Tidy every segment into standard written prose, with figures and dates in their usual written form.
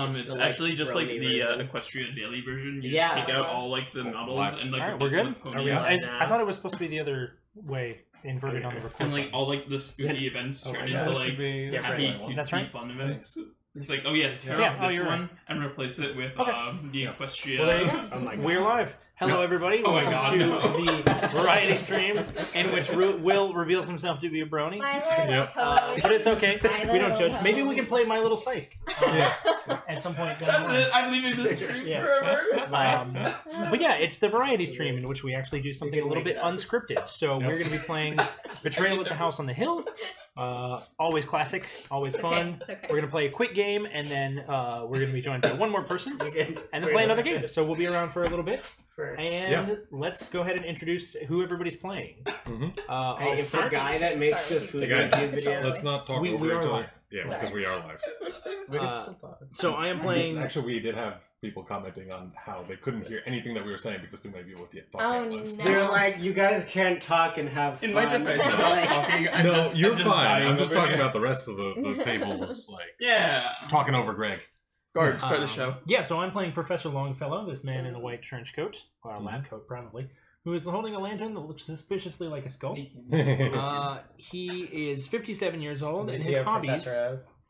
It's actually just like the Equestria Daily version. You just take out all like the models and like all right, we're good. I thought it was supposed to be the other way, inverted on the record. And like all like the spooky events turn into like happy, cutesy fun events. It's like, oh yes, tear out this one and replace it with the Equestria. Well, there you go. We're live. Hello, everybody. Welcome to the variety stream in which Will reveals himself to be a brony. But it's okay. We don't judge. Maybe we can play My Little Scythe at some point. That's it. I'm leaving this stream forever. But yeah, it's the variety stream in which we actually do something a little bit unscripted. So we're going to be playing Betrayal at the House on the Hill. Always classic, always fun. We're going to play a quick game, and then we're going to be joined by one more person, and then play another game. So we'll be around for a little bit. And let's go ahead and introduce who everybody's playing. If the guy that makes the food review video... Let's not talk over each other. Yeah, because we are live. So I am playing... Actually, we did have people commenting on how they couldn't hear anything that we were saying because they might be able to talk at once. No. They're like, you guys can't talk and have fun. In my defense, I'm not talking. No, you're fine. I'm just talking about the rest of the tables, like talking over Greg. Guard, start the show. Yeah, so I'm playing Professor Longfellow, this man in a white trench coat, or a lab coat probably, who is holding a lantern that looks suspiciously like a skull. He is 57 years old, and his hobbies...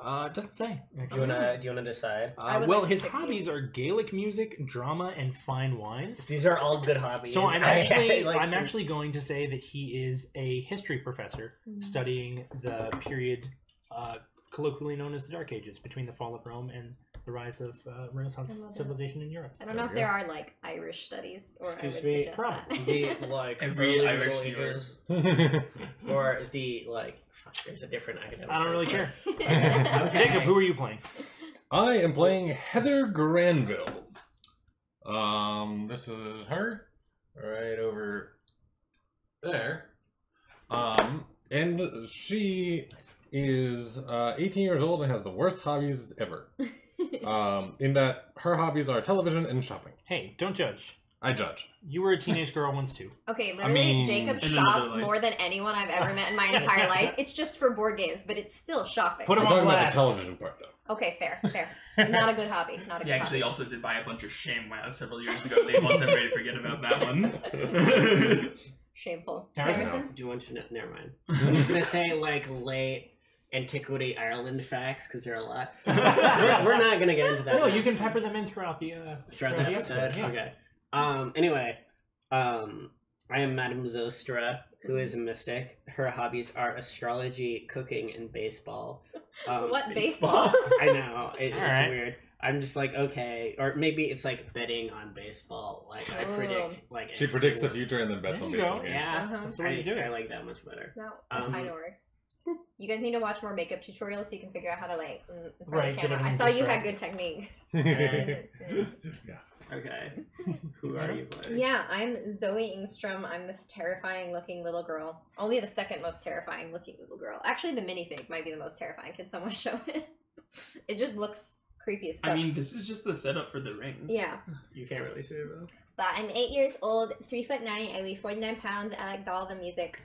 doesn't say. Do you wanna decide? Well, his hobbies are Gaelic music, drama, and fine wines. These are all good hobbies. So I'm actually going to say that he is a history professor studying the period colloquially known as the Dark Ages, between the fall of Rome and the rise of Renaissance civilization in Europe. I don't know if there are like Irish studies, or Excuse I would me, suggest that. The like every Irish New York. or the like. There's a different academic. I don't really care. Jacob, who are you playing? I am playing Heather Granville. This is her right over there. And she is 18 years old and has the worst hobbies ever. In that her hobbies are television and shopping. Hey, don't judge. I judge. You were a teenage girl once too. Okay, literally, Jacob shops more than anyone I've ever met in my entire life. It's just for board games, but it's still shopping. Put him I'm on talking about blast. the television part, though. Okay, fair. Not a good hobby. Not a good He actually hobby. also did buy a bunch of ShamWow several years ago. They want everybody to forget about that one. Shameful. Do you want to know? Never mind. I'm just gonna say like late antiquity Ireland facts because there are a lot. We're not gonna get into that. No, you can pepper them in throughout the episode. Yeah. Okay. Anyway, I am Madame Zostra, who is a mystic. Her hobbies are astrology, cooking, and baseball. What baseball? I know it's weird. I'm just like, okay, or maybe it's like betting on baseball. Like I predict, like she predicts the future and then bets on baseball games. Yeah, that's the way you do it. I like that much better. No, that kind of works. You guys need to watch more makeup tutorials so you can figure out how to like the camera. I saw you had good technique. Okay. Who are you playing? Yeah, I'm Zoe Ingstrom. I'm this terrifying looking little girl. Only the second most terrifying looking little girl. Actually, the minifig might be the most terrifying. Can someone show it? It just looks creepy as fuck. I mean, this is just the setup for the ring. Yeah. You can't really see it, though. But I'm 8 years old, 3'9", I weigh 49 pounds, I like dolls and music.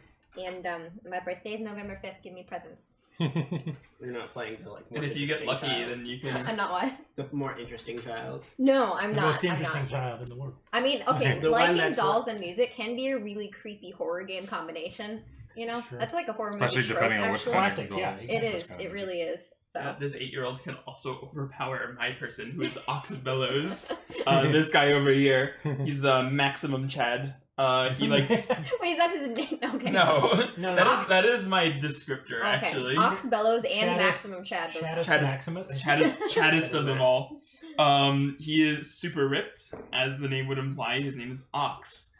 And my birthday is November 5th. Give me presents. You're not playing the like. And if you get lucky, then you can. I'm not what? The more interesting child. No, I'm not. The most interesting child in the world. I mean, okay, liking dolls and music can be a really creepy horror game combination. You know, that's like a horror movie trope, depending on which classic. Yeah, it is. It really is. So this 8-year-old can also overpower my person, who is Ox Bellows. This guy over here, he's Maximum Chad. He likes. Wait, is that his name? Okay. No, that is my descriptor, okay. Actually. Ox Bellows and Maximum Chad. Chaddest of them all. He is super ripped, as the name would imply. His name is Ox.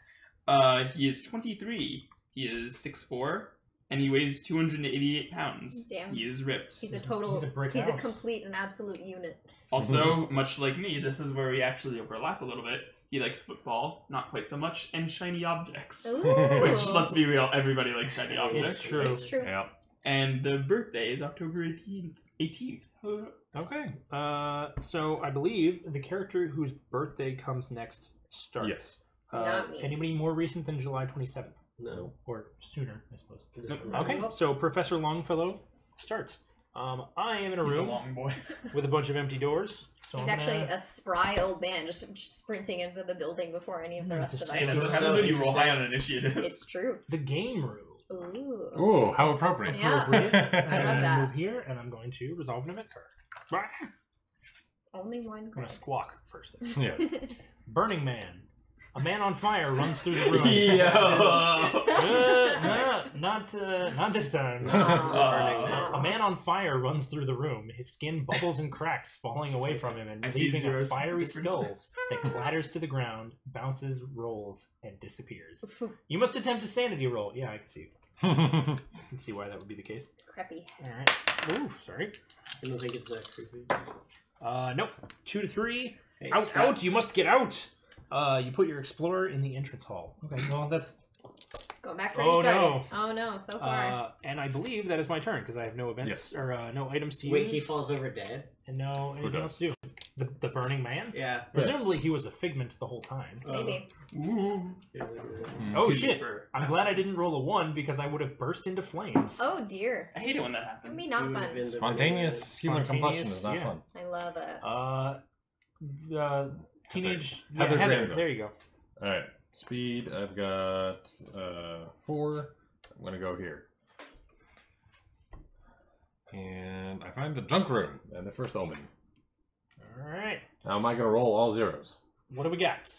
He is 23. He is 6'4", and he weighs 288 pounds. Damn. He is ripped. He's a total. He's a complete and absolute unit. Also, much like me, this is where we actually overlap a little bit. He likes football, not quite so much, and shiny objects. Ooh. Which, let's be real, everybody likes shiny objects. It's true. It's true. Yeah. And the birthday is October 18th. Okay. So I believe the character whose birthday comes next starts. Yes. Not me. Anybody more recent than July 27th? No. Or sooner, I suppose. Nope. Okay, so Professor Longfellow starts. I am in a He's a room long boy. with a bunch of empty doors. So He's I'm actually gonna... a spry old man, just sprinting into the building before any of the rest of Just us. Hey, saying. that's That's what happens so when you roll high on interesting. initiative. It's true. the game room. Ooh. Ooh, how appropriate. Yeah. Appropriate. I I'm love gonna that. move here, and I'm going to resolve an event card. Only one I'm gonna card. squawk first. Yes. Burning Man. A man on fire runs through the room. Not this time. A man on fire runs through the room. His skin bubbles and cracks, falling away from him and I see leaving a zeros fiery skull differences. that clatters to the ground, bounces, rolls, and disappears. You must attempt a sanity roll. Yeah, I can see. I can see why that would be the case. Crappy. All right. Ooh, sorry. I don't think it's that creepy. Nope. 2 to 3. Hey, Out, stop. out! You must get out. You put your explorer in the entrance hall. Okay, well that's. Going back where you started. No. Oh no, so far. And I believe that is my turn because I have no events or no items to use. Wait, he falls over dead? And no anything else to do. The Burning Man? Yeah. Presumably he was a figment the whole time. Maybe. Ooh. Oh Super. shit! I'm glad I didn't roll a 1 because I would have burst into flames. Oh dear. I hate it when that That'd happens. be not fun. Spontaneous human combustion is not yeah. fun. I love it. Teenage Heather Heather. Granville. There you go. Alright. Speed, I've got 4. I'm gonna go here. And I find the junk room and the first omen. All right. Now am I gonna roll all zeros? What do we got?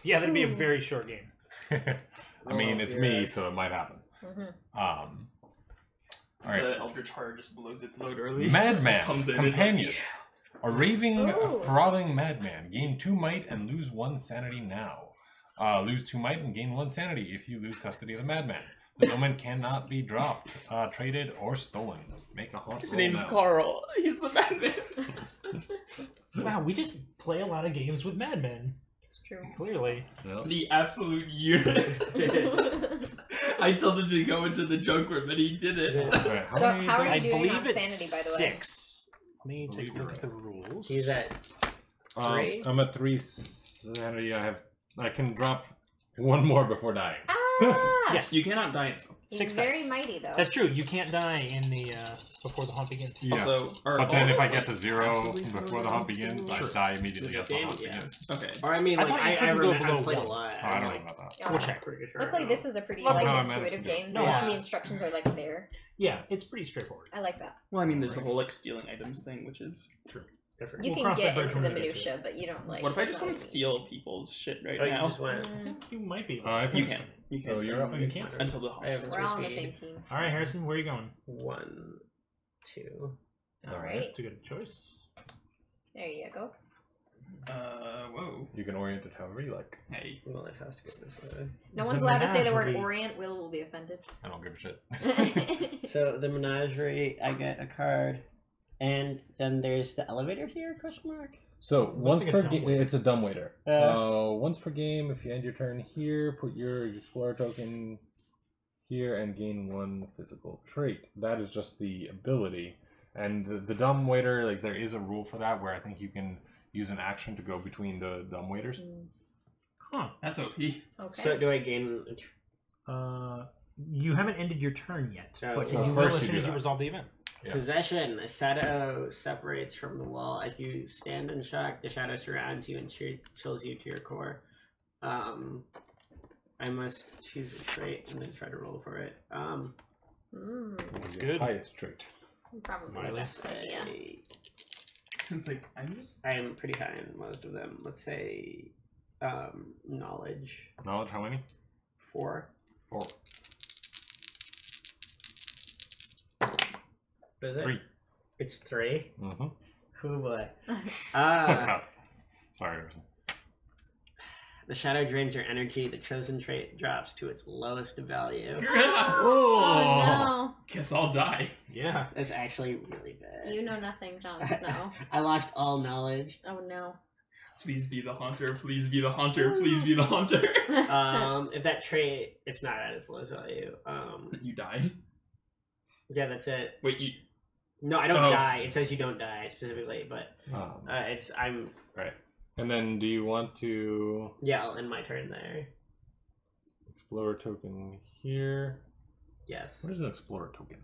Yeah, that'd be a very short game. I mean, it's me, so it might happen. All right. The Eldritch Horror just blows its load early. Madman, Just comes in and it's companion. like, A raving, Ooh. frothing madman. Gain 2 might and lose 1 sanity now. Lose 2 might and gain 1 sanity if you lose custody of the madman. The domain cannot be dropped, traded, or stolen. Make a haunt His roll name's now. Carl. He's the madman. Wow, we just play a lot of games with madmen. It's true. Clearly. Yep. The absolute unit. I told him to go into the junk room, and he did it. All right, So many how are you I dice? doing believe on it's sanity, by the way? 6. Let me take a look at the rules. He's at 3? I'm at 3 sanity. I can drop 1 more before dying. Ah! Yes. You cannot die. He's 6 very dice. mighty, though. That's true. You can't die in the before the hunt begins. Yeah. Also, are But then all if I of get us, to 0 absolutely before the hunt begins, I Sure. die immediately as the Game, hunt yeah. begins. okay. Or I mean, I like, thought you I couldn't go below I've played a 1. lot. Oh, I don't know like, about that. Yeah. We'll check. pretty sure. Luckily, this is a pretty Well, like no, I intuitive managed to game. No, Most yeah. of the instructions are like there. Yeah, it's pretty straightforward. I like that. Well, I mean, there's the whole like stealing items thing, which is Different. You We'll can cross that get bridge into when the we get to minutia, it. but you don't like. what if I it's just not want to like- steal people's shit right Oh, you now? just went. I think you might be. I You think can. You can. Oh, you're up. You can. Until the I have hospital. We're all on the Speed. same team. All right, Harrison, where are you going? 1, 2. Alright. It's a good choice. There you go. Whoa. You can orient it however you like. Hey. Well, it has to go this way. No one's allowed to say the word menagerie. Orient. Will be offended. I don't give a shit. So the menagerie, I get a card, and then there's the elevator here? Question mark. So once like a per dumb game, waiter. it's a dumbwaiter. Once per game, if you end your turn here, put your explorer token here and gain 1 physical trait. That is just the ability. And the dumbwaiter, like there is a rule for that where I think you can use an action to go between the dumbwaiters. Huh. That's OP. Okay. So do I gain? You haven't ended your turn yet, Oh, but well, you will first as you soon do as you that. resolve the event. Yeah. Possession. A shadow separates from the wall. If you stand in shock, the shadow surrounds you and chills you to your core. I must choose a trait and then try to roll for it. That's Your good. highest trait. Probably the Miley. best idea. It's like I'm just. I am pretty high in most of them. Let's say knowledge. Knowledge, how many? 4. 4. What is it? 3. It's 3. Mm-hmm. Who boy. Oh, God. Sorry, Harrison. The shadow drains your energy. The chosen trait drops to its lowest value. Oh, Guess I'll die. Yeah. That's actually really bad. no. You know nothing, Jon Snow. I lost all knowledge. Oh no. Please be the haunter. Please be the haunter. Please be the haunter. If that trait, it's not at its lowest value. You die. Yeah, that's it. Wait, you. No, I don't Oh. die. It says you don't die specifically, but I'm Right. And then do you want to yeah. I'll end my turn there. explorer token here? Yes. What is an explorer token?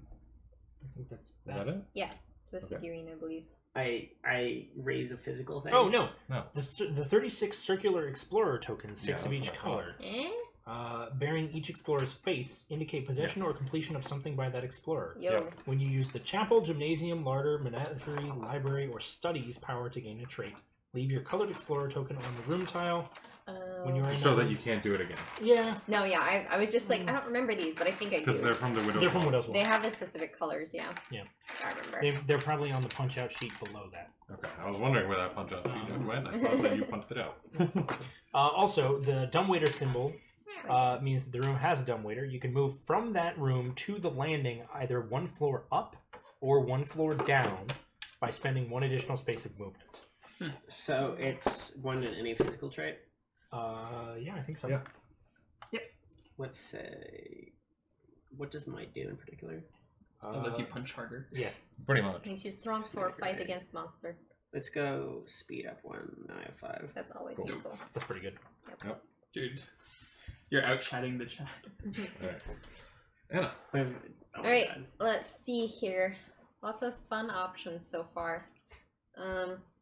I think that's Is that it? Yeah, it's a Okay. figurine, I believe. I raise a physical thing. Oh no! No. The 36 circular explorer tokens, 6 of that's each what I color, Eh? bearing each explorer's face, indicate possession or completion of something by that explorer. Yo. Yep. When you use the chapel, gymnasium, larder, menagerie, library, or studies power to gain a trait, leave your colored explorer token on the room tile. When you're in So that that room. you can't do it again. Yeah, No, yeah, I was just like, I don't remember these, but I think I Because do. they're from the Widow's they're from Wall. Widow's Wall. They have the specific colors, yeah. Yeah. I remember. They're probably on the punch-out sheet below that. Okay, I was wondering where that punch out sheet went. I thought that you punched it out. Also, the dumbwaiter symbol means that the room has a dumbwaiter. You can move from that room to the landing either one floor up or one floor down by spending 1 additional space of movement. So it's 1 in any physical trait. Yeah, I think so. Yeah. Let's say, what does might do in particular? It lets you punch harder. Yeah. Pretty much. Makes you strong for a fight against monster. Let's go speed up 1. Now I have 5. That's always Cool. useful. That's pretty good. Dude, you're out chatting the chat. Alright. Anna. Oh All right, let's see here. Lots of fun options so far.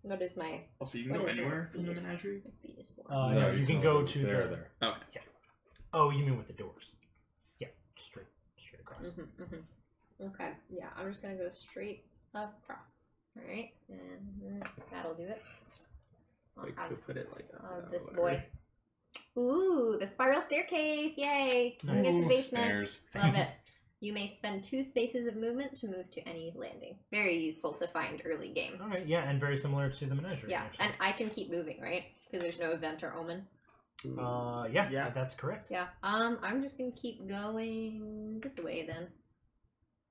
What is my Also, you can What go is anywhere this from the speed? menagerie. my speed is 4? No, you can go to there, the... there. Okay. Oh, you mean with the doors? Yeah, straight across. Okay, yeah, I'm just gonna go straight across. All right, and that'll do it. Like, who put it like This boy. Ooh, the spiral staircase! Yay! Nice. Guess the Ooh, basement. stairs. Love it. You may spend 2 spaces of movement to move to any landing. Very useful to find early game. All right, yeah, and very similar to the menagerie. Yeah, actually. and I can keep moving, right? Because there's no event or omen. Yeah, that's correct. Yeah. I'm just gonna keep going this way then.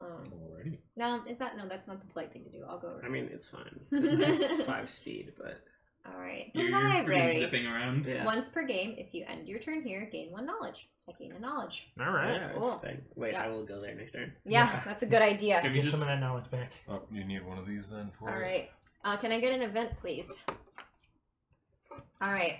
Alrighty. No, that's not the polite thing to do. I'll go around. I mean, it's fine. 'Cause I have 5 speed, but All right. The You're freaking library. zipping around. yeah. Once per game, if you end your turn here, gain 1 knowledge. I gain a knowledge. All right. Yeah, Cool. interesting. Wait, Yeah. I will go there next turn. Yeah, Yeah. that's a good idea. Can we Get just some of that knowledge back. Oh, you need one of these then for All right. Can I get an event, please? All right.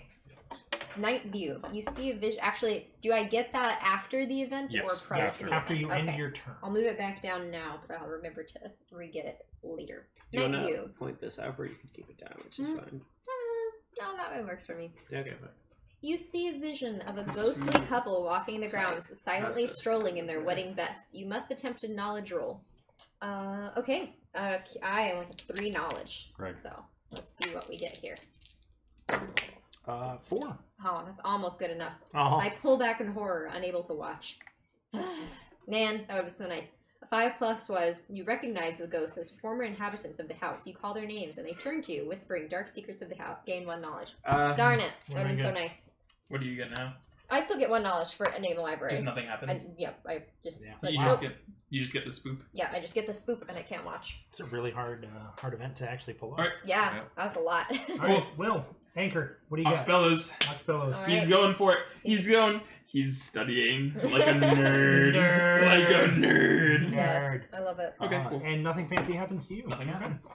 Night view. You see a vision. Actually, do I get that after the event Yes, or prior to the After event? you end Okay. your turn. I'll move it back down now, but I'll remember to re-get it later. Do you Night want to view. point this up, or you can keep it down, which is Mm. fine. No, that way works for me. Okay, fine. You see a vision of a That's ghostly sweet. couple walking the grounds, silently That's strolling in their right. wedding best. You must attempt a knowledge roll. Okay. I only have 3 knowledge. Right. So let's see what we get here. 4. Oh, that's almost good enough. Oh, I pull back in horror, unable to watch. Man, that would be so nice. A 5+ was, you recognize the ghosts as former inhabitants of the house. You call their names, and they turn to you, whispering dark secrets of the house. Gain 1 knowledge. Darn it. That would have been so nice. What do you get now? I still get 1 knowledge for ending the library. Just nothing happens. I just... Yeah. Like, You nope. just get the spoop. Yeah, I just get the spoop, and I can't watch. it's a really hard event to actually pull off. All right. Yeah, Yeah. that's a lot. All right, Will, Anchor, what do you got? Oxbellas. Oxbellows. All right. He's going for it. He's going. He's studying like a nerd. Nerd. Like a nerd. Yes, I love it. Okay, cool. And nothing fancy happens to you. Nothing Yeah. happens.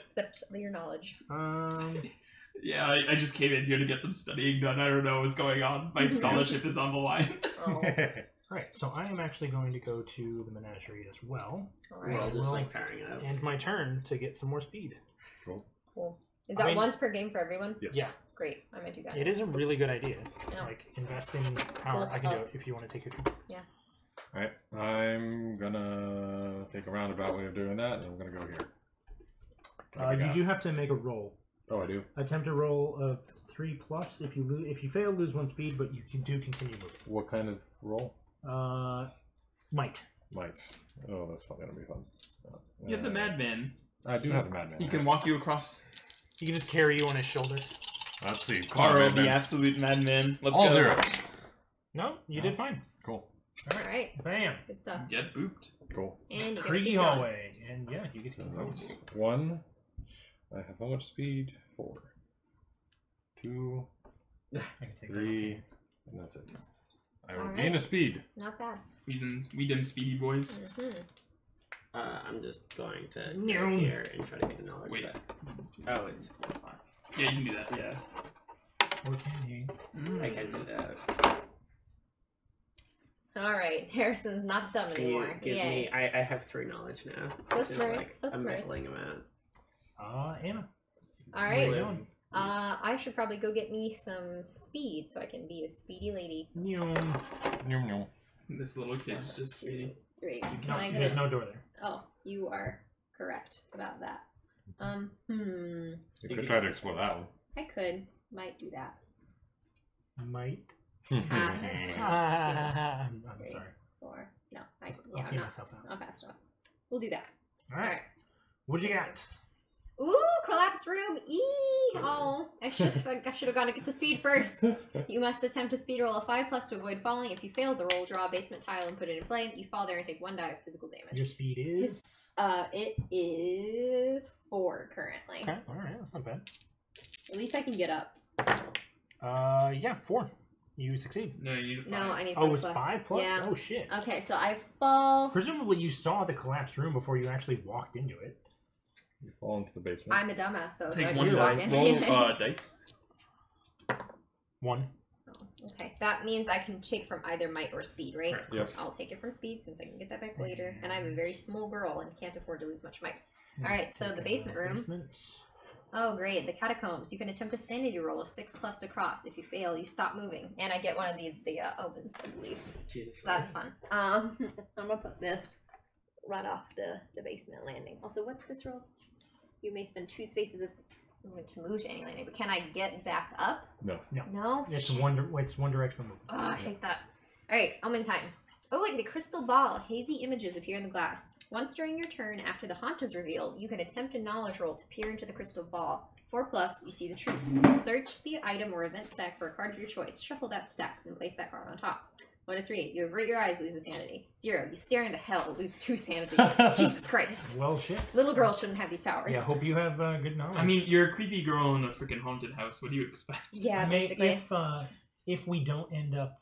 Except your knowledge. Yeah, I just came in here to get some studying done. I don't know what's going on. My scholarship is on the line. Oh, Right, so I am actually going to go to the menagerie as well. all We're all right. just Well, like powering it up. And my turn to get some more speed. Cool. Is that I mean- once per game for everyone? Yes. Yeah. Great. I might do that. It is a really good idea. Yeah. Like, invest in power. I can do it if you want to take your turn. Alright, I'm gonna take a roundabout way of doing that, and I'm gonna go here. What do we You got? do have to make a roll. Oh, I do? Attempt a roll of 3+. If you if you fail, lose 1 speed, but you do continue moving. What kind of roll? Might. Might. Oh, that's gonna be fun. You have the madman. I do have the madman. He can walk you across. He can just carry you on his shoulder. Let's see. Carl, the absolute madman. Let's All go. zeros. No, you did fine. Cool. All right. Bam. Good stuff. Get booped. Cool. And you gotta Creaky keep going. hallway. And yeah, you can see So the that's 1. I have how much speed? 4. 2, I can take 3, and that's it. I will Alright. gain a speed. Not bad. We done speedy boys. Mm-hmm. I'm just going to No. go here and try to get the knowledge. Wait. Back. Oh, it's Yeah, you can do that. yeah. Or can he? I can do that. Alright, Harrison's not dumb anymore. Give Yay. me. I have 3 knowledge now. So which is, smart, like, so a smart. middling amount. Anna. Alright. What are you doing? I should probably go get me some speed so I can be a speedy lady. This little kid's just speedy. 3. No, Can I there's get no door there. Oh, you are correct about that. You could try to explore that one. I could. Might do that. Might. Ah. I'm sorry. 4. No, I'll I'm see not. myself out. Not fast enough. We'll do that. Alright. What you got? Ooh, collapsed room. Oh, I should have gone to get the speed first. You must attempt to speed roll a 5+ to avoid falling. If you fail the roll, draw a basement tile and put it in play. You fall there and take 1 die of physical damage. Your speed is? It is 4 currently. Okay, alright, that's not bad. At least I can get up. Yeah, 4. You succeed. No, you need 5. No, I need 5+. Oh, it was 5+? Yeah. Oh, shit. Okay, so I fall. Presumably you saw the collapsed room before you actually walked into it. You fall into the basement. I'm a dumbass though, so Take I one just walk die. in. Roll dice. 1. Okay, that means I can take from either might or speed, right? Correct. Yep. I'll take it from speed since I can get that back later, and I'm a very small girl and can't afford to lose much might. Alright, so the basement room. Basement. Oh, great. The catacombs. You can attempt a sanity roll of 6+ to cross. If you fail, you stop moving. And I get one of the omens, I believe. Jesus. So that's fun. I'm gonna put this right off the basement landing. Also, what's this roll? You may spend 2 spaces of to move to any landing, but can I get back up? No. No? It's one directional move. Oh, I hate that. Alright, omen time. Oh, like the crystal ball. Hazy images appear in the glass. Once during your turn, after the haunt is revealed, you can attempt a knowledge roll to peer into the crystal ball. 4+, you see the truth. Search the item or event stack for a card of your choice. Shuffle that stack and place that card on top. 1 to 3, you avert your eyes, lose a sanity. 0, you stare into hell, lose 2 sanity. Jesus Christ. Well, shit. Little girls shouldn't have these powers. Yeah, hope you have good knowledge. I mean, you're a creepy girl in a freaking haunted house. What do you expect? Yeah, I may, basically. if we don't end up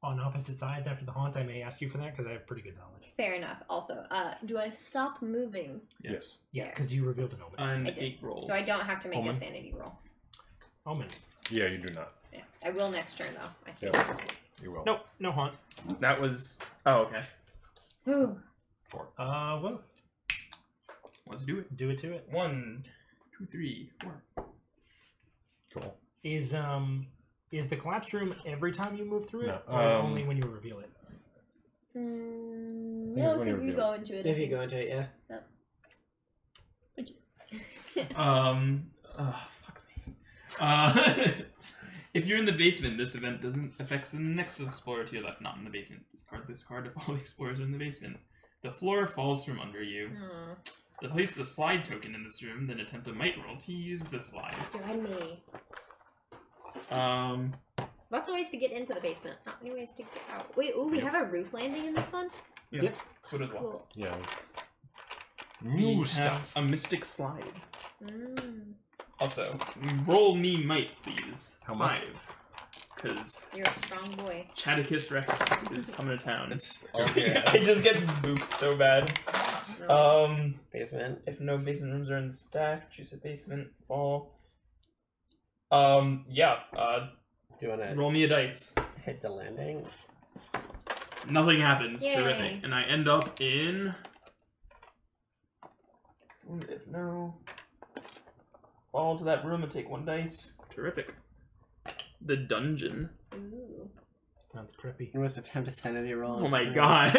on opposite sides after the haunt, I may ask you for that because I have pretty good knowledge. Fair enough. Also, do I stop moving? Yes. Yeah, There. because you revealed an omen. An I did. 8 roll. So I don't have to make Omen. a sanity roll. Omen. Yeah, you do not. Yeah. I will next turn, though, I think. Yep. You will. Nope, no haunt. That was. Oh, okay. Ooh. 4. Well, Let's do it. do it to it. 1, 2, 3, 4. Cool. Is the collapsed room every time you move through it, No, or only when you reveal it? No, it's if you go into it. I If you think. go into it, yeah. Fuck me. If you're in the basement, this event doesn't affect the next explorer to your left. Not in the basement. Discard this card if all the explorers are in the basement. The floor falls from under you. To place the slide token in this room, then attempt a might roll to use the slide. Join me. Lots of ways to get into the basement. Not many ways to get out. Wait, ooh, we have a roof landing in this one? Yeah. Yep. That's what it's like. Cool. Yeah. We have a mystic slide. Mm. Also, roll me might, please. How much? 5. Because You're a strong boy. Chaticus Rex is coming to town. It's I just get booped so bad. No. Basement. If no basement rooms are in the stack, choose a basement, fall. Yeah, Do you want to roll me a dice. hit the landing? Nothing happens. Yay. Terrific. And I end up in... If no... Fall into that room and take 1 dice. Terrific. The dungeon. Ooh. Sounds creepy. You must attempt a sanity roll. Oh my god.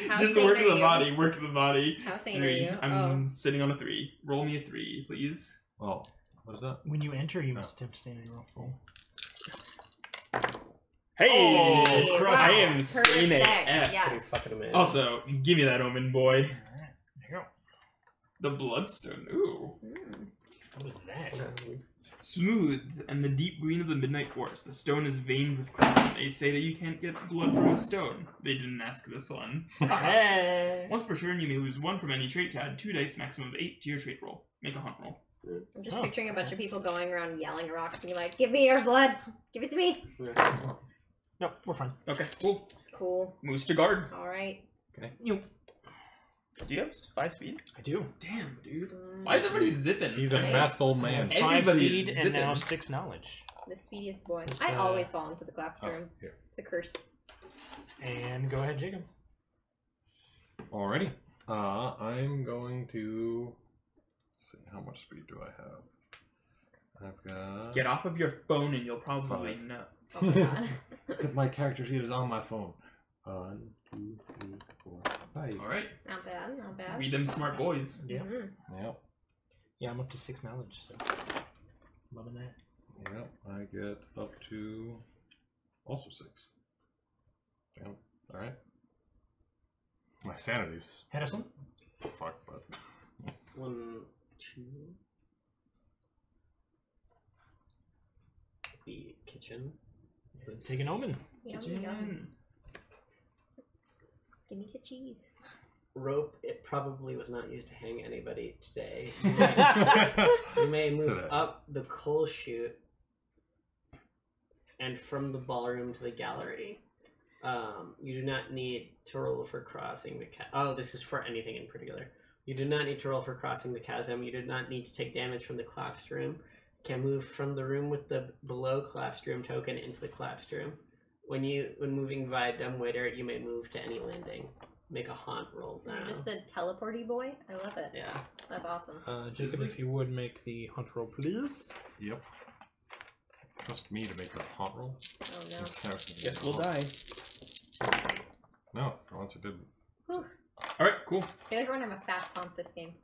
How Just sane work are the you? body, work the body. How sane 3. are you? I'm sitting on a 3. Roll me a 3, please. Oh, what is that? When you enter, you must attempt to sanity roll. Hey! Hey, wow. I am Perfect. sane AF. Pretty Yes. fucking amazing. Also, give me that omen, boy. Alright, there you go. The bloodstone. Ooh. Mm. What is that? Smooth and the deep green of the midnight forest. The stone is veined with crimson. They say that you can't get blood from a stone. They didn't ask this one. Hey! Once per turn, you may lose 1 from any trait to add 2 dice, maximum of 8 to your trait roll. Make a hunt roll. I'm just Oh. picturing a bunch of people going around yelling at rocks, being like, "Give me your blood! Give it to me!" No, we're fine. Okay, cool. Cool. Moves to guard. All right. You. Do you have 5 speed? I do. Damn, dude. Why is everybody zipping? He's a Nice. fast old I have man. 5 Everybody speed is and now zipping. 6 knowledge. The speediest boy. Just, I always fall into the clap Oh, room. here. It's a curse. And go ahead, Jacob. Alrighty. I'm going to... Let's see, how much speed do I have? I've got... Get off of your phone and you'll probably 5. know. Oh my god. Except my character sheet is on my phone. 1, 2, 3, 4, 5. All right. Not bad, not bad. We them smart boys. Yeah. Yep. Yeah, I'm up to 6 knowledge, so loving that. Yep. I get up to also 6. Yep. Alright. My sanity's Hedison? fucked, but... 1, 2. The kitchen. Let's take an omen. Yum, Kitchen. yum. Give me cheese. Rope, it probably was not used to hang anybody today. You may move Today. up the coal chute and from the ballroom to the gallery. You do not need to roll for crossing the oh, this is for anything in particular. You do not need to roll for crossing the chasm. You do not need to take damage from the collapsed room. Can move from the room with the below collapsed room token into the collapsed room. When moving via dumbwaiter, you may move to any landing. Make a haunt roll now. You're just a teleporty boy? I love it. Yeah. That's awesome. Jacob, if you would make the hunt roll, please. Yep. Trust me to make a haunt roll. Oh no. Guess we'll die. No, for once it didn't. Whew. All right, cool. I feel like we're gonna have a fast hump this game.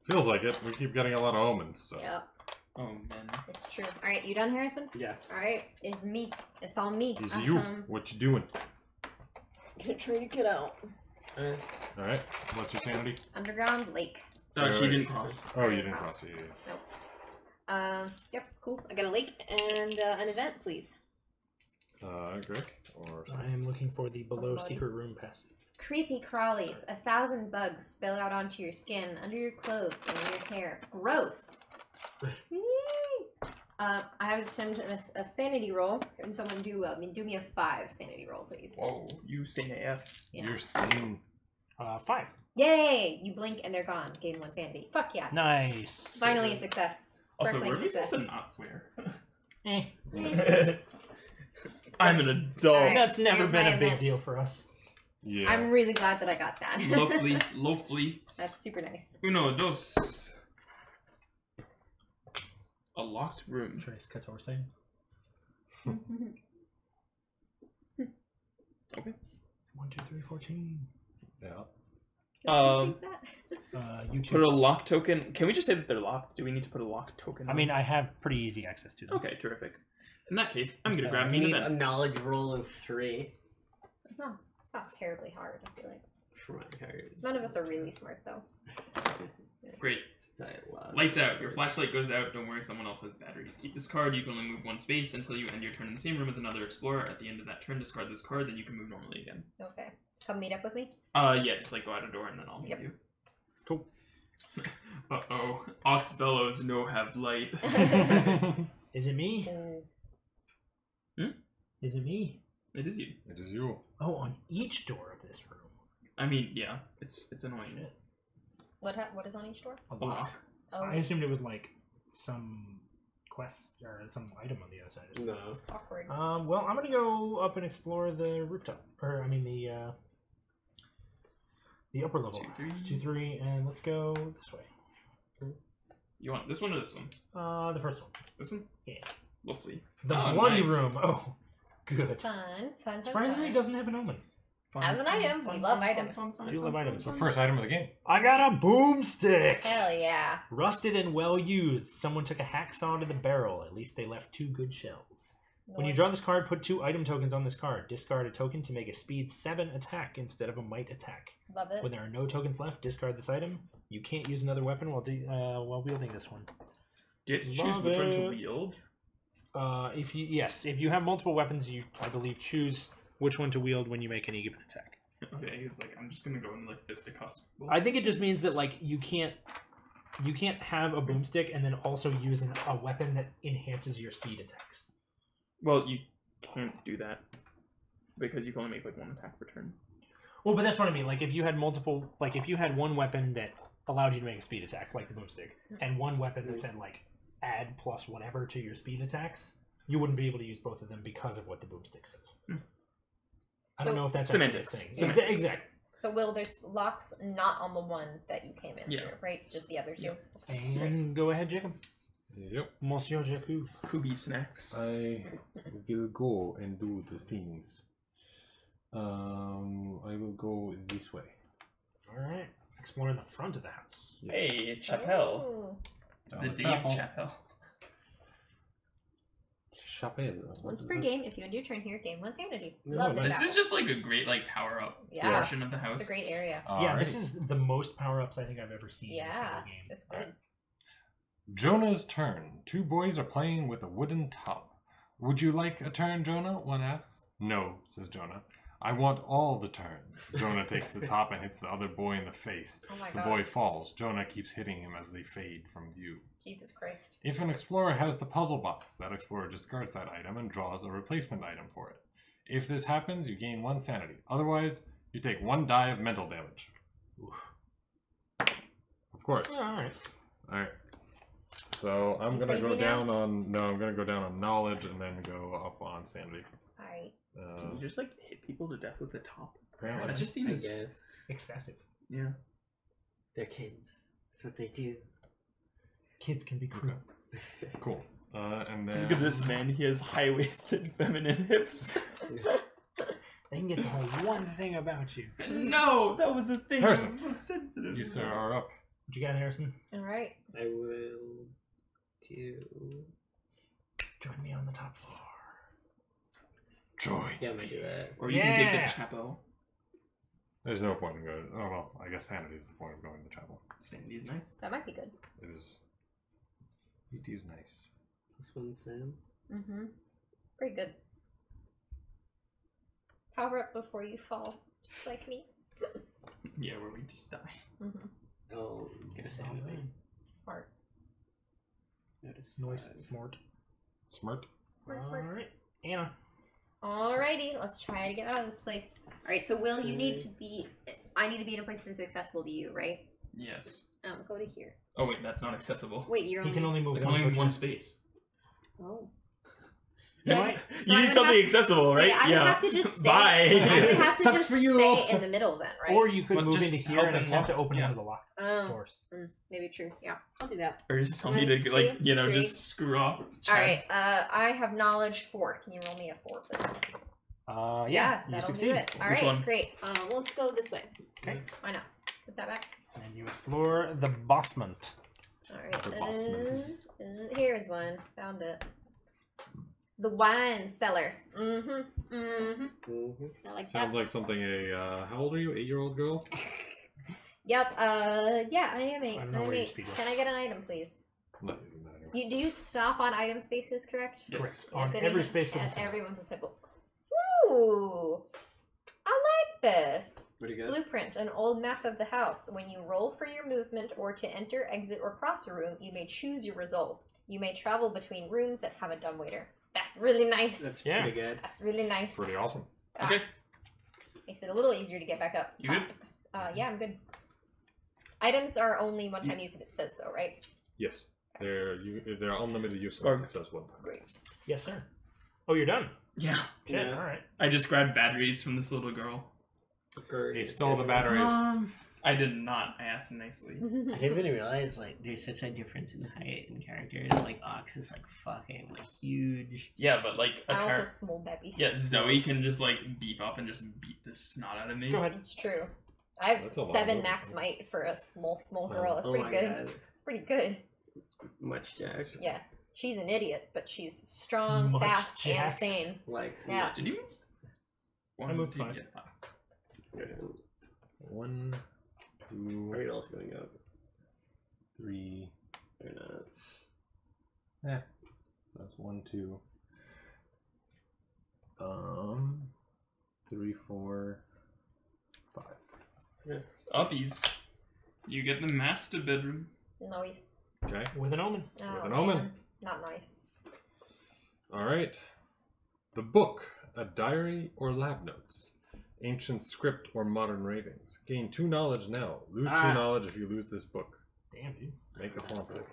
Feels like it. We keep getting a lot of omens, so... Yep, Oh man. it's true. Alright, you done, Harrison? Yeah. Alright, it's me. It's all me. Easy you. What you doing? Gonna try to get out. Alright. What's your sanity? Underground lake. She Wait. didn't cross. Oh, you didn't cross it. Yep, cool. I got a lake and an event, please. Greg? Or... I am looking for the below Somebody. secret room passage. Creepy crawlies. 1,000 bugs spill out onto your skin, under your clothes, and in your hair. Gross. I have to send a sanity roll. Can someone do me a 5 sanity roll, please? Whoa, you sane AF. Yeah. You're sane. 5. Yay! You blink and they're gone. Gain 1 sanity. Fuck yeah. Nice. Finally a success. Also, Sparkling were we success. supposed to not swear? Eh. I'm an adult. Alright. That's never here's been my a big event. deal for us. Yeah. I'm really glad that I got that. Lovely. That's super nice. Uno, dos. A locked room. Trace 14. Okay. 1, 2, 3, 14. Yeah. Who sees that? You Put a lock token. Can we just say that they're locked? Do we need to put a lock token? I mean, I have pretty easy access to them. Okay, terrific. In that case, I'm gonna that grab You me an need a event. knowledge roll of 3 No, it's not terribly hard, I feel like. for my cards. None of us are really smart, though. Great. Lights out. Your flashlight goes out. Don't worry, someone else has batteries. Keep this card. You can only move 1 space until you end your turn in the same room as another explorer. At the end of that turn, discard this card, then you can move normally again. Okay. Come meet up with me? Yeah, just like go out a door and then I'll meet Yep. you. Cool. Uh-oh. Ox bellows no have light. Is it me? Hmm? Is it me? It is you. It is you. Oh, on each door of this room. I mean, yeah, it's annoying. Shit. What is on each door? A A lock. Oh, I assumed it was like some quest or some item on the other side. No. awkward. Well, I'm gonna go up and explore the rooftop, or I mean the upper level. 2, 3. 2, 3, and let's go this way. You want this one or this one? The first one. This one? Yeah. Lovely. The Ah, bloody nice. room. Oh, good. Fun. Surprisingly, it fun. doesn't have an omen. Fun, As an fun, item, fun, we love fun, items. fun, fun, I do fun, love fun, items. It's the fun. first item of the game. I got a boomstick. Hell yeah. Rusted and well used. Someone took a hacksaw to the barrel. At least they left 2 good shells. When you draw this card, put 2 item tokens on this card. Discard a token to make a speed 7 attack instead of a might attack. Love it. When there are no tokens left, discard this item. You can't use another weapon while wielding this one. Do you have to choose Love which one to it. wield? If you have multiple weapons, you I believe choose which one to wield when you make any given attack. Okay, it's like I'm just gonna go in like fisticuffs. I think it just means that like you can't have a boomstick and then also use a weapon that enhances your speed attacks. Well, you can't do that because you can only make like 1 attack per turn. Well, but that's what I mean. Like if you had multiple, like if you had one weapon that allowed you to make a speed attack, like the boomstick, and one weapon that said like add plus whatever to your speed attacks, you wouldn't be able to use both of them because of what the boomstick says. I don't know if that's semantics. actually a thing. Semantics. Exactly. So, Will, there's locks not on the one that you came in through, right? Just the other two. And go ahead, Jacob. Yep. Monsieur Jacob. Kubi snacks. I will go and do the things. I will go this way. All right. Exploring the front of the house. Hey, chapelle. Oh. The Dave chapelle. Chapelle. Once per game, if you end your turn here, gain 1 sanity. No, Love nice. this. This is just like a great like power up Yeah. portion of the house. It's a great area. Yeah, this is the most power-ups I think I've ever seen in a single Yeah, game. it's good. Jonah's turn. 2 boys are playing with a wooden top. Would you like a turn, Jonah? One asks. No, says Jonah. I want all the turns. Jonah takes the top and hits the other boy in the face. Oh my The god. boy falls. Jonah keeps hitting him as they fade from view. Jesus Christ. If an explorer has the puzzle box, that explorer discards that item and draws a replacement item for it. If this happens, you gain 1 sanity. Otherwise, you take 1 die of mental damage. Oof. Of course. Alright. Alright. So I'm You gonna go crazy now? down on I'm gonna go down on knowledge and then go up on sanity. Alright. Can you just like hit people to death with the top? Apparently. That just I seems guess. Excessive. yeah. They're kids. That's what they do. Kids can be cruel. Cool. And then Look at this man. He has high waisted feminine hips. They can get the whole one thing about you. No, that was a thing. Harrison. I'm so sensitive. You sir are up. What you got, Harrison? Alright. I will do. Join me on the top floor. Joy. Yeah, I might do that. Or you can take Yeah. the chapel. There's no point in going. Oh well, I guess sanity is the point of going to chapel. Sanity's nice. That might be good. It is. It is nice. This one's Sam. Mm-hmm. Pretty good. Power up before you fall, just like me. Yeah, where we just die. Mm-hmm. Oh, get a sanity. Smart. Notice Noise, 5. smart. Smart. Smart, smart. Alright. Anna. Alrighty, let's try to get out of this place. Alright, so Will, you need to be... I need to be in a place that's accessible to you, right? Yes. Go to here. Oh wait, that's not accessible. Wait, you're He only... can only move Like one only per in turn. one space. Oh. You Then- might- so You I need would something have- accessible, right? Wait, I would yeah. have to just stay... Bye. I would have to Sucks just for you. stay in the middle then, right? Or you could Well, move just into here help and and attempt to lock. open Yeah. one of the locked doors. Maybe true. Yeah, I'll do that. Or just tell me 1, to like 2, you know 3. just screw off. Alright, I have knowledge 4. Can you roll me a 4, please? Yeah, you that'll succeed. do it. Which one? Alright, great. Well, let's go this way. Okay. Why not? Put that back. And you explore the bossment. Alright, The bossman. here's one. Found it. The wine cellar. Mm-hmm. Mm-hmm. Mm-hmm. I like Sounds that. like something a how old are you? 8-year-old girl? Yep, yeah, I am 8. I don't know I'm where your 8. speed was. Can I get an item, please? I'm not using that anymore. Do you stop on item spaces, correct? Yes. Correct. On good every idea. space with a And symbol. everyone's a symbol. Ooh! I like this. What do you got? Blueprint, an old map of the house. When you roll for your movement or to enter, exit, or cross a room, you may choose your result. You may travel between rooms that have a dumbwaiter. That's really nice. That's Yeah. pretty good. That's really nice. Pretty awesome. Okay. Makes it a little easier to get back up. You good? Yeah, I'm good. Items are only one time use if it says so, right? Yes. They're unlimited use Or- unless it says one time. Great. Yes, sir. Oh, you're done. Yeah. Shit, Yeah. alright. I just grabbed batteries from this little girl. He stole the batteries. I did not. I asked nicely. I didn't really realize like there's such a difference in height and characters. Like Ox is like fucking like huge. Yeah, but like a I'm also character. small baby. Yeah, Zoe can just like beef up and just beat the snot out of me. Go ahead. It's true. I have That's a lot 7 of max might for a small girl. That's Oh pretty my good. God. It's pretty good. Much jacked. Yeah. She's an idiot, but she's strong, Much fast, jacked. and sane. Like Yeah. Did you move? I moved 5. Yeah. 1, 2, Are you also going up? 3. Or not? Yeah. That's 1, 2. 3, 4, 5. Uppies. You get the master bedroom. Nice. Okay. With an omen. Oh, With an omen. man. Not nice. All right. The book, a diary or lab notes, ancient script or modern ravings. Gain 2 knowledge now. Lose 2 knowledge if you lose this book. Damn, dude. Make a form book.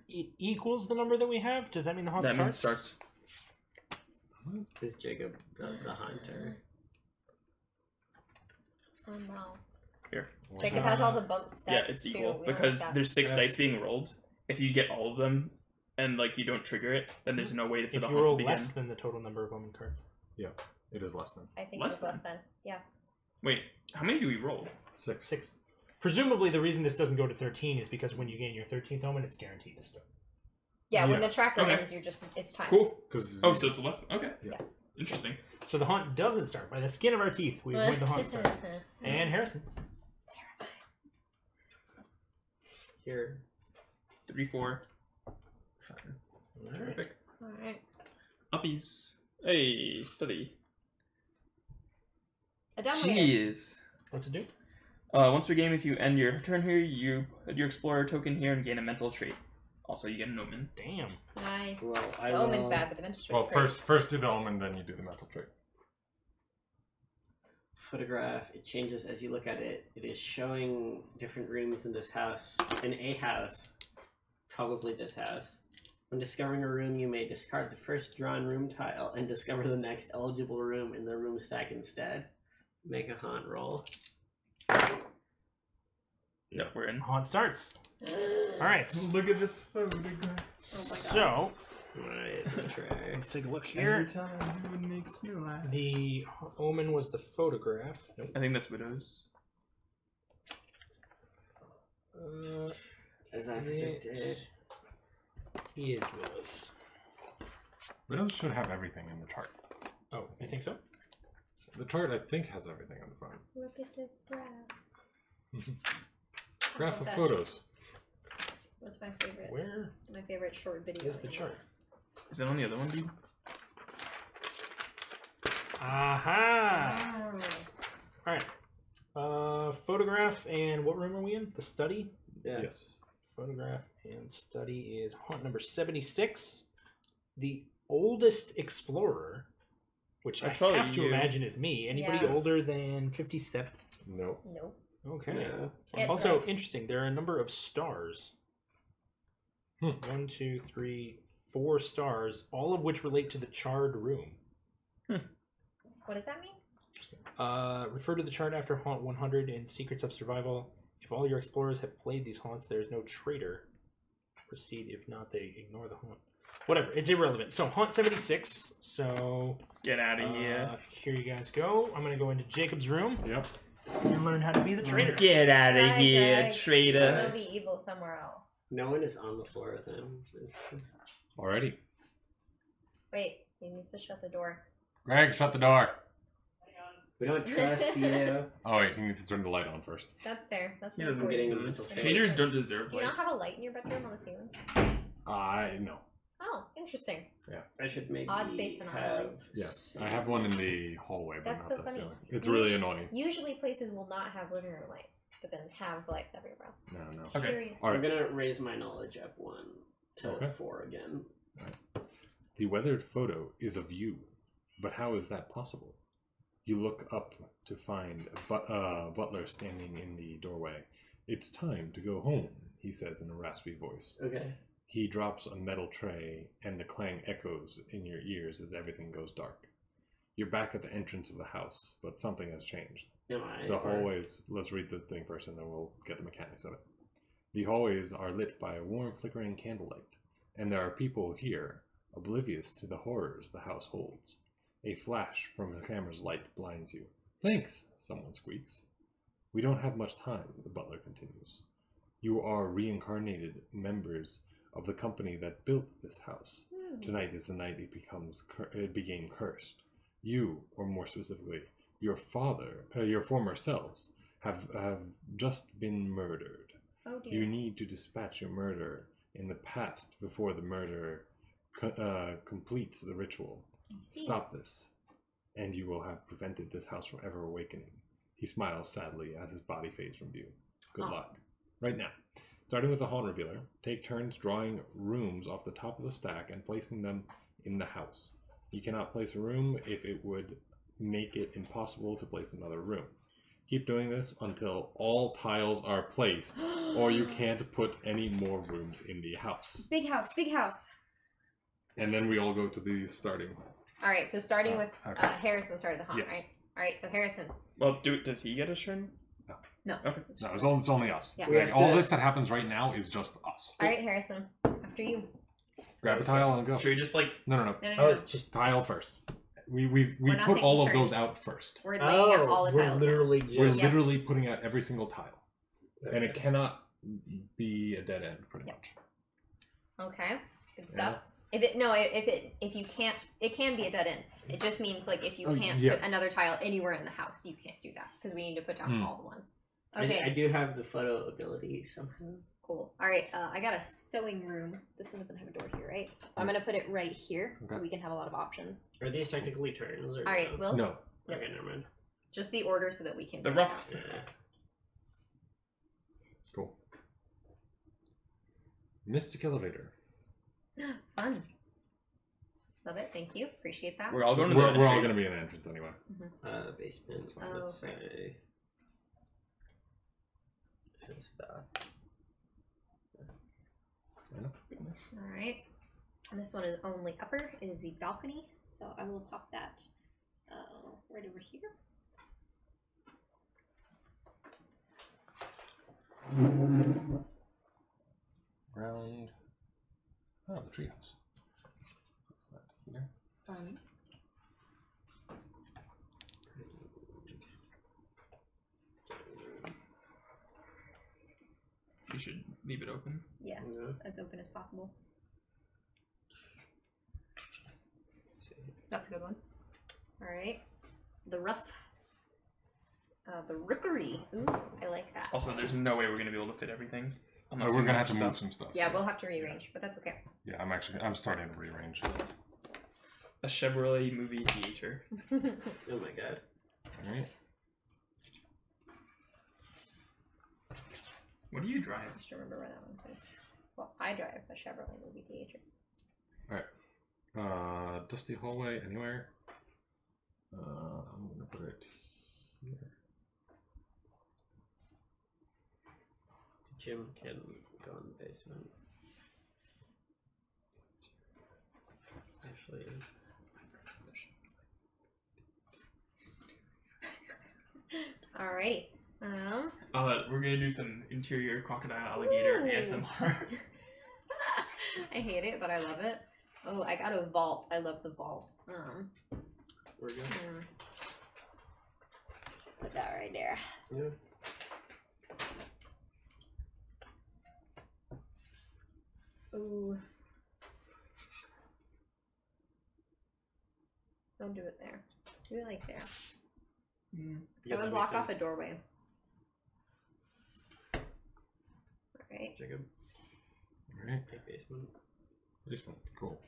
It equals the number that we have? Does that mean the haunt That starts? means starts. Is Jacob the hunter? Oh no. Here. Jacob has all the bump stats Yeah, it's too. equal We don't because like that. there's 6 dice being rolled. If you get all of them and like you don't trigger it, then there's no way for If the you haunt to roll begin. less than the total number of omen cards. It is less than I think Less it's less than. Yeah. Wait, how many do we roll? 6. 6. Presumably, the reason this doesn't go to 13 is because when you gain your 13th omen, it's guaranteed to start. Yeah, when Yeah. the tracker Okay. ends, it's time. Cool. Because Oh, so it's less than... Okay. Yeah. Interesting. So the haunt doesn't start. By the skin of our teeth, we avoid the haunt start. And Harrison. Here. 3, 4, 5. Perfect. Alright. Uppies. Hey, study. A dumb Jeez. What's it do? Once per game, if you end your turn here, you put your explorer token here and gain a mental trait. Also, you get an omen. Damn. Nice. Well, The omen's bad, but the mental trait's well, great. first do the omen, then you do the mental trait. Photograph. It changes as you look at it. It is showing different rooms in this house. In a house, probably this house. When discovering a room, you may discard the first drawn room tile and discover the next eligible room in the room stack instead. Make a haunt roll. Yep, we're in. Haunt starts. Alright. Look at this photograph. Oh my god. So, Alright, try. let's take a look here. Every time it makes me laugh. The omen was the photograph. Nope. I think that's Widows. As I predicted. He is Willows. Widows should have everything in the chart. Oh, you think so? The chart, I think, has everything on the front. Look at this graph. Graph of that. photos. What's my favorite? Where My favorite short video. is the chart? Is it on the other one, dude? Aha! Alright. Photograph and what room are we in? The study? Yeah. Yes. Photograph and study is haunt number 76. The oldest explorer, which That's I probably have to you. imagine is me. Anybody Yeah. older than 57? No. Nope. Okay. Yeah. It, Also, like- interesting, there are a number of stars. Hmm. 1, 2, 3, 4 stars, all of which relate to the charred room. What does that mean? Refer to the chart after Haunt 100 in Secrets of Survival. If all your explorers have played these haunts, there is no traitor. Proceed. If not, they ignore the haunt. Whatever, it's irrelevant. So, Haunt 76. So, Get out of here. here you guys go. I'm going to go into Jacob's room Yep. and learn how to be the traitor. Get out of Bye, here, Greg. traitor. He'll be evil somewhere else. No one is on the floor with him. Alrighty. Wait, he needs to shut the door. Greg, shut the door. We don't trust you. Oh wait, he needs to turn the light on first. That's fair. That's He not doesn't important. getting those. a mental Traitors don't deserve Do you light. not have a light in your bedroom on the ceiling? No. Oh, interesting. I should maybe Odd space and have. anomaly. Yeah, some- I have one in the hallway, but That's not so the funny. ceiling. It's really annoying. Usually places will not have living room lights, but then have lights everywhere else. No. Okay. Curious. All I'm right. gonna raise my knowledge up 1 to Okay. 4 again. The weathered photo is of you, but how is that possible? You look up to find a butler standing in the doorway. It's time to go home, he says in a raspy voice. Okay. He drops a metal tray, and the clang echoes in your ears as everything goes dark. You're back at the entrance of the house, but something has changed. Am I? The or- hallways, let's read the thing first and then we'll get the mechanics of it. The hallways are lit by a warm flickering candlelight, and there are people here, oblivious to the horrors the house holds. A flash from the camera's light blinds you. Thanks, someone squeaks. We don't have much time, the butler continues. You are reincarnated members of the company that built this house. Tonight is the night it became cursed. You, or more specifically, your former selves, have just been murdered. Oh dear. You need to dispatch your murder in the past before the murderer completes the ritual. See. Stop this, and you will have prevented this house from ever awakening. He smiles sadly as his body fades from view. Good Oh. luck. Right now, starting with the haunt revealer, take turns drawing rooms off the top of the stack and placing them in the house. You cannot place a room if it would make it impossible to place another room. Keep doing this until all tiles are placed, or you can't put any more rooms in the house. Big house, big house. And then we all go to the starting All right, so starting with Harrison started the haunt, Yes. right? All right, so Harrison. Well, does he get a turn? No. Okay. It's No, just it's only us. Yeah. Like, all this that happens right now is just us. All right, Harrison. After you. Grab a tile and go. Should we just like? No. No. Just Tile first. We We're not put all of taking those turns. out first. We're laying out all the we're tiles literally We're just. literally putting out every single tile, and it Okay. cannot be a dead end, pretty much. now. Okay. Good stuff. If you can't, it can be a dead end. It just means like if you can't put another tile anywhere in the house, you can't do that because we need to put down all the ones. Okay. I do have the photo ability somehow. Cool. All right. I got a sewing room. This one doesn't have a door here, right? I'm gonna put it right here so we can have a lot of options. Are these technically turns? Or All right. Will. No. Okay, never mind. Just the order so that we can. The figure it rough. Yeah. Cool. Mystic elevator. out. Fun. Love it. Thank you. Appreciate that. We're all going to We're the all entry. going to be in an entrance anyway. Basement. Oh, Let's okay. say. This is stuff. All right. And this one is only upper. It is the balcony. So I will pop that right over here. Round. Oh, the treehouse. What's that here? You should leave it open. Yeah, Yeah. as open as possible. Let's see. That's a good one. All right. The rough. The rookery. Ooh, I like that. Also, there's no way we're going to be able to fit everything. We're going to have to move some stuff. Yeah, we'll have to rearrange, but that's okay. Yeah, I'm starting to rearrange. A Chevrolet movie theater. Oh my god. Alright. What do you drive? Just remember where that one is. Well, I drive a Chevrolet movie theater. Dusty hallway anywhere. I'm going to put it here. Jim can go in the basement. Actually, Alrighty. We're going to do some interior crocodile alligator Ooh. ASMR. I hate it, but I love it. Oh, I got a vault. I love the vault. we're good. Put that right there. Yeah. Ooh. Don't do it there. Do it like there. Yeah, I would that block makes off a sense. doorway. Alright. Jacob, Alright. take basement. Basement. Cool.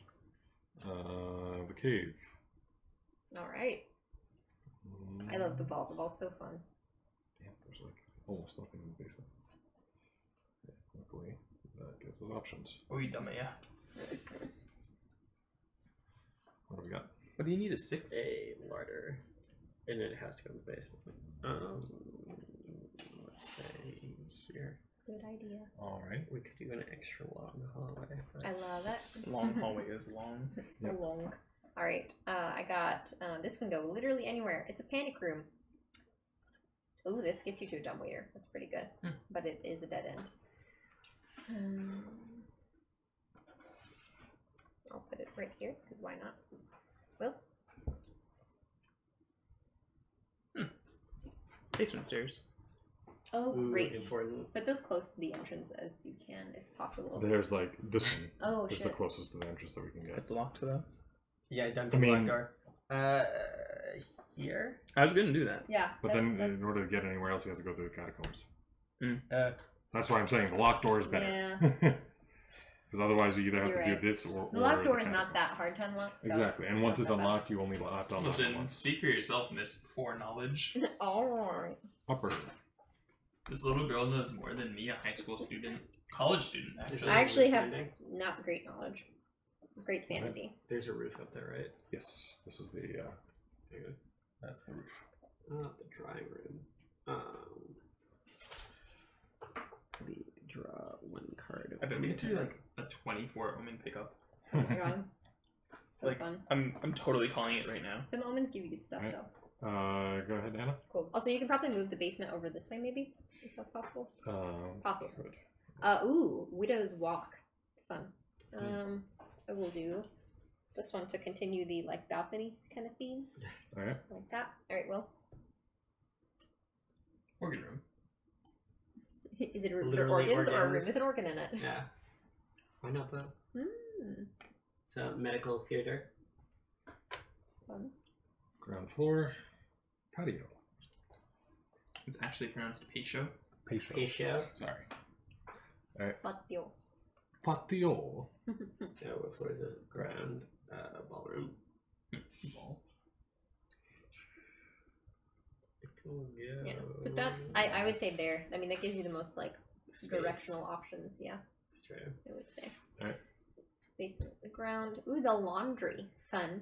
The cave. Alright. I love the vault. The vault's so fun. Damn, there's like almost nothing in the basement. Okay, luckily, that gives us options. Oh, you dumb, yeah. What do we got? What do you need? A 6? A larder. And it has to go in the basement. Let's say here. Good idea. Alright. We could do an extra long hallway. But I love it. Long hallway is long. It's so long. Alright, I got, this can go literally anywhere. It's a panic room. Ooh, this gets you to a dumbwaiter. That's pretty good. But it is a dead end. I'll put it right here, because why not? Will? Basement stairs. Oh, ooh, great. important. Put those close to the entrance as you can, if possible. There's like this one. Oh, It's shit. the closest to the entrance that we can get. It's locked though. Yeah, don't I do mean- black door. Here? I was going to do that. Yeah, But then, that's in order to get anywhere else, you have to go through the catacombs. Uh, That's why I'm saying the locked door is better. Yeah. Because otherwise, you either have You're to do right. this or the locked or door the is not catacombs. that hard to unlock. So Exactly, and once not it's that bad. unlocked, you only have to unlock it Listen, once. speak for yourself, Miss Foreknowledge. Alright. Upper. This little girl knows more than me, a high school student. College student, actually. I actually have Understanding. not great knowledge. Great sanity. There's a roof up there, right? Yes, this is the. That's the roof. Oh, the drawing room. The draw one card. I bet we need to do like a 24 omen pickup. Oh my god. So like fun. I'm totally calling it right now. Some omens give you good stuff, Right. though. Go ahead, Anna. Cool. Also, you can probably move the basement over this way, maybe, if that's possible. Possible. Good. Ooh, Widow's Walk. Fun. I will do this one to continue the like balcony kind of theme. All right. Like that. All right, Will. Organ room. Is it a room for Literally organs or a room organs. with an organ in it? Yeah. Why not both? Hmm. It's a medical theater. Fun. Ground floor. Patio. It's actually pronounced patio. Patio. Patio. Sorry. Patio. Patio. Yeah, what floor is it? Ground. Ballroom. Ball. Yeah. But that I would say there. I mean, that gives you the most like directional options. Yeah. It's true. I would say. Alright. Basement, the ground. Ooh, the laundry. Fun.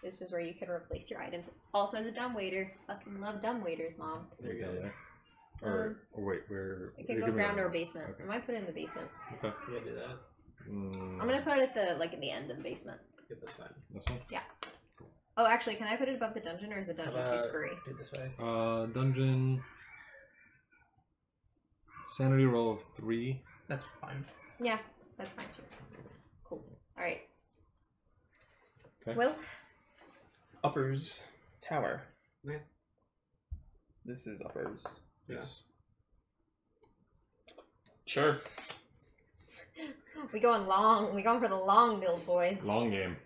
This is where you can replace your items. Also, as a dumbwaiter, fucking love dumbwaiters, Mom. There you go. There. Or wait, where? It can go ground or basement. Okay. I might put it in the basement. Okay. You gotta do that. I'm gonna put it at the at the end of the basement. Yeah, that's fine. This one. Oh, actually, can I put it above the dungeon, or is the dungeon How too about scurry? do it this way. Dungeon. Sanity roll of 3. That's fine. Yeah, that's fine too. Cool. All right. Okay. Will. Uppers tower. Yeah. This is uppers. Yes. Sure. We going long. We going for the long build, boys. Long game.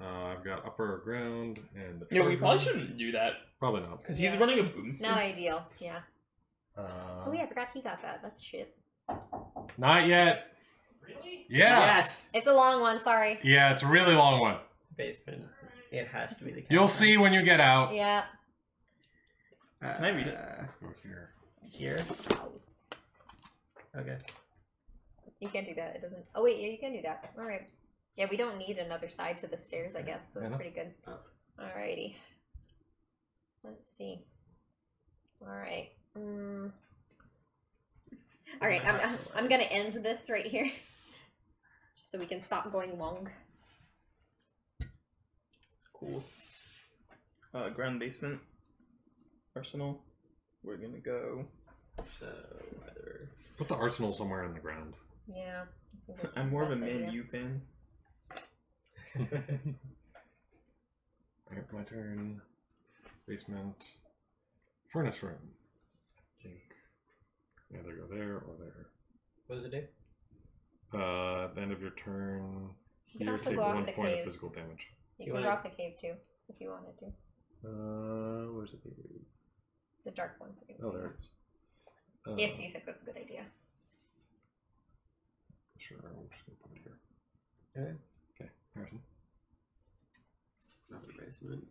I've got upper ground and. No, we lower probably ground. shouldn't do that Probably not. because he's Yeah. running a boomstick. Not ideal. Yeah. Uh, Oh yeah, I forgot he got that. That's shit. Not yet. Really? Yeah. Yes! It's a long one. Sorry. Yeah, it's a really long one. Basement. It has to be the You'll castle. see when you get out. Yeah. Can I read it? Let's go here. Here? House. Okay. You can't do that. It doesn't. Oh wait, yeah, you can do that. All right. Yeah, we don't need another side to the stairs, I guess. So that's Yeah. pretty good. Oh. Alrighty. Let's see. All right. All right. I'm gonna end this right here, just so we can stop going long. Cool. Ground basement. Arsenal. We're gonna go. So, either... Put the arsenal somewhere in the ground. Yeah. I think that's I'm more of a the best Man idea. U fan. Alright, my turn. Basement. Furnace room. Either go there or there. What does it do? At the end of your turn, You can here also take go off 1 the point of cave. physical damage. You You can wanna- go off the cave too, if you wanted to. Where's it? The dark one. Oh, there it is. If you think that's a good idea. Sure, I'm just gonna put it here. Okay. Okay, Harrison. Not the basement.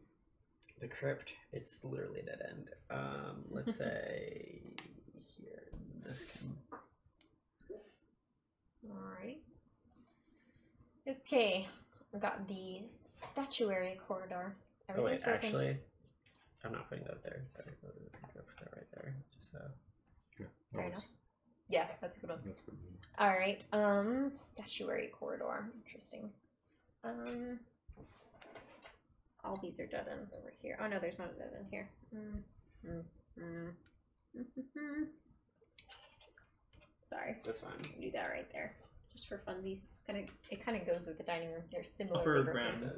The crypt, it's literally dead end. Let's say here. This can... Alright. Okay. I've got the statuary corridor. Oh Everything's wait, broken. actually, I'm not putting that there. Sorry, I'll put that right there. Just so. Okay, that Fair works. Yeah, that's a good one. That's good. Alright, statuary corridor. Interesting. All these are dead ends over here. Oh no, there's not a dead end here. Sorry. That's fine. I can do that right there. Just for funsies. It kind of goes with the dining room. They're similar. Upper ground.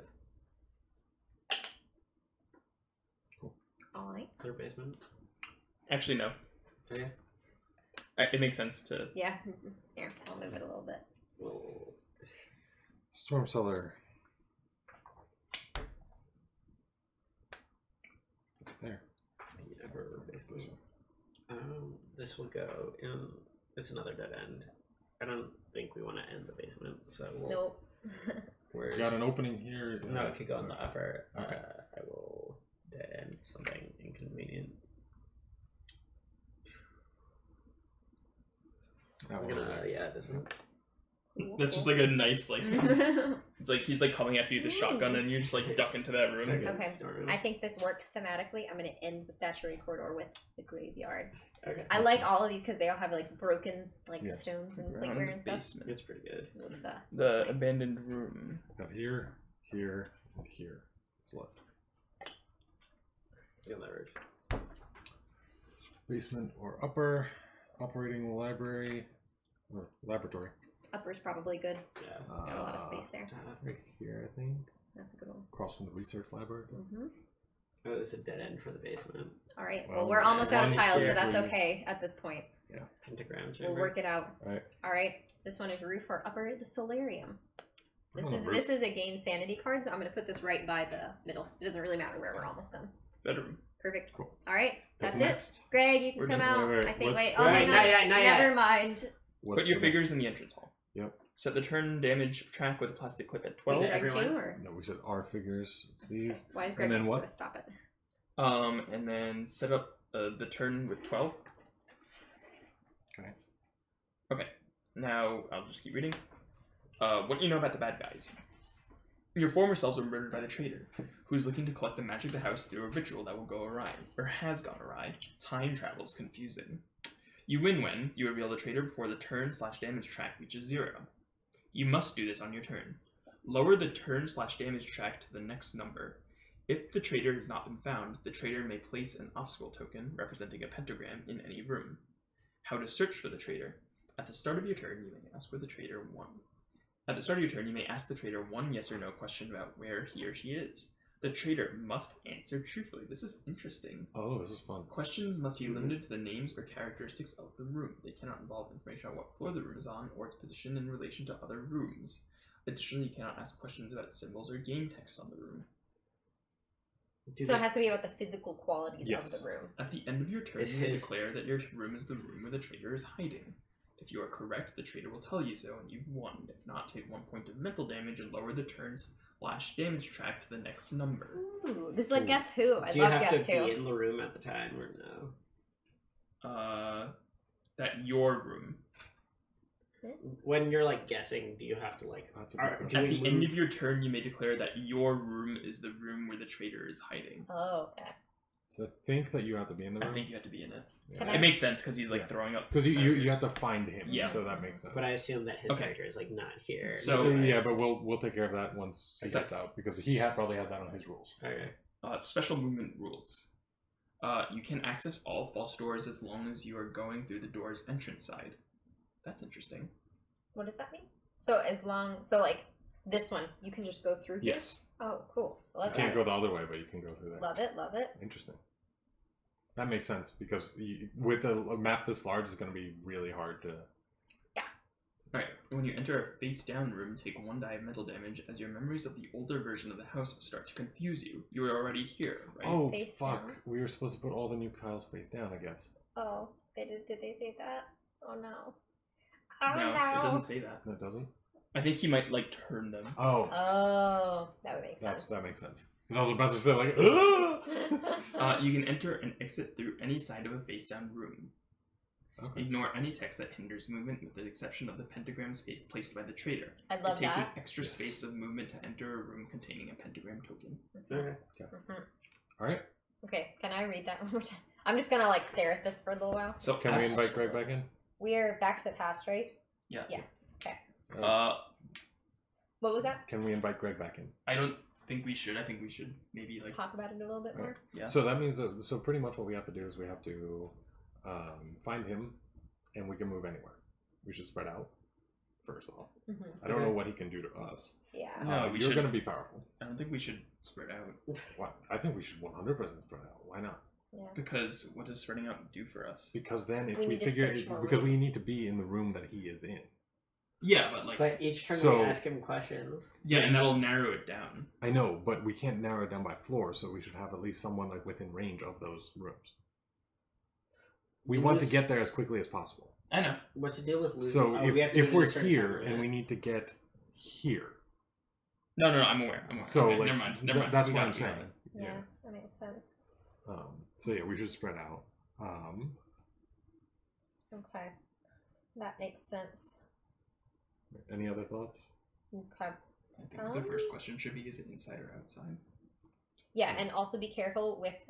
Alright. Third basement. Actually, no. Okay. It makes sense to. Yeah. Here, I'll move it a little bit. Well, Storm cellar. There. upper basement. This will go in. It's another dead end. I don't think we want to end the basement, so we'll. Nope. Where's... Got an opening here. No, it could go in the upper. Okay. I will dead end something inconvenient. That I'm one. gonna, yeah, this one. That's just like a nice like. It's like he's like coming after you with a shotgun, and you just like duck into that room. Okay. I think this works thematically. I'm going to end the statuary corridor with the graveyard. Okay. I like all of these because they all have like broken Yeah. stones and Around plateware the and stuff. basement. It's pretty good. Looks, The looks nice. abandoned room. Got here, here, and here. It's left. Yeah, that works. Basement or upper, operating library or laboratory. Upper's probably good. Yeah. Got a lot of space there. Right here, I think. That's a good one. Across from the research library. Mm-hmm. Oh, it's a dead end for the basement. All right. Well, Well, we're almost out of one tiles, so here that's we- okay at this point. Pentagram chamber. We'll work it out. Alright. All right. This one is roof or upper, the solarium. We're on the roof. This is a gain sanity card, so I'm going to put this right by the middle. It doesn't really matter where we're almost done. Bedroom. Perfect. Cool. All right. That's it. next. Greg, you can We're come done. out. Wait, I think. what- Wait. Oh, Right, hang not on. yet, not yet. Never mind. What's Put your the figures in the entrance hall. Yep. Set the turn damage track with a plastic clip at Is 12. it Greg everyone's? too, or No, we said our figures. It's these. why is Greg And then next what? to us? Stop it. And then set up the turn with 12. Okay. Okay. Now, I'll just keep reading. What do you know about the bad guys? Your former selves were murdered by the traitor, who's looking to collect the magic of the house through a ritual that will go awry, or has gone awry. Time travel's confusing. You win when you reveal the traitor before the turn/damage track reaches 0. You must do this on your turn. Lower the turn/damage track to the next number. If the traitor has not been found, the traitor may place an obstacle token representing a pentagram in any room. How to search for the traitor. At the start of your turn, you may ask where the traitor won. At the start of your turn, you may ask the traitor one yes or no question about where he or she is. The traitor must answer truthfully. This is interesting. Oh, this is fun. Questions must be limited to the names or characteristics of the room. They cannot involve information on what floor the room is on or its position in relation to other rooms. Additionally, you cannot ask questions about symbols or game text on the room. So it has to be about the physical qualities Yes. of the room. At the end of your turn, Is you may his- declare that your room is the room where the traitor is hiding. If you are correct, the traitor will tell you so, and you've won. If not, take 1 point of mental damage and lower the turn/damage track to the next number. Ooh, this is like Ooh. Guess Who. I Do you love have to Guess be Who. in the room at the time or no? That your room. When you're like guessing, do you have to like? That's a good question. Do At we the end move- of your turn, you may declare that your room is the room where the traitor is hiding. Oh, okay. So I think that you have to be in the I room. think you have to be in it. Can It I- makes sense because he's like throwing up. Because you fires. have to find him. Yeah. So that makes sense. But I assume that his Okay. character is like not here. So- yeah, but we'll take care of that once he So- gets out because he probably has that on his rules. Okay. Special movement rules. You can access all false doors as long as you are going through the door's entrance side. That's interesting. What does that mean? So like this one, you can just go through here? Yes. Oh, cool. You Love can't it. go the other way, but you can go through there. Love it, love it. Interesting. That makes sense because with a map this large, it's going to be really hard to. Alright, when you enter a face-down room, take 1 die of mental damage as your memories of the older version of the house start to confuse you. You are already here, right? Oh Face fuck! down. We were supposed to put all the new tiles face down, I guess. Oh, did they say that? Oh no. Oh No, it doesn't say that. That doesn't. I think he might like turn them. Oh, Oh, that would make sense. that makes sense. Because I was about to say like. You can enter and exit through any side of a face-down room. Okay. Ignore any text that hinders movement with the exception of the pentagram space placed by the traitor. I love It takes that. an extra Yes. space of movement to enter a room containing a pentagram token. Okay. Mhm. All right. Okay, can I read that one more time? I'm just gonna like stare at this for a little while. So Can we as- invite Greg back in? We're back to the past, right? Yeah. Yeah. Okay. What was that? Can we invite Greg back in? I don't think we should. I think we should maybe like Talk about it a little bit more. yeah. So that means that so pretty much what we have to do is we have to find him, and we can move anywhere. We should spread out. First off, Mm-hmm. I don't know what he can do to us. Yeah. No, we you're should- going to be powerful. I don't think we should spread out What? I think we should 100% spread out. Why not? Yeah. because what does spreading out do for us? Because then if We we, need to figure search more because we rooms. need to be in the room that he is in. Yeah, but like But each turn So- we ask him questions. yeah, and that'll narrow it down. I know, but we can't narrow it down by floor, so we should have at least someone like within range of those rooms. We want to Lose- get there as quickly as possible. I know. What's the deal with losing? So oh, we have to if do it in we're a certain here time and limit. we need to get here, No, I'm aware. I'm aware. so okay, like never mind. Never mind. that's We what got I'm it, we got saying. it. Yeah, that makes sense. So yeah, we should spread out. Okay. That makes sense. Any other thoughts? Okay. I think the first question should be: is it inside or outside? Yeah, and also be careful with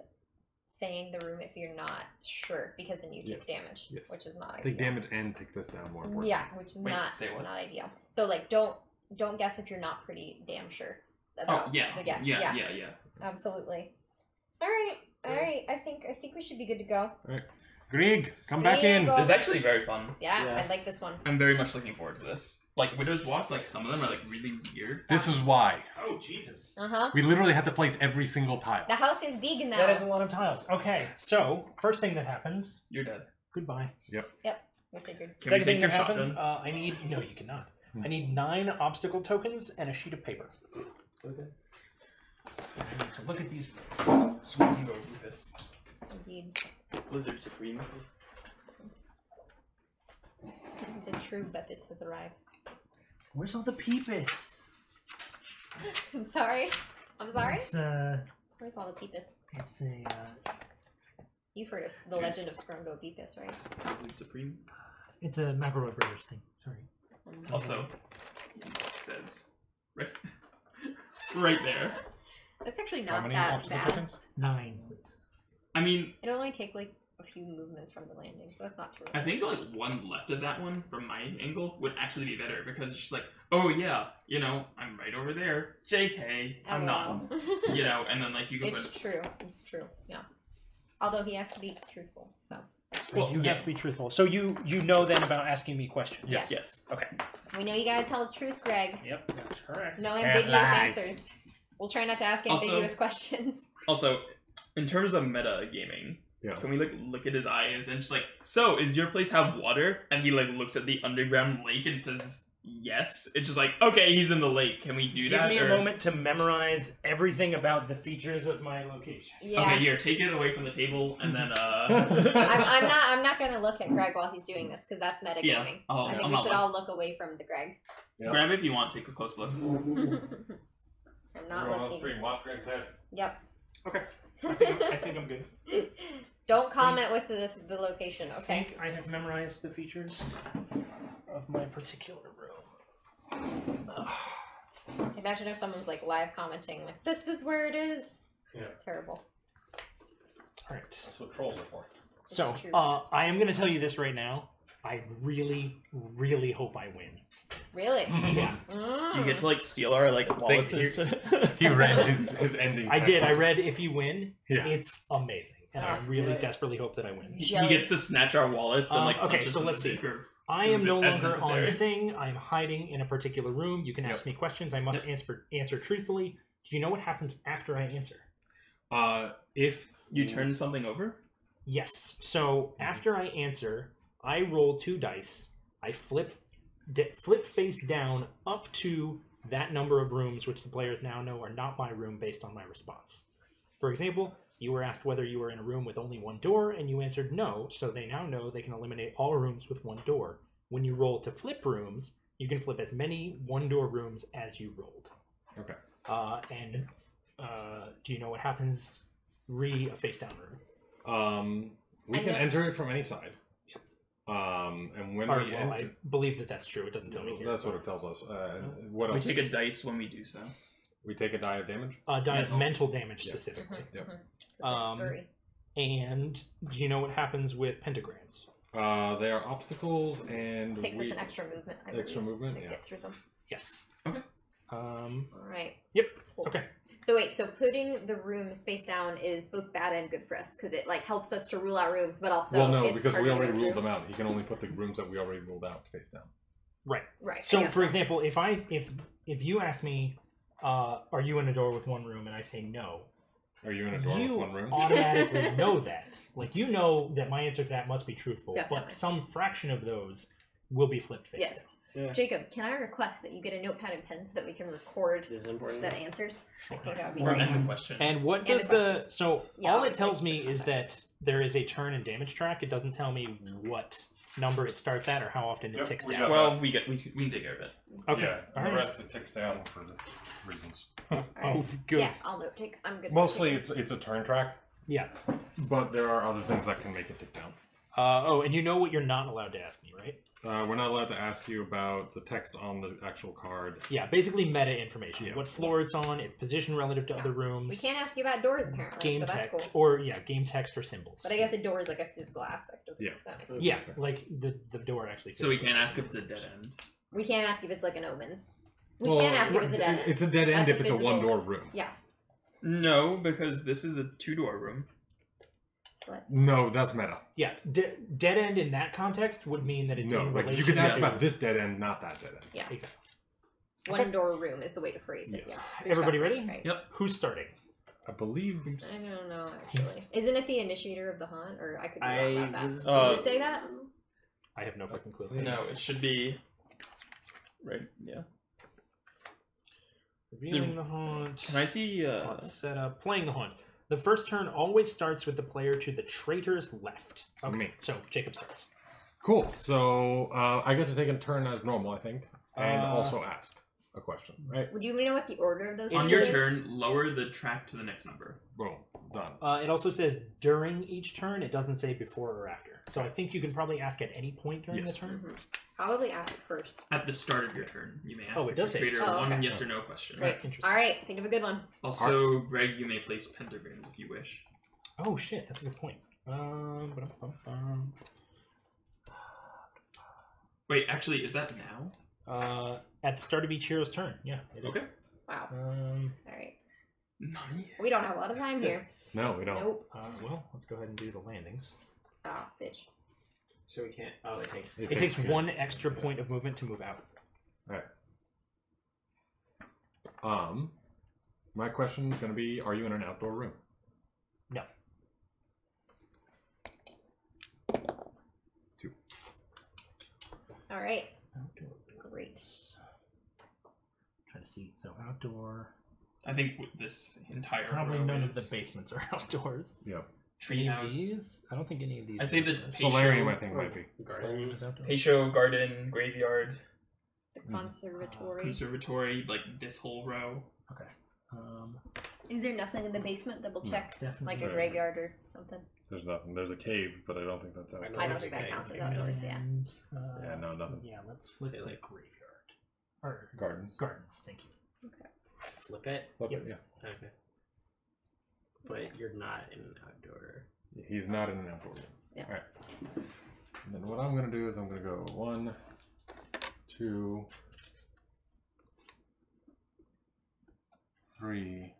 saying the room if you're not sure, because then you take damage, Yes. which is not ideal. Take damage and take this down more important. Yeah, which is not ideal. So like, don't guess if you're not pretty damn sure about the guess. Yeah. Absolutely. All right. I think we should be good to go. All right. Greg, come back in. Go. This is actually very fun. Yeah, I like this one. I'm very much looking forward to this. Like Widow's Walk, like some of them are like really weird. This is why. Oh, Jesus. We literally have to place every single tile. The house is big now. That is a lot of tiles. Okay, so first thing that happens. You're dead. Goodbye. Yep. I figured. Second thing that happens, I need... No, you cannot. I need 9 obstacle tokens and a sheet of paper. Okay. So look at these. Swingo Rufus. Indeed. Blizzard Supreme. The true Betis has arrived. Where's all the peepus? I'm sorry. It's, Where's all the peepus? it's a, You've heard of the legend of Scrungo Peepus, right? Blizzard Supreme. It's a McElroy Brothers thing. Sorry. Also, it says right there. That's actually How not many that obstacle bad. tokens? 9, please. I mean, It only take like a few movements from the landing, so that's not too I think like one left of that one from my angle would actually be better because it's just like, oh yeah, you know, I'm right over there. JK, I'm not. You know, and then like you can It's true. It's true. Yeah. Although he has to be truthful, so. Well, You have to be truthful. So you know then about asking me questions? Yes. Okay. We know you gotta tell the truth, Greg. Yep, that's correct. No Can't ambiguous lie. answers. We'll try not to ask Also- ambiguous questions. Also, in terms of meta gaming, can we like look at his eyes and just like, so is your place have water? And he like looks at the underground lake and says yes. It's just like, okay, he's in the lake. Can we do Give that? me a Or- moment to memorize everything about the features of my location. Yeah. Okay, here, take it away from the table and then I'm not gonna look at Greg while he's doing this because that's metagaming. Yeah, I think I'm we not should looking. all look away from the Greg. Yep. grab it if you want. Take a close look. I'm not looking. Watch Greg's head. Yep. Okay. I think I'm good. Don't comment with the location. I Okay. think I have memorized the features of my particular room. Imagine if someone was like live commenting, like, this is where it is. Yeah. Terrible. All right. That's what trolls are for. So, true. I am going to tell you this right now. I really, really hope I win. Really? Yeah. Do you get to like steal our like wallets? He read his ending. I did. I read if you win, Yeah. it's amazing. And I really desperately hope that I win. He gets to snatch our wallets and like okay, punch us so in the let's see. dick or- I am no as longer on necessary. the thing. I'm hiding in a particular room. You can ask me questions. I must answer truthfully. Do you know what happens after I answer? If You turn something over? Yes. So after I answer, I roll 2 dice. I flip face down up to that number of rooms, which the players now know are not my room based on my response. For example, you were asked whether you were in a room with only one door, and you answered no, so they now know they can eliminate all rooms with one door. When you roll to flip rooms, you can flip as many one-door rooms as you rolled. Okay. Do you know what happens a face-down room? We can enter it from any side. And when we enter, I believe that's true. It doesn't tell me here. that's what it tells us. What We else? take a dice when we do so. We take a die of damage. Mental damage specifically. Yep. And do you know what happens with pentagrams? They are obstacles and It takes us an extra movement. I Extra believe, movement, to yeah. get through them. Yes. Okay. All right. Yep. Cool. Okay. So wait, so putting the rooms face down is both bad and good for us because it like helps us to rule out rooms, but also well, no, it's because hard we to already go ruled through. them out. He can only put the rooms that we already ruled out face down. Right. Right. I So, guess for example, if you ask me, are you in a door with one room, and I say no, Are you in a door with you one room? automatically know that. Like, you know that my answer to that must be truthful, Definitely. but some fraction of those will be flipped face Yes. down. Yeah. Jacob, can I request that you get a notepad and pen so that we can record This is important. the answers? I think that would be Or great. end the question. And what And does the the questions. so Yeah, all it obviously, tells me the is that there is a turn and damage track. It doesn't tell me what number it starts at or how often it Yep, ticks we down. got well, we can take care of it. Okay. Yeah, All and the right. rest it ticks down for the reasons. All right. Oh, good. Yeah, I'll note take. I'm good. with Mostly, taking. it's a turn track, Yeah. but there are other things that can make it tick down. Oh, and you know what you're not allowed to ask me, right? We're not allowed to ask you about the text on the actual card. Yeah, basically meta information. Yeah. What floor it's on, its position relative to Yeah. other rooms. We can't ask you about doors apparently, Game so that's text, cool. or game text or symbols. But I guess a door is like a physical aspect of Yeah. it. So that makes sense. Yeah, like the door actually. So we physically can't ask if exists. it's a dead end. We can't ask if it's like an omen. We Well, can't ask if it's a dead end. It's a dead end That's if it's a physical- one-door room. Yeah. No, because this is a 2-door room. No, that's meta. Yeah, dead end in that context would mean that it's No, in like relation you could ask to... about this dead end, not that dead end. Yeah. Exactly. One door room is the way to phrase it. Yes. Yeah. Everybody Phrase ready? it right. Yep. Who's starting? I believe. I don't know actually. Isn't it the initiator of the haunt, or I could be wrong about that? was- Does it say that? I have no fucking clue. No, it should be. Right. Yeah. Revealing the haunt. Can I see? Let's set up playing the haunt. The first turn always starts with the player to the traitor's left. So me. So Jacob starts. Cool. So I get to take a turn as normal, I think, and also ask a question, right? Would you know what the order of those? On things your is? turn, lower the track to the next number. Boom. Done. It also says during each turn. It doesn't say before or after. So I think you can probably ask at any point during Yes. the turn. Mhm. Probably ask first. At the start of your turn, you may ask Oh, it does the say- trader Oh, one okay. yes or no question. Great. Interesting. All right. Think of a good one. Also, Greg, you may place pentagrams if you wish. Oh shit, that's a good point. Ba-dum-bum-bum. Wait, actually, is that now? At the start of each hero's turn. Yeah. It is. Okay. Wow. All All right. Nani? We don't have a lot of time here. No, we don't. Nope. Well, let's go ahead and do the landings. Ah, bitch. So we can't. Oh, it takes. It takes one extra point of movement to move out. My question is going to be: are you in an outdoor room? No. 2. All right. Outdoor. Great. Trying to see. So outdoor. I think with this entire Probably row none is of the basements are outdoors. Yep. Any of treehouse. these? I don't think any of these. I'd say are the outdoors. Solarium, I think, might be. Gardens. Patio, garden, graveyard, The Mm. conservatory. conservatory, like this whole row. Okay. Is there nothing in the basement? Double check. Definitely. Like a Right. graveyard or something. There's nothing. There's a cave, but I don't think that's outdoors. I don't think that counts as outdoors, yeah. And, Yeah, no, nothing. Yeah, let's flip Say, the like, graveyard. Or Gardens. gardens. Thank you. Flip it. Flip Yep. it, yeah. Okay. But you're not in an outdoor. He's not in an outdoor room. Yeah. All right. And then what I'm going to do is I'm going to go 1, 2, 3.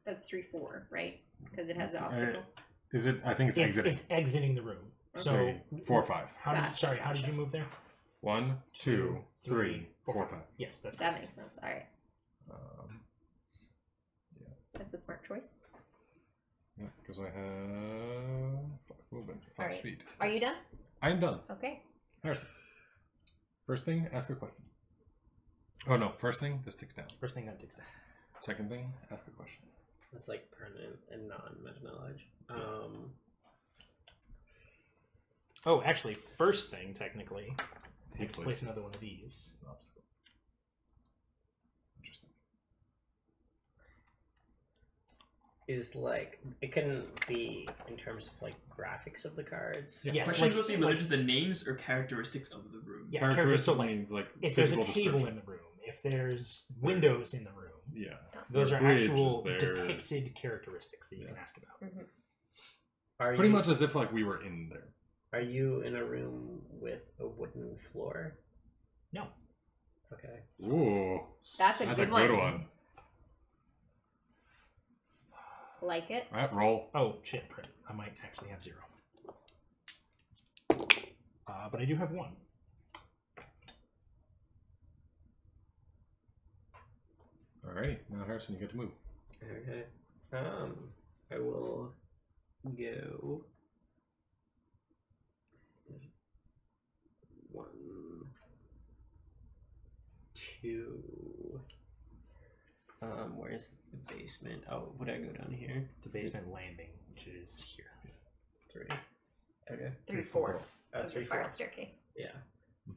That's 3-4, right? Because it has the obstacle. Is it? I think it's exiting. It's exiting the room. So 3, 4, 5. how did Gotcha, sorry? How did you move there? 1, 2, 3, 4, 5. Yes, that's That makes sense. All right. That's a smart choice. Yeah, because I have 5 movement, 5 All right. speed. Are you done? I am done. Okay. Harrison. First thing, ask a question. Oh no! First thing, this ticks down. First thing that takes that. Second thing, ask a question. That's like permanent and non-meta knowledge. Oh, actually, first thing technically, He I can place another one of these. Obstacle. Interesting. Is like it can be in terms of like graphics of the cards. Yes, Question like- was limited to the names or characteristics of the room. Yeah, Characteristic characters. So like, means like if there's a physical table description. in the room, if there's windows in the room, Yeah. those The are bridge is actual there. depicted characteristics that you can ask about. Are Pretty you, much as if like we were in there. Are you in a room with a wooden floor? No. Okay. Ooh. That's a That's good a one. good one. Like it. All right, roll. Oh shit! Crap. I might actually have 0. But I do have 1. Alrighty, now Harrison, you get to move. Okay. I will go 1, 2. Where's the basement? Oh, would I go down here? The basement landing, which is here. 3. Okay. 3-4. It's 3, a spiral staircase. Yeah.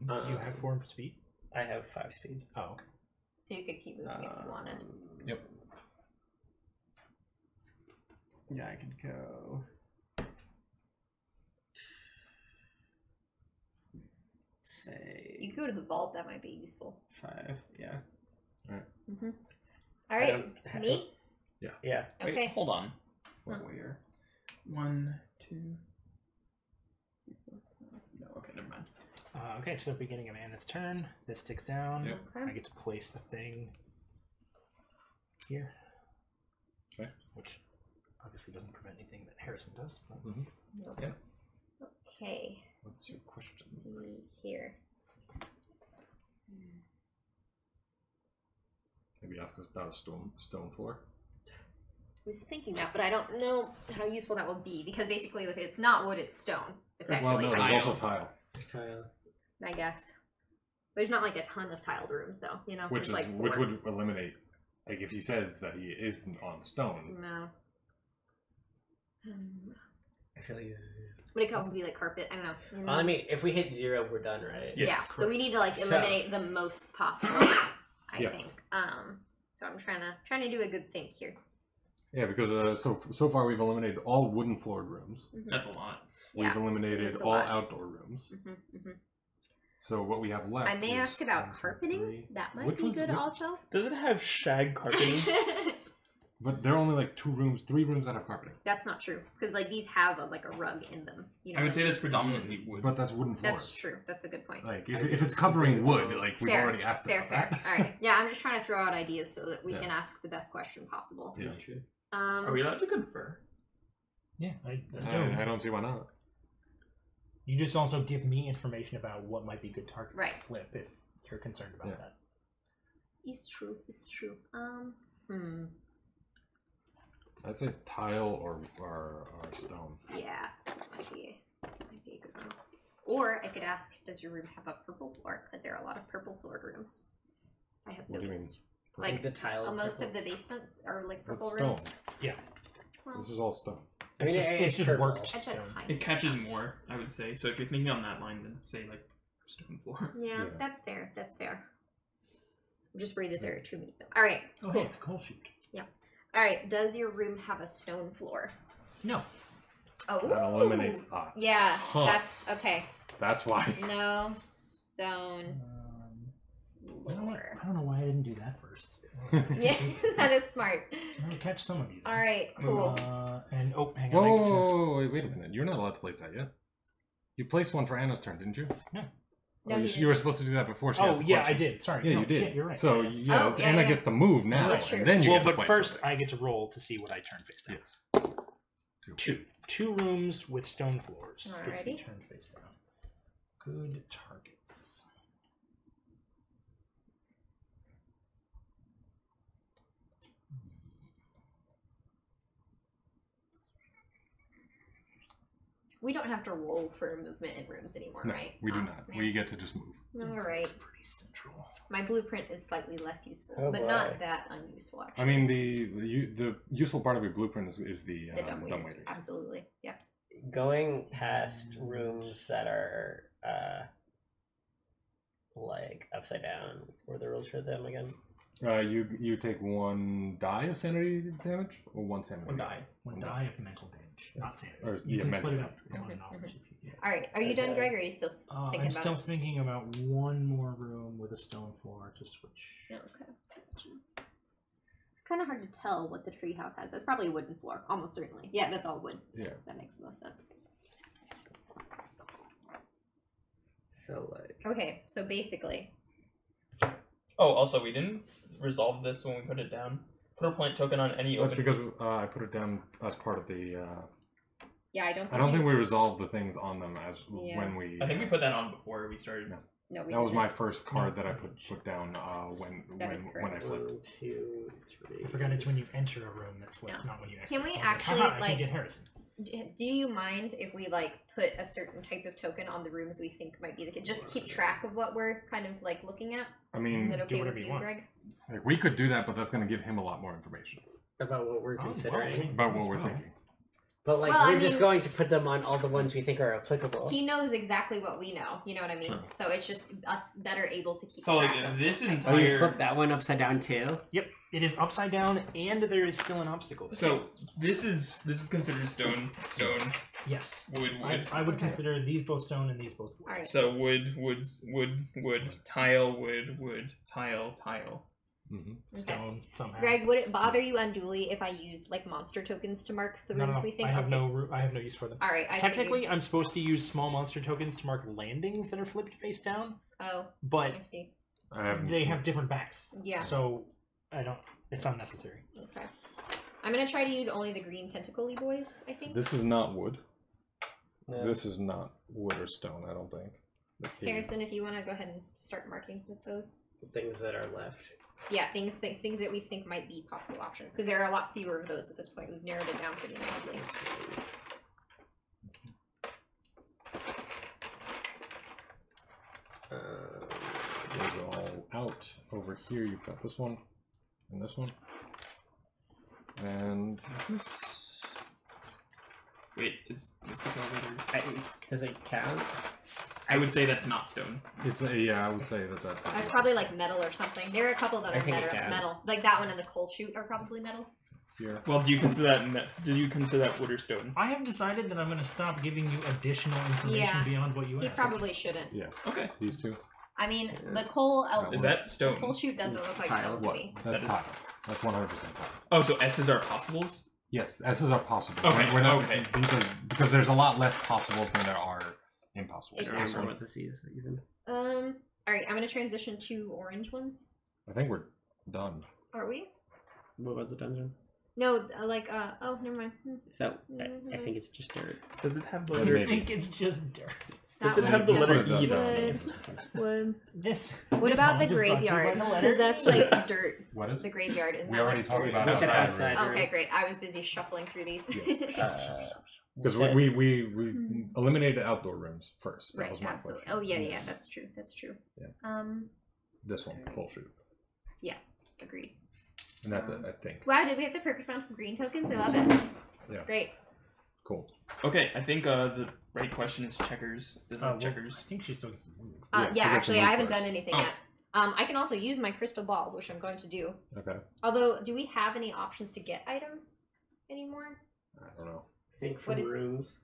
Do you have 4 speed? I have 5 speed. Oh, okay. So you could keep moving if you wanted. Yep. Yeah, I could go say You could go to the vault. That might be useful. 5. Yeah. All right, me. Yeah. Okay. Wait, hold on. Where? 1, 2. No. Okay, never mind. Okay, so beginning of Anna's turn. This ticks down. Yep. I get to place the thing here. Okay. Which obviously doesn't prevent anything that Harrison does. But... Nope. Yeah. Okay. What's your question? Let's see here. Maybe ask us about a stone floor. I was thinking that, but I don't know how useful that will be because basically, if it's not wood, it's stone. Well, Effectively, no, there's also tile. There's tile. I guess. There's not like a ton of tiled rooms, though. You know, Which there's is like which 4. would eliminate, like, if he says that he isn't on stone. No. I feel like this is... Would it also be like carpet? I don't know. You know? Well, I mean, if we hit 0, we're done, right? Yes, yeah. correct. So we need to like So- eliminate the most possible. I Yeah. think. So I'm trying to do a good thing here. Yeah, because so far we've eliminated all wooden floored rooms. That's a lot. Yeah, We've it eliminated is a all lot. outdoor rooms. Mm-hmm. So what we have left I may is ask about 1, 2, carpeting. 3. That might Which be one's- good which- also. Does it have shag carpeting? But there are only like 3 rooms that have carpeting. That's not true because like these have like a rug in them. You know I would what say mean? that's predominantly wood. But that's wooden floors. That's true. That's a good point. Like if it's covering wood, like we've Fair. already asked Fair, about fair. that. All right. Yeah, I'm just trying to throw out ideas so that we Yeah. can ask the best question possible. Yeah. True. Are we allowed to confer? Yeah, I assume. I don't see why not. You just also give me information about what might be good targets Right. to flip if you're concerned about Yeah. that. It's true. It's true. I'd say tile or stone. Yeah, might be a good one. Or I could ask, does your room have a purple floor? Because there are a lot of purple floored rooms. I have What do you mean? noticed. Like the tile. Most of purple. the basements are like That's purple stone. rooms. Yeah. Well, This is all stone. I mean, It's just purple. worked. I said stone. kind It of catches stone. more, I would say. So if you're thinking on that line, then say like stone floor. Yeah, Yeah. that's fair. That's fair. I'm just worried that there are too many. All right. Oh, Cool. hey, it's a coal chute. All right. Does your room have a stone floor? No. Oh. That eliminates Yeah. Huh. That's okay. That's why. No stone You know what? floor. I don't know why I didn't do that first. Yeah, that is smart. I'll catch some of you. All right. Cool. And oh, hang on. I get to- Whoa, wait a minute. You're not allowed to place that yet. You placed one for Anna's turn, didn't you? No. No, Oh, he you were supposed to do that before she Oh asked the yeah, I question. did. Sorry. Yeah, no, you did. Shit, you're right. So Oh, yeah, yeah, Anna yeah. gets to move now, That's true. and then you Well, get to but place first something. I get to roll to see what I turn face down. Yes. Two rooms with stone floors. Get to be Alrighty. turned face down. Good targets. We don't have to roll for movement in rooms anymore, No, right? we do Oh, not. man. We get to just move. All right. It's pretty central. My blueprint is slightly less useful, Oh, but boy. not that unuseful. Actually. I mean, the useful part of your blueprint is the the dumb dumb waiters. waiters. Absolutely. Yeah. Going past rooms that are like upside down. What are the rules for them again? You take 1 die of sanity damage or 1 sanity. One die. One die of mental damage, not sanity. Or, You yeah, can mental split it up damage, on yeah. knowledge if you All right. Are you done, Okay. Greg? Or are you still thinking I'm about still it? thinking about one more room with a stone floor to switch. Yeah, okay. Kind of hard to tell what the treehouse has. That's probably a wooden floor, almost certainly. Yeah, that's all wood. Yeah. That makes the most sense. So like, Okay, so basically, Oh, also, we didn't resolve this when we put it down. Put a plant token on any That's open. because I put it down as part of the. yeah, I don't. I don't think we resolved the things on them as Yeah. when we. I think we put that on before we started. No. No, we That was didn't. my first card that I put down when That is when I correct. flipped. 1, 2, 3. I forgot it's when you enter a room that's flipped, No. not when you exit. Can we I was actually, "Haha, I like- can get Harrison. Do you mind if we like put a certain type of token on the rooms we think might be the case, just to keep track of what we're kind of like looking at? I Is mean, it okay whatever with you you, want. Greg? like, we could do that, but that's going to give him a lot more information About what we're Oh, considering. well, about what we're Well. thinking. But like, Well, we're just going to put them on all the ones we think are applicable. He knows exactly what we know. You know what I mean? Sure. So it's just us better able to keep So, track like, of this what type of- Oh, you entire- flip that one upside down too? Yep, it is upside down, and there is still an obstacle. So this is considered stone, Yes, wood, I would Okay. consider these both stone and these both wood. All right. So wood, tile, wood, tile. Mm-hmm. Okay. Stone somehow. Greg, would it bother you unduly if I use like monster tokens to mark the No, rooms no, we think? I have Okay. I have no use for them. All right. I Technically, I'm supposed to use small monster tokens to mark landings that are flipped face down, Oh, but I see. they have different backs. Yeah. So I don't. It's unnecessary. Okay. I'm gonna try to use only the green tentacle-y boys. I think. This is not wood. No. This is not wood or stone, I don't think. The cave. Harrison, if you want to go ahead and start marking with those. Things that are left. Yeah, things that we think might be possible options, because there are a lot fewer of those at this point. We've narrowed it down pretty nicely. Those are all out. Over here, you've got this one and this one. And this. Wait, is the elevator? Does it count? I would say that's not stone. It's a, yeah, I would say that. That's probably like metal or something. There are a couple that I are think it metal. counts. Metal, like that one and the coal chute are probably metal. Here. Well, do you consider that wood or stone? I have decided that I'm going to stop giving you additional information Yeah. beyond what you He asked. probably shouldn't. Yeah. Okay. These two. I mean, the coal. Is that The stone? coal chute doesn't look like Tile. stone to What? me. That's That is- tile. That's 100% tile. Oh, so S's are possibles? Yes, S's are possible. Okay, We're not, okay. because there's a lot less possibles than there are impossibles. I don't Exactly. remember what this is even. All right, I'm gonna transition to orange ones. I think we're done. Are we? What about the dungeon? No, oh, never mind. Is that? I think it's just dirt. Does it have the Yeah, letter? I maybe. think it's just dirt. Does That it have the one's- letter Yeah. E in its name? Wood. This. What this about one the just brought to you by graveyard? the letter Because that's E. like dirt. What is The it? graveyard is We not already like talked dirt. about We said outside. outside. Okay, great. I was busy shuffling through these. Because said- we eliminated outdoor rooms first. That Right, was my absolutely. question. Oh yeah, that's true. That's true. Yeah. This one, full shoot. Agreed. And that's it, I think. Wow, did we have the perfect amount of green tokens? I love it. Yeah. It's great. Cool. Okay, I think the right question is checkers. Does it have I checkers? think she still gets to move. Yeah, Yeah, so that's actually, the I move haven't first. done anything Oh. yet. I can also use my crystal ball, which I'm going to do. Okay. Although, do we have any options to get items anymore? I don't know. I think for What is- rooms.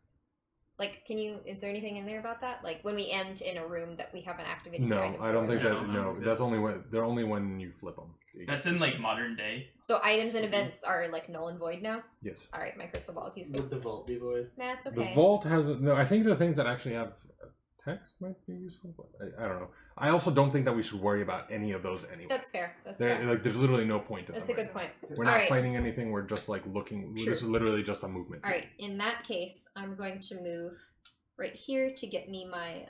Like, is there anything in there about that? Like, when we end in a room that we haven't activated the No, item I don't for? think No, that. no, No, no. that's only when they're only when you flip them. That's in like modern day. So items and events are like null and void now? Yes. Alright, my crystal ball is Would useless. the vault be void? That's okay. The vault has no. I think the things that actually have text might be useful, but I don't know. I also don't think that we should worry about any of those anyway. That's fair. That's There, fair. like, there's literally no point to That's a them good right point. now. We're not Alright. fighting anything. We're just like looking. True. This is literally just a movement. Alright, in that case, I'm going to move right here to get me my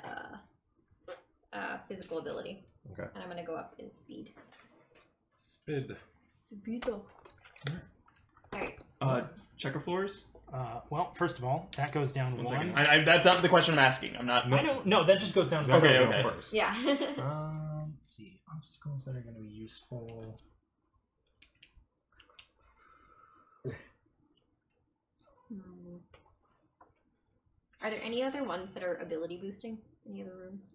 physical ability. Okay. And I'm going to go up in speed. Spid. Speedo. Alright. Checker floors. Well, first of all, that goes down One one. second. That's not the question I'm asking. I'm not. I don't. No, that just goes down. That Okay, goes okay. down first. Yeah. Let's see. Obstacles that are going to be useful. Are there any other ones that are ability boosting? Any other rooms?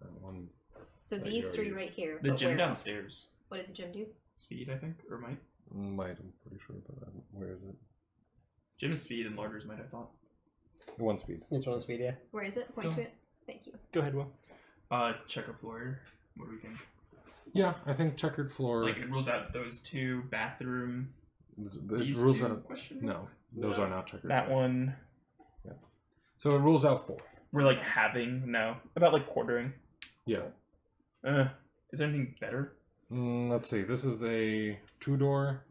That one. So That these you three already- right here. The but gym where else? downstairs. What does the gym do? Speed, I think, or might. Might, I'm pretty sure, but where is it? Gym is speed and larders might, I thought. One speed. It's one speed, yeah. Where is it? Point Go. to it. Thank you. Go ahead, Will. Checker floor. What do we think? Yeah, I think checkered floor. Like it rules out those two, bathroom. it These rules two? out. Question No, those are not checkered. That one. So it rules out 4. We're like having no about like quartering. Yeah. Is there anything better? Let's see. This is a 2-door,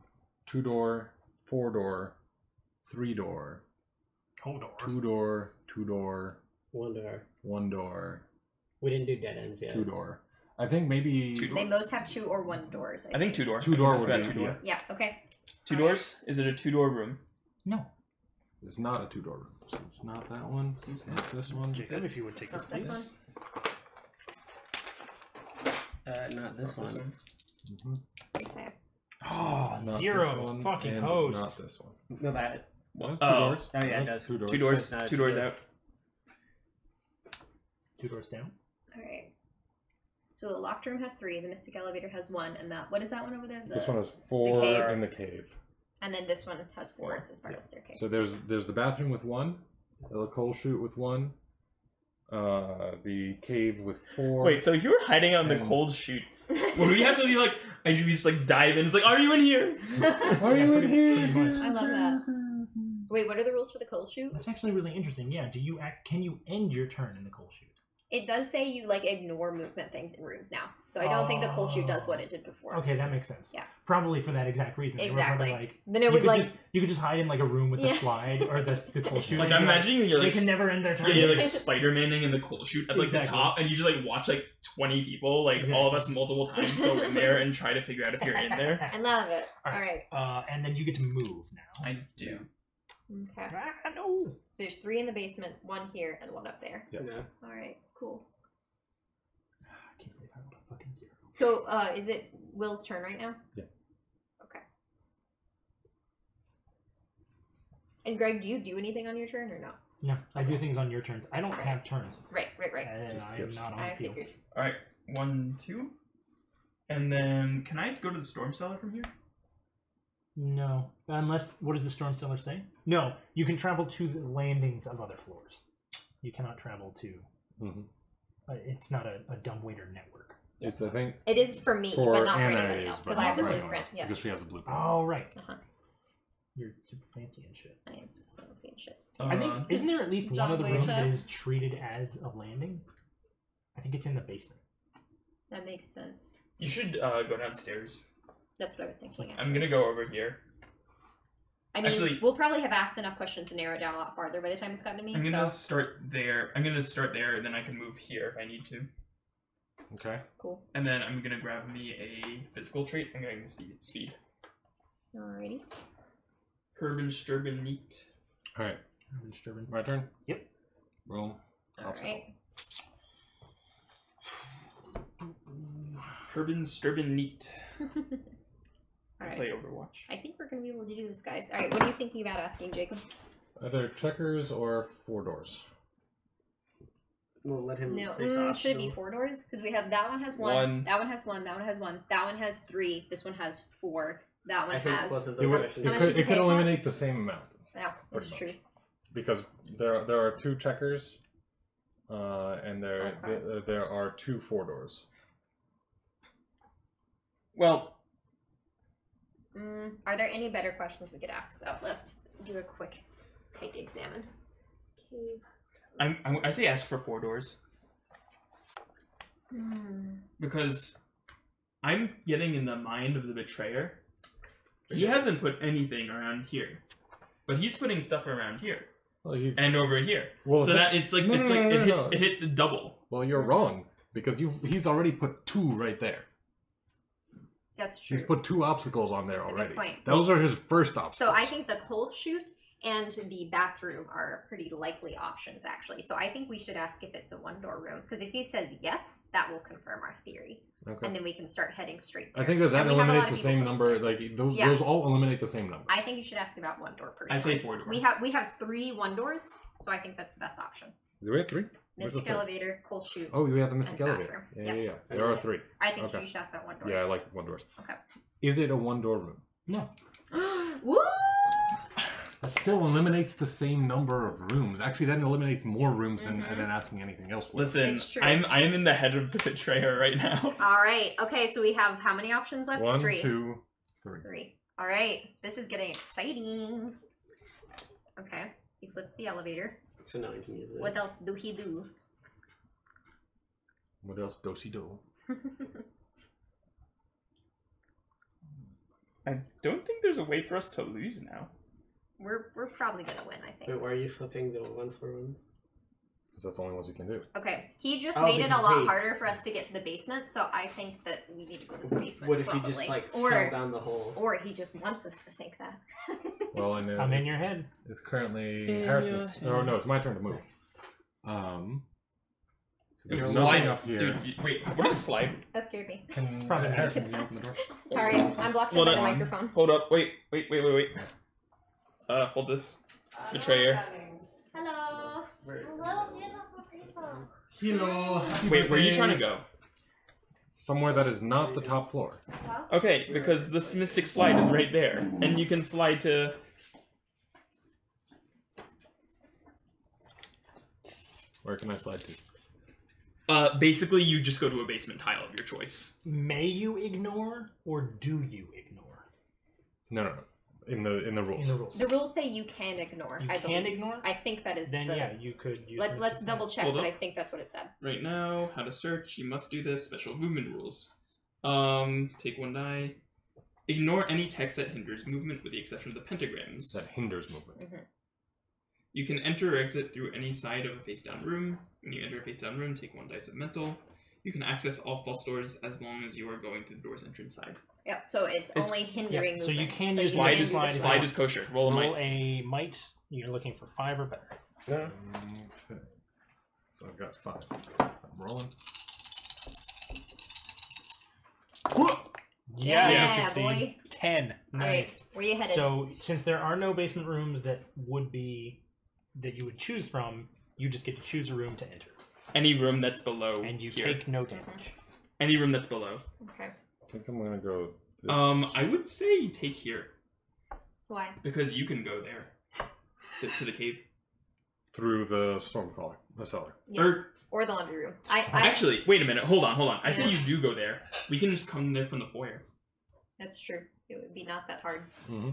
2-door, 4-door, 3-door, Hold on. 2-door, 2-door, One door. 1-door, We didn't do dead ends yet. 2-door. I think maybe Two They door. most have 2 or 1 doors. I think 2-door. 2-door That's would about be 2-door. Yeah. Okay. 2 doors? Is it a 2-door room? No. it's not a 2-door room. So it's not that one. It's not this one. Jacob, if you would take It's this, not this please. one. Not this one. Mhm. Okay. Oh, Not zero this one, fucking and host. Not this one. No, that. That's 2 doors. Oh yeah, it That's does. 2 doors. 2 doors. So it's not 2 doors two out. 2 doors down. Alright. So the locked room has 3, the mystic elevator has 1, and that what is that one over there? This one has 4 cave. in the cave. And then this one has 4. It's this part of the staircase. So there's the bathroom with 1, the coal chute with 1, the cave with 4. Wait, so if you were hiding out in the And- cold chute, would we have to be like, and you just like dive in? It's like, are you in here? Are you in here? Pretty much. I love that. Wait, what are the rules for the cold chute? That's actually really interesting. Yeah. Can you end your turn in the coal chute? It does say you like ignore movement things in rooms now. So I don't think the cold chute does what it did before. Okay, that makes sense. Yeah. Probably for that exact reason. They were probably Exactly. like, Then it would like you could just hide in like a room with the Yeah. slide or the coal chute. Like and I'm be imagining you're they like, can never end their turn. yeah, you're like Spider-Maning in the cold chute at like Exactly. the top, and you just like watch like 20 people, like all of us multiple times, go in there and try to figure out if you're in there. I love it. All All right. right. And then you get to move now. I do. Okay. Ah, no. So there's 3 in the basement, 1 here, and 1 up there. Yes. No. All right. Cool. I can't believe I rolled a fucking 0. So is it Will's turn right now? Yeah. Okay. And Greg, do you do anything on your turn or no? No, I do things on your turns. I don't have turns. Right. And Just I am skips. not on I the field. figured. All right, 1, 2, and then can I go to the storm cellar from here? No, unless what does the storm cellar say? No, you can travel to the landings of other floors. You cannot travel to. Mhm. It's not a dumbwaiter network. It's, I think, It is for me, For but not for Anna anybody it is, else but because I have the not for blueprint. anyone, Yes. Because she has a blueprint. Oh right, Uh-huh. you're super fancy and shit. I am super fancy and shit. I think isn't there at least one other room that Dumbwaiter. is treated as a landing? I think it's in the basement. That makes sense. You should go downstairs. That's what I was thinking. I'm gonna go over here. I mean, actually- we'll probably have asked enough questions to narrow it down a lot farther by the time it's gotten to me. I'm gonna So start there. I'm gonna start there, and then I can move here if I need to. okay. cool. And then I'm gonna grab me a physical trait. I'm getting speed. Alrighty. Herben, Sturben, Neat. All right. Disturbing. My turn? Yep. Roll. All right. Herben, Sturben, Neat. All right. Play Overwatch. I think we're gonna be able to do this, guys. All right. What are you thinking about asking, Jacob? Either checkers or 4 doors. We'll let him. No, place should it be optional. 4 doors? Because we have that one has 1, One. that one has 1, that one has 1, that one has 3, this one has 4, that one I think has. both of It, those would, questions. How much could, is it could pay for? eliminate the same amount. Yeah, that's Pretty true. much. Because there are 2 checkers, and there are 2 4 doors. Are Well, there any better questions we could ask though? Let's do a quick examine. Cave. I say ask for 4 doors because I'm getting in the mind of the betrayer. He hasn't put anything around here, but he's putting stuff around here Well, he's, and over here. well, So that it's like no, it's no, like no, it no, hits no. it hits a double. well, you're wrong because he's already put 2 right there. That's true. He's put 2 obstacles on there That's a already. good point. Those are his first obstacles. So I think the cold chute and the bathroom are pretty likely options, actually. So I think we should ask if it's a 1-door room, because if he says yes, that will confirm our theory, Okay. and then we can start heading straight there. I think that And we have a lot eliminates of the same people number. close there. Like those, Yeah. those all eliminate the same number. I think you should ask about 1-door person. I say 4 door. We have 3 1-doors, so I think that's the best option. Do we have 3? Where's the Mystic third? elevator, cold chute. Oh, we have the mystic and elevator. bathroom. Yeah, Yep. yeah, yeah. There are 3. I think Okay. you should ask about 1-doors. Yeah, I like 1 doors. Okay. Is it a 1-door room? No, Woo! That still eliminates the same number of rooms. Actually, that eliminates more rooms than asking anything else. Listen, It's true. I am in the head of the betrayer right now. All right. Okay, so we have how many options left? 1, 3. 2, 3. 3. All right. This is getting exciting. Okay. He flips the elevator. So now I can use it. What else do he do? What else? Do-si do. I don't think there's a way for us to lose now. We're probably gonna win, I think. Wait, why are you flipping the 1-floor ones? Because that's the only ones you can do. Okay. He just Oh, made it a because lot wait. harder for us to get to the basement, so I think that we need to go to the basement. What if you probably. just like or fell down the hole? or he just wants us to think that. Well, I know. I'm in your head. It's currently In Harris's. your Oh head. no, it's my turn to move. So Dude, there's slide nothing up here. Dude, wait, what is slide? That scared me. Can probably Harrison, can you open the door? Sorry, I'm blocked in Hold by the on. microphone. Hold up, wait. Hold this. Betrayer. Hello. Hello, beautiful people. Hello. happy Wait, where are you birthday. trying to go? Somewhere that is not the top floor. Okay, because the Mystic Slide is right there, and you can slide to... Where can I slide to? Basically, you just go to a basement tile of your choice. May you ignore or do you ignore? No. In the rules. In the rules. The rules say you can ignore. You I can believe. ignore? I think that is Then the. yeah, you could use Let's double check, Hold but up. I think that's what it said. Right now, how to search, you must do this, special movement rules. Take 1 die. Ignore any text that hinders movement with the exception of the pentagrams. That hinders movement. Mm-hmm. You can enter or exit through any side of a face-down room. When you enter a face-down room, take 1 dice of mental. You can access all false doors as long as you are going to the door's entrance side. Yep. So it's only hindering yeah, so you movement. can so use Slide can is, do the slide is kosher. Roll a Roll might. a might. You're looking for 5 or better. Okay. So I've got 5. I'm rolling. Yeah, you succeed. boy. 10. All Nice. right, where you headed? So since there are no basement rooms that you would choose from, you just get to choose a room to enter, Any room that's below and you here. take no damage. Any room that's below. Okay. I think I'm gonna go. This. I would say you take here. Why? Because you can go there. To the cave. Through the storm collar, the cellar. Yeah. Or the laundry room. I Actually, wait a minute. Hold on. I say Yeah. you do go there. We can just come there from the foyer. That's true. It would be not that hard. Mm-hmm.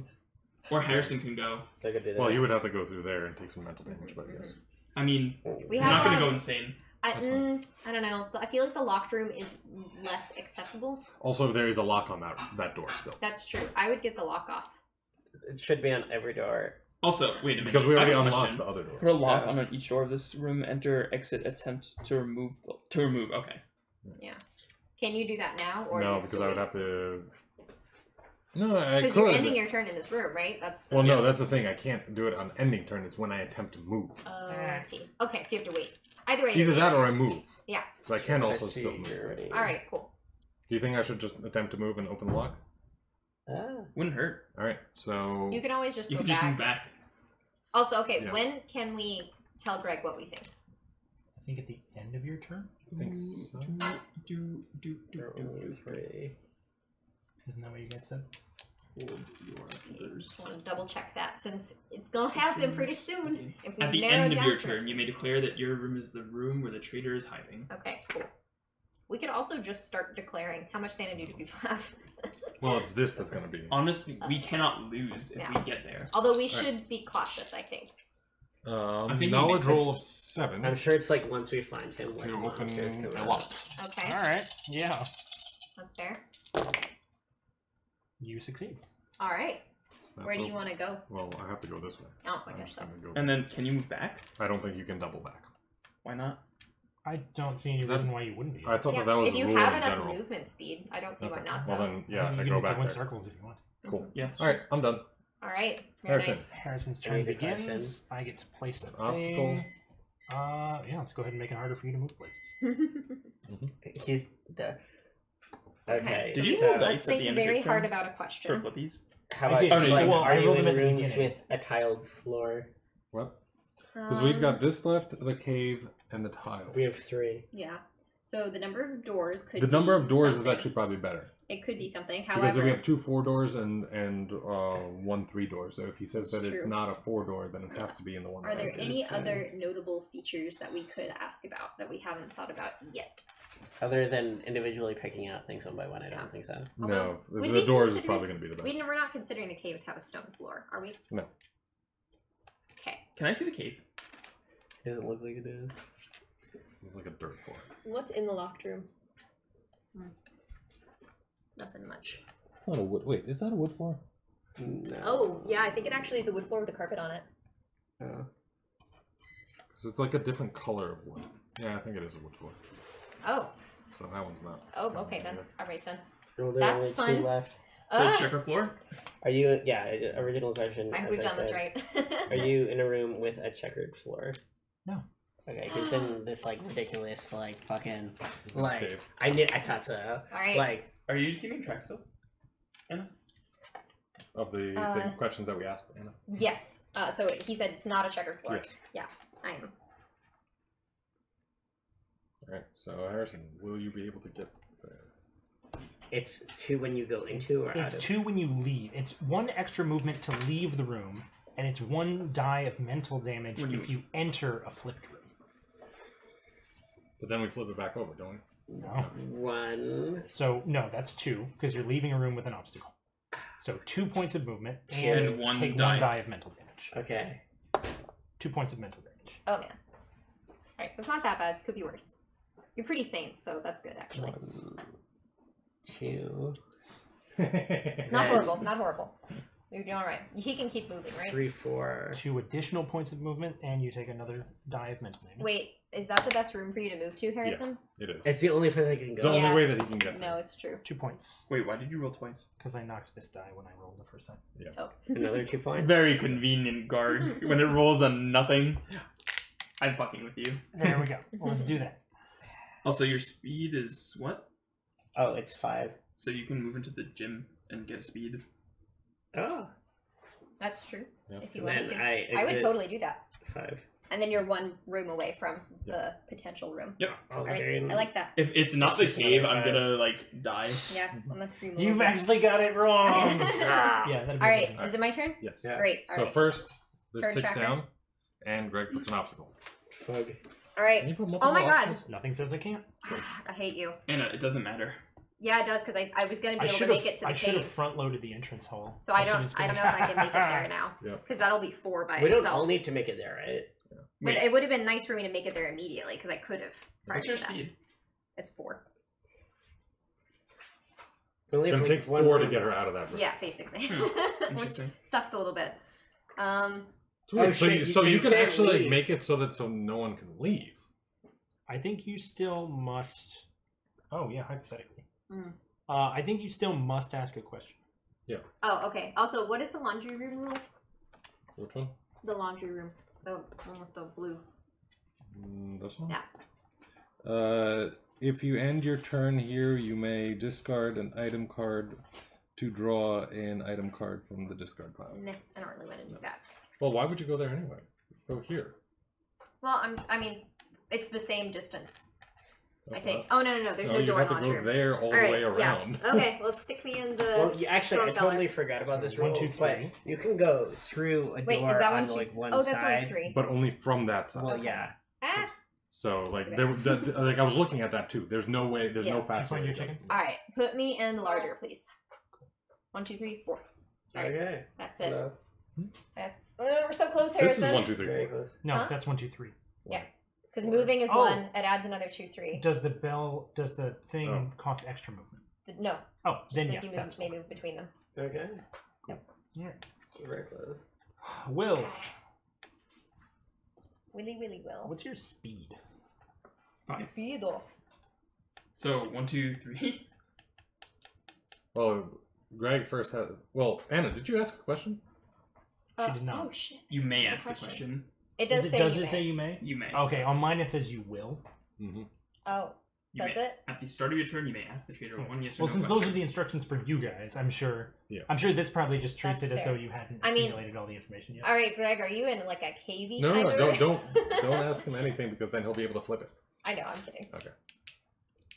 Or Harrison can go. I could do that. Well, you would have to go through there and take some mental damage, but yes. I mean, We he's have not going a- to go insane. I That's fine. I don't know. I feel like the locked room is less accessible. Also, there is a lock on that door still. That's true. I would get the lock off. It should be on every door. Also, wait a minute. Because we I already have a unlocked question. the other door. Put a lock Yeah. on each door of this room. Enter, exit, attempt to remove. Okay. Yeah. Can you do that now, or No, because I would have to. No, I Because you're could. ending your turn in this room, right? That's the. Well, no, that's the thing. I can't do it on ending turn. It's when I attempt to move. Oh, I see. Okay, so you have to wait. Either way. Either you that can- or I move. Yeah. So I can also I see still move. you're already- All right. Cool. Do you think I should just attempt to move and open the lock? Wouldn't hurt. All right. So You can always just You go can just back. move back. Also, okay. Yeah. When can we tell Greg what we think? I think at the end of your turn. I think so. There are only 3. Isn't that what you guys said? Just want to double check that since it's gonna happen pretty soon. If we At the narrow end of down your to turn, it. you may declare that your room is the room where the traitor is hiding. Okay. Cool. We could also just start declaring how much sanity do people have. Well, it's this that's gonna be. Honestly, we cannot lose if Yeah. we get there. Although we Right. should be cautious, I think. thinking Knowledge it makes roll of sense. 7. I'm sure it's like once we find him, like To open monsters come a out. lock. Okay. All right. Yeah. That's fair. You succeed. All right. That's Where do you open. want to go? Well, I have to go this way. Oh, I I'm guess just so. gonna go. And then, can you move back? I don't think you can double back. Why not? I don't see any Is that- reason why you wouldn't be. I thought Yeah, that was if the you rule have in enough general. movement speed, I don't see why Okay. not. Well Though. then, yeah, you I can go go back in there. circles if you want. Cool. Yeah. All right, I'm done. All right. Very Harrison. nice. Harrison's I turn need a begins. question. I get to place a Obstacle. thing. Yeah, let's go ahead and make it harder for you to move places. He's the. Okay. Did you so roll dice Let's at the think end of very his hard turn? about a For question. flippies? How I about did. Oh, no, like, well, I are you rolled them in at the rooms beginning. with a tiled floor? What? Because we've Um, got this left, the cave, and the tile. We have 3. Yeah. So the number of doors could. The number be of doors something. is actually probably better. It could be something. Because However, we have 2 4-doors and 1 3-door. So if he says That's that it's true. not a 4-door, then it has to be in the one. are that I there did. any other notable features that we could ask about that we haven't thought about yet? Other than individually picking out things one by one, I don't Yeah. think so. No, Although, we'd the be doors is considering- probably going to be the best. We're not considering the cave to have a stone floor, are we? No. Okay. Can I see the cave? It doesn't look like it is. It's like a dirt floor. What's in the locked room? Nothing much. It's not a wood. Wait, is that a wood floor? No. Oh, yeah, I think it actually is a wood floor with a carpet on it. Oh. Because it's like a different color of wood. Yeah, I think it is a wood floor. Oh. So that one's not. Oh, okay then. Alright then. Well, there That's are only fun. 2 left. So Ah! checker floor? Are you? Yeah. Original question. I hope as we've I done this said. right. Are you in a room with a checkered floor? No. Okay, because then this like ridiculous like fucking like cave. I thought so. Alright. Like Are you keeping track still? Anna? of the questions that we asked Anna? Yes. So he said it's not a checkered floor. Yes. Yeah, I am. All right. So Harrison, will you be able to get there? It's 2 when you go into or out It's of. 2 when you leave. It's 1 extra movement to leave the room, and it's 1 die of mental damage if you enter a flipped room. But then we flip it back over, don't we? No. 1. So, no, that's 2, because you're leaving a room with an obstacle. So, 2 points of movement, And and one take die. 1 die of mental damage. Okay. 2 points of mental damage. Oh man. Alright, that's not that bad. Could be worse. You're pretty sane, so that's good actually. 1, 2. Not horrible. Not horrible. You're doing alright. He can keep moving, right? 3, 4. 2 additional points of movement, and you take another die of mental damage. Wait, is that the best room for you to move to, Harrison? It is. It's the only place I can It's go. the Yeah. only way that he can get there. No, it's true. 2 points, Wait, why did you roll twice? because I knocked this die when I rolled the first time. Oh. Another 2 points. Very convenient, Garg. When it rolls on nothing, I'm fucking with you. There we go. Well, let's do that. Also, your speed is what? Oh, it's 5. So you can move into the gym and get a speed. Oh. That's true. Yeah. If you And wanted then to. I I would exit totally do that. 5. And then you're 1 room away from the potential room. Alright, I like that. If it's not the It's just cave, another I'm five. gonna like die. Yeah, unless we move. You've it. actually got it wrong! Yeah, that'd be Alright, good. is it my turn? Yes. Yeah. Great. So Alright. first, this Turn ticks tracker. down, and Greg puts an obstacle. Fug. Can Alright. you put Oh my multiple god. obstacles? Nothing says I can't. I hate you. Anna, it doesn't matter. Yeah, it does, because I was going to be able to make it to the I should have cave. front-loaded the entrance hall. So I should don't just know been- if I can make it there now. Yep. Because that'll be 4 by We don't itself. all need to make it there, right? But Wait, it would have been nice for me to make it there immediately, because I could have. prior what's your to that. speed? It's 4. Only It's if gonna we- take one 4 to room. get her out of that room. Yeah, basically. Which Interesting. sucks a little bit. It's weird. Oh, so shit, you, so so you you can can't actually like, leave. make it so no one can leave. I think you still must... Oh, yeah, hypothetically. Mm. I think you still must ask a question. Oh, okay. Also, what is the laundry room rule? Which one? The laundry room. The one with the blue. This one? Yeah. If you end your turn here, you may discard an item card to draw an item card from the discard pile. Meh, I don't really want to do that. Well, why would you go there anyway? Go here. Well, I mean, it's the same distance. I That's think. not- Oh, no. There's no you door have in to laundry go room. there all the Alright, way around. yeah. Okay, well, stick me in the... Well, actually, I storm cellar. totally forgot about this rule. 1, 2, 3. But you can go through a Wait, door is that on one? like one Oh, that's side. only 3. But only from that side. Well, Okay. yeah. Ah! So, like, okay. like I was looking at that too. There's no way. There's Yeah. no Just fast way. find your to go. chicken. Alright, put me in the larder, please. 1, 2, 3, 4. Alright, Okay. that's it. Hello. That's... we're so close, This Harrison. is 1, 2, 3, Very 4. close. No, Huh? that's 1, 2, 3. Because moving is Oh. 1, it adds another 2, 3. Does the thing cost extra movement? No, Oh, just then as yeah, you that's maybe move between them. Okay. Alright. Very close. Will, Willy Will. what's your speed? 5. Speedo. So 1, 2, 3. Well, Greg first had. Well, Anna, did you ask a question? She did not. Oh, shit. You may That's a ask a question. It does say Does you it may. say you may? You may. Okay, on mine it says you will. Mm-hmm. Oh, You does may. it? At the start of your turn, you may ask the trader one yes or Well, no since question. those are the instructions for you guys, I'm sure. Yeah. I'm sure this probably just treats That's it as fair. though you hadn't I mean- accumulated all the information yet. All right, Greg, are you in like a cavey No, kind no, of don't ask him anything because then he'll be able to flip it. I know, I'm kidding. Okay.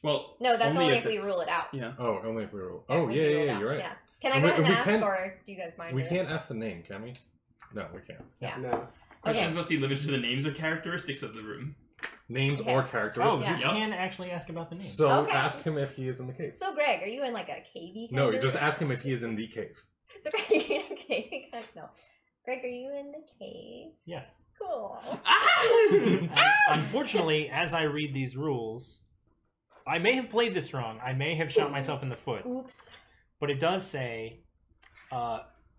Well, No, that's only if we it's- rule it out. Yeah. Oh, only if we roll. Yeah, Oh, we yeah, can rule it yeah, out. you're right. Yeah. Can I And go we- ahead and we ask, can't- or do you guys mind? We doing can't it? ask the name, can we? No, we can't. Yeah. No. Questions Okay. must be limited to the names or characteristics of the room. Names Okay. or Oh, characteristics. Yeah. you can actually ask about the name. So Okay. ask him if he is in the cave. So, Greg, are you in like a cavey? No, kind you of- just ask him if he is in the cave. So, Greg, are you in a cavey? No. Greg, are you in the cave? Yes. Cool. And unfortunately, as I read these rules, I may have played this wrong. I may have shot myself in the foot. Oops. But it does say,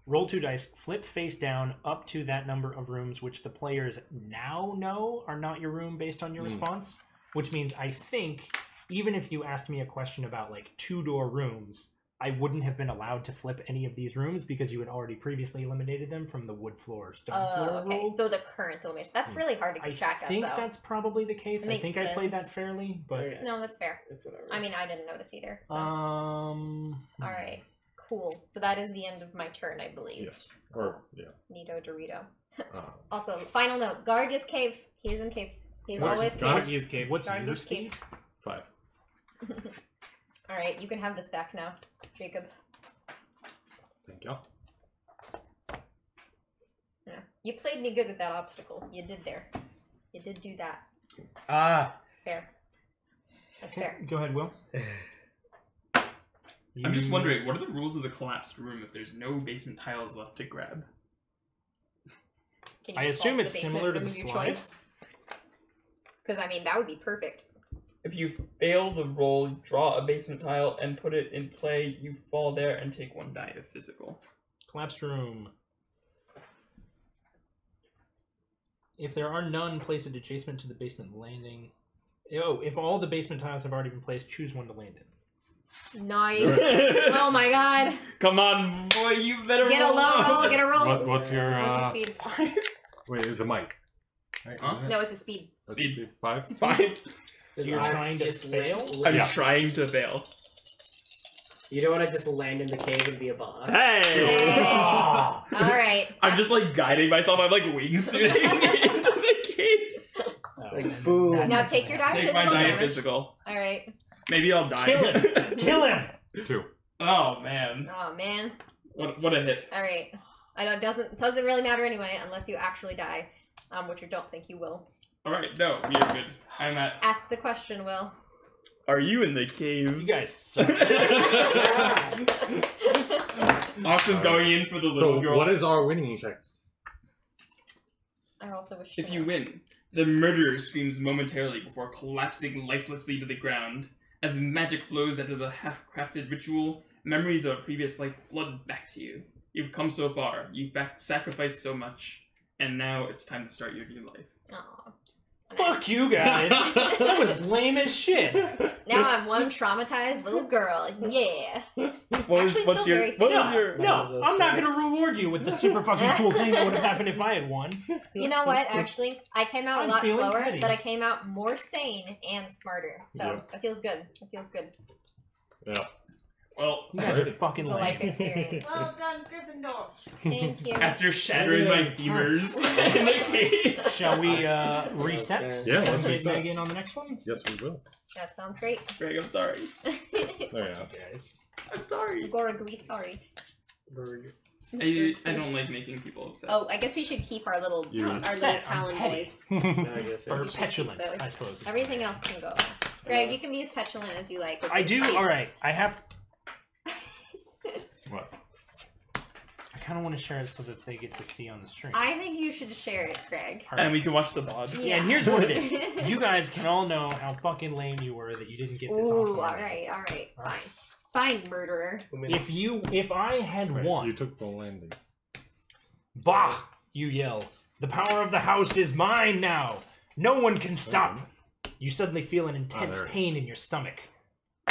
roll 2 dice, flip face down up to that number of rooms which the players now know are not your room based on your response. Which means I think, even if you asked me a question about like 2-door rooms, I wouldn't have been allowed to flip any of these rooms because you had already previously eliminated them from the wood floor, stone floor Okay. rule. So the current elimination. That's really hard to I keep track of, think though. that's probably the case. It I makes think I played that sense. fairly, but Okay. No, that's fair. It's whatever. I mean, I didn't notice either. So. all All right. Cool. So that is the end of my turn, I believe. Yes. Or, yeah. Neato Dorito. Also, final note. Garg is cave. He's in cave. He's always Garg cave. is cave. What's Garg your is cave. speed? 5. Alright, you can have this back now, Jacob. Thank you. Yeah. You played me good with that obstacle. You did there. You did do that. Fair. That's fair. Go ahead, Will. I'm just wondering, what are the rules of the collapsed room if there's no basement tiles left to grab? Can you I assume fall it's the basement similar to room the of your slide. choice? Because, I mean, that would be perfect. If you fail the roll, draw a basement tile and put it in play, you fall there and take 1 die of physical. Collapsed room. If there are none, place it adjacent to the basement landing. Oh, if all the basement tiles have already been placed, choose one to land in. Nice. Oh my god. Come on, boy, you better Get a roll low up. roll, get a roll. What's your, What's your speed? Wait, it's a mic. Right, Huh? isn't it? No, it's a speed. That's Speed. 5? 5. You're trying to fail? I'm Yeah. trying to fail. You don't want to just land in the cave and be a boss. Hey! Hey. Alright. I'm just like guiding myself. I'm like wingsuiting into the cave. Like, boom. Now take your die. Take my Physical die of damage. physical. Alright. Maybe I'll die. Kill him! Kill him! 2. Oh man, Oh man. what a hit. Alright. I know it doesn't really matter anyway unless you actually die. Which I don't think you will. All right, no, we are good. I'm at. Ask the question, Will. Are you in the You cave? guys suck. Ox is going in for the little So, girl. what is our winning text? I also wish. If you win, the murderer screams momentarily before collapsing lifelessly to the ground. As magic flows out of the half-crafted ritual, memories of a previous life flood back to you. You've come so far, you've sacrificed so much, and now it's time to start your new life. Aw. Fuck you guys. That was lame as shit. Now I'm one traumatized little girl. Yeah. What's still very safe. your... No, I'm not gonna reward you with the super fucking cool thing that would have happened if I had won. You know what? Actually, I came out I'm a lot feeling slower, petty. but I came out more sane and smarter. So Yep. that feels good. It feels good. Yeah. Well, You guys are fucking It's a life lame. experience. Well done, Gryffindor. Thank you. after shattering my femurs in the cave. Shall we reset? Yeah, let's And get reset. Megan on the next one? Yes, we will. That sounds great. Greg, I'm sorry. There you go. Guys. I'm sorry. Gorg, we sorry. Bird. I don't like making people upset. Oh, I guess we should keep our little You- our little Upset, I'm Talon petty. boys. No, I guess Or You should petulant, keep those. I suppose. Everything else can go. Greg, you can be as petulant as you like. with I these do? tweets. Alright, I have... What? I kind of want to share it so that they get to see on the stream. I think you should share it, Greg. Alright. And we can watch the bod. Yeah, and here's what it is. You guys can all know how fucking lame you were that you didn't get this Ooh, awesome. alright, fine, murderer. If I had Right, won, you took the landing. bah! You yell. The power of the house is mine now. No one can stop. You suddenly feel an intense there it is. pain in your stomach.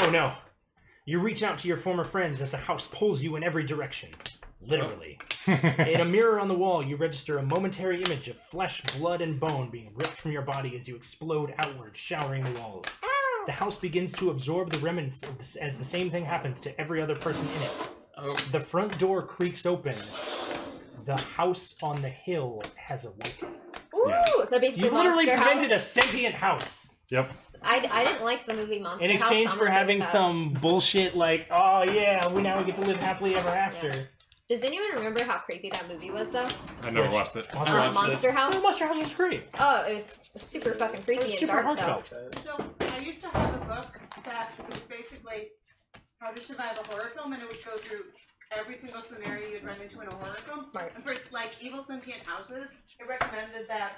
Oh no. You reach out to your former friends as the house pulls you in every direction. Literally. In a mirror on the wall, you register a momentary image of flesh, blood, and bone being ripped from your body as you explode outward, showering the walls. The house begins to absorb the remnants of this, as the same thing happens to every other person in it. Oh, The front door creaks open. The house on the hill has awoken. Ooh, Yeah. so basically You literally Monster prevented a House. sentient house. Yep. I didn't like the movie Monster In House. exchange so I'm for okay having with that. some bullshit like, oh yeah, we now get to live happily ever after. Does anyone remember how creepy that movie was, though? I never watched it. I watched Monster House? Oh, Monster House was great. Oh, it was super fucking creepy and Super dark, heartfelt. though. So I used to have a book that was basically how to survive a horror film, and it would go through every single scenario you'd run into in a horror film. Smart. And for like evil sentient houses, it recommended that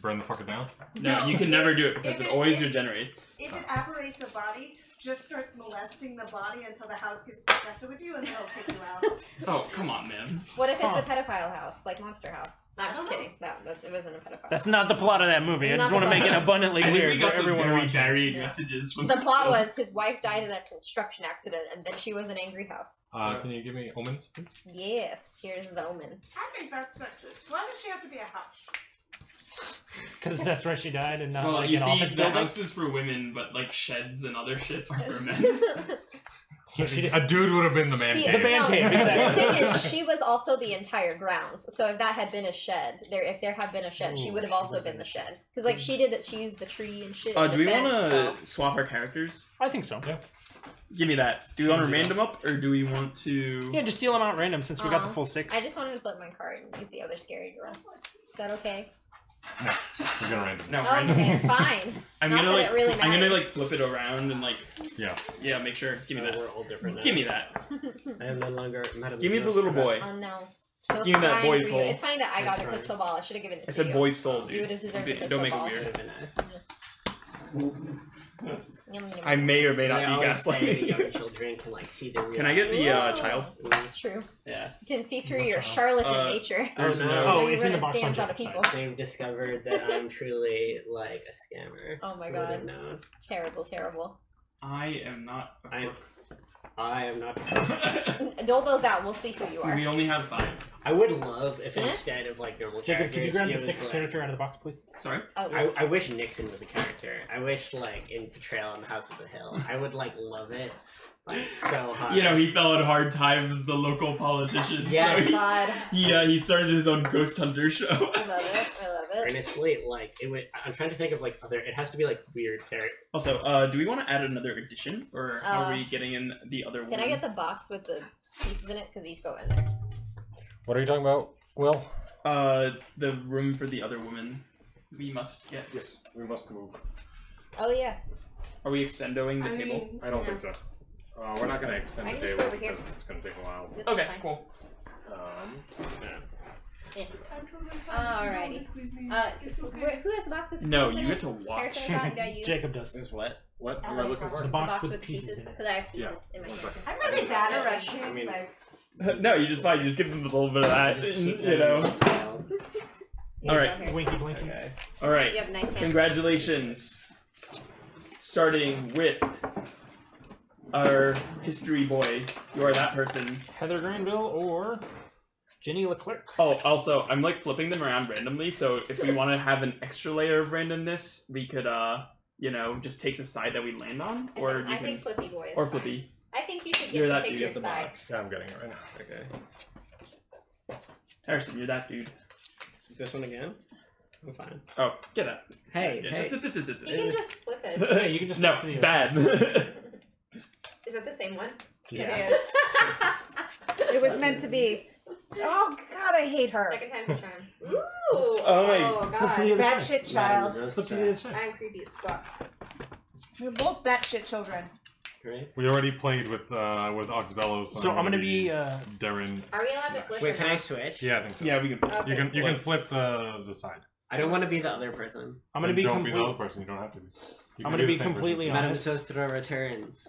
Burn the fucker down. no, you can never do it because If it it- always if- regenerates. if it apparates a body, just start molesting the body until the house gets disgusted with you, and they'll kick you out. Oh, come on, man. What if it's Huh. a pedophile house, like Monster House? No, I'm just kidding. That it wasn't a pedophile. That's not the plot of that movie. I Not just the want to make it plot. abundantly I think clear we for got some everyone very watching. varied Yeah. messages from The plot was his wife died in a construction accident, and then she was an angry house. Can you give me omens, please? Yes, here's the omen. I think that's sexist. Why does she have to be a house? Because that's where she died and not Well, like you an see, office the building. house is for women, but like sheds and other shit are for men. A dude would have been the man See, cave. The man cave, exactly. The thing is, she was also the entire grounds. So if that had been a shed, if there had been a shed, she would have also been the shed. Because like she did it, she used the tree and shit. Do we want to so. swap our characters? I think so. Yeah. Give me that. Do we want to random up, or do we want to? Yeah, just deal them out random since we got the full 6. I just wanted to flip my card and use the other scary girl. Is that okay? No, we're gonna random. No, Okay, random. fine. I'm Not gonna that like. it really I'm gonna matters. like flip it around and like. Yeah. Make sure. Give me that. We're all different now. Give me that. I am no longer Madame Give me the Zeus. little boy. Oh no. Give me that Fine boy's for you. hole. It's fine that I got the That's crystal ball. I should have given it to I you. said boy's soul, You dude. would have deserved the crystal Don't make it ball. weird. Yum, yum, I yum. may or may They not be always say gaslighting. young children can like see the real. Can I get the child? It's true. Yeah. You can see through your charlatan nature. There's Oh, no. no. Oh, Where you it's in the really box on stands out of Jacob's people. side. They've discovered that I'm truly like a scammer. Oh my Who would have god. known? Terrible, terrible. I am not. I am not. Dole those out. We'll see who you are. We only have 5. I would love if Eh? instead of like normal Jacob, characters, could you grab he the was, 6th like- character out of the box, please? Sorry. Oh, I wish Nixon was a character. I wish like in Betrayal on the House of the Hill. I would like love it. Like so hard. You know, he fell in hard times as the local politician. Yes. So God. he started his own ghost hunter show. I love it. I love it. Earnestly, like it would. I'm trying to think of like other. It has to be like weird character. Also, do we want to add another addition, or how are we getting in the other one? Can I get the box with the pieces in it? Because these go in there. What are you talking about, Will? The room for the other woman. We must get. Yes, we must move. Oh yes. Are we extendoing the table? I don't No. think so. We're not gonna extend I the can just table go over here. because it's gonna take a while. This Okay, is fine. cool. Yeah. Alrighty. Who has the box with the No, pieces you in get it? to watch. Harrison, is that you? Jacob does. Is what? What? I Am I like looking the for? The box with pieces pieces in it. because I have pieces in my One hand. second. I'm really bad at Rush. rushing. I mean- Like, No, you just fine. You just give them a little bit of that. Just keep You know. them. Here you Alright. go, here. Blinky, blinky. Okay. All right. You have nice hands. Congratulations. Starting with our history boy. You are that person. Heather Granville or Jenny Leclerc. Oh, also, I'm like flipping them around randomly, so if we want to have an extra layer of randomness, we could, you know, just take the side that we land on, And or then you I can, think Flippy Boy is or fine. Flippy. I think you should You're get to that pick dude your at the side. box. Yeah, I'm getting it right now. Okay. Harrison, you're that dude. This one again? I'm fine. Oh, get that. Hey, hey. You can just flip it. Yeah, you can just no, flip to the other bad. Is that the same one? Yeah. it is. It was meant to be. Oh God, I hate her. Second time's a charm. Ooh! Oh my- Flip to God. the other Bad side. shit child. Flip to the other side. I'm creepy as fuck. We're both batshit children. Right? We already played with Oxbellows. So I'm gonna be Darren. Are we allowed to flip Wait, or can not? I switch? Yeah, I think so. Yeah, we can. Okay. You can flip the side. I don't want to be the other person. I'm gonna be Don't be the other complete. person. You don't have to be. You I'm can gonna the be same completely person. Madame honest. Sostra returns.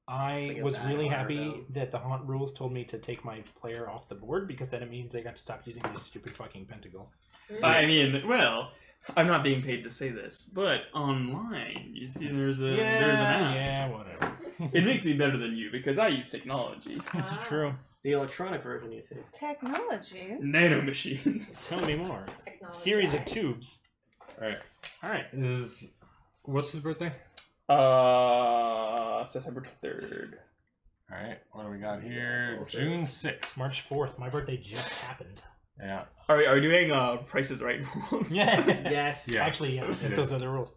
I It's like a was bad really horror happy film. that the haunt rules told me to take my player off the board because then it means they got to stop using this stupid fucking pentacle. I mean, well, I'm not being paid to say this, but online, you see, there's an app. Yeah, whatever. It makes me better than you because I use technology. It's Ah. true. The electronic version, you see. Technology. Nano machines. Tell me more. Technology. Series of tubes. All right. All right. What's his birthday? September 3rd. All right. What do we got here? June 6th. March 4th. My birthday just happened. Yeah. Are we doing Prices Right rules? Yeah. Yes. Yeah. Actually, yeah. It Those is. are the rules.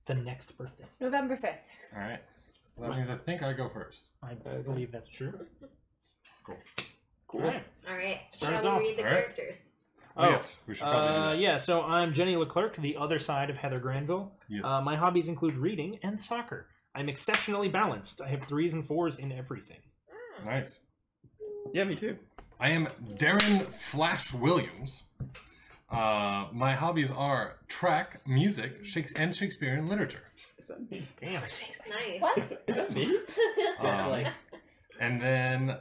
The next birthday. November 5th. All right. Well, that means I think I go first. I believe that's true. Cool. All right. Alright, Start us shall off. we read the Alright. characters? Oh, yes. We should probably do that. yeah, so I'm Jenny Leclerc, the other side of Heather Granville. Yes. My hobbies include reading and soccer. I'm exceptionally balanced. I have 3s and 4s in everything. Nice. Yeah, me too. I am Darren Flash Williams. My hobbies are track, music, and Shakespearean literature. Is that me? Damn. Nice. Is that me? It's Um, like And then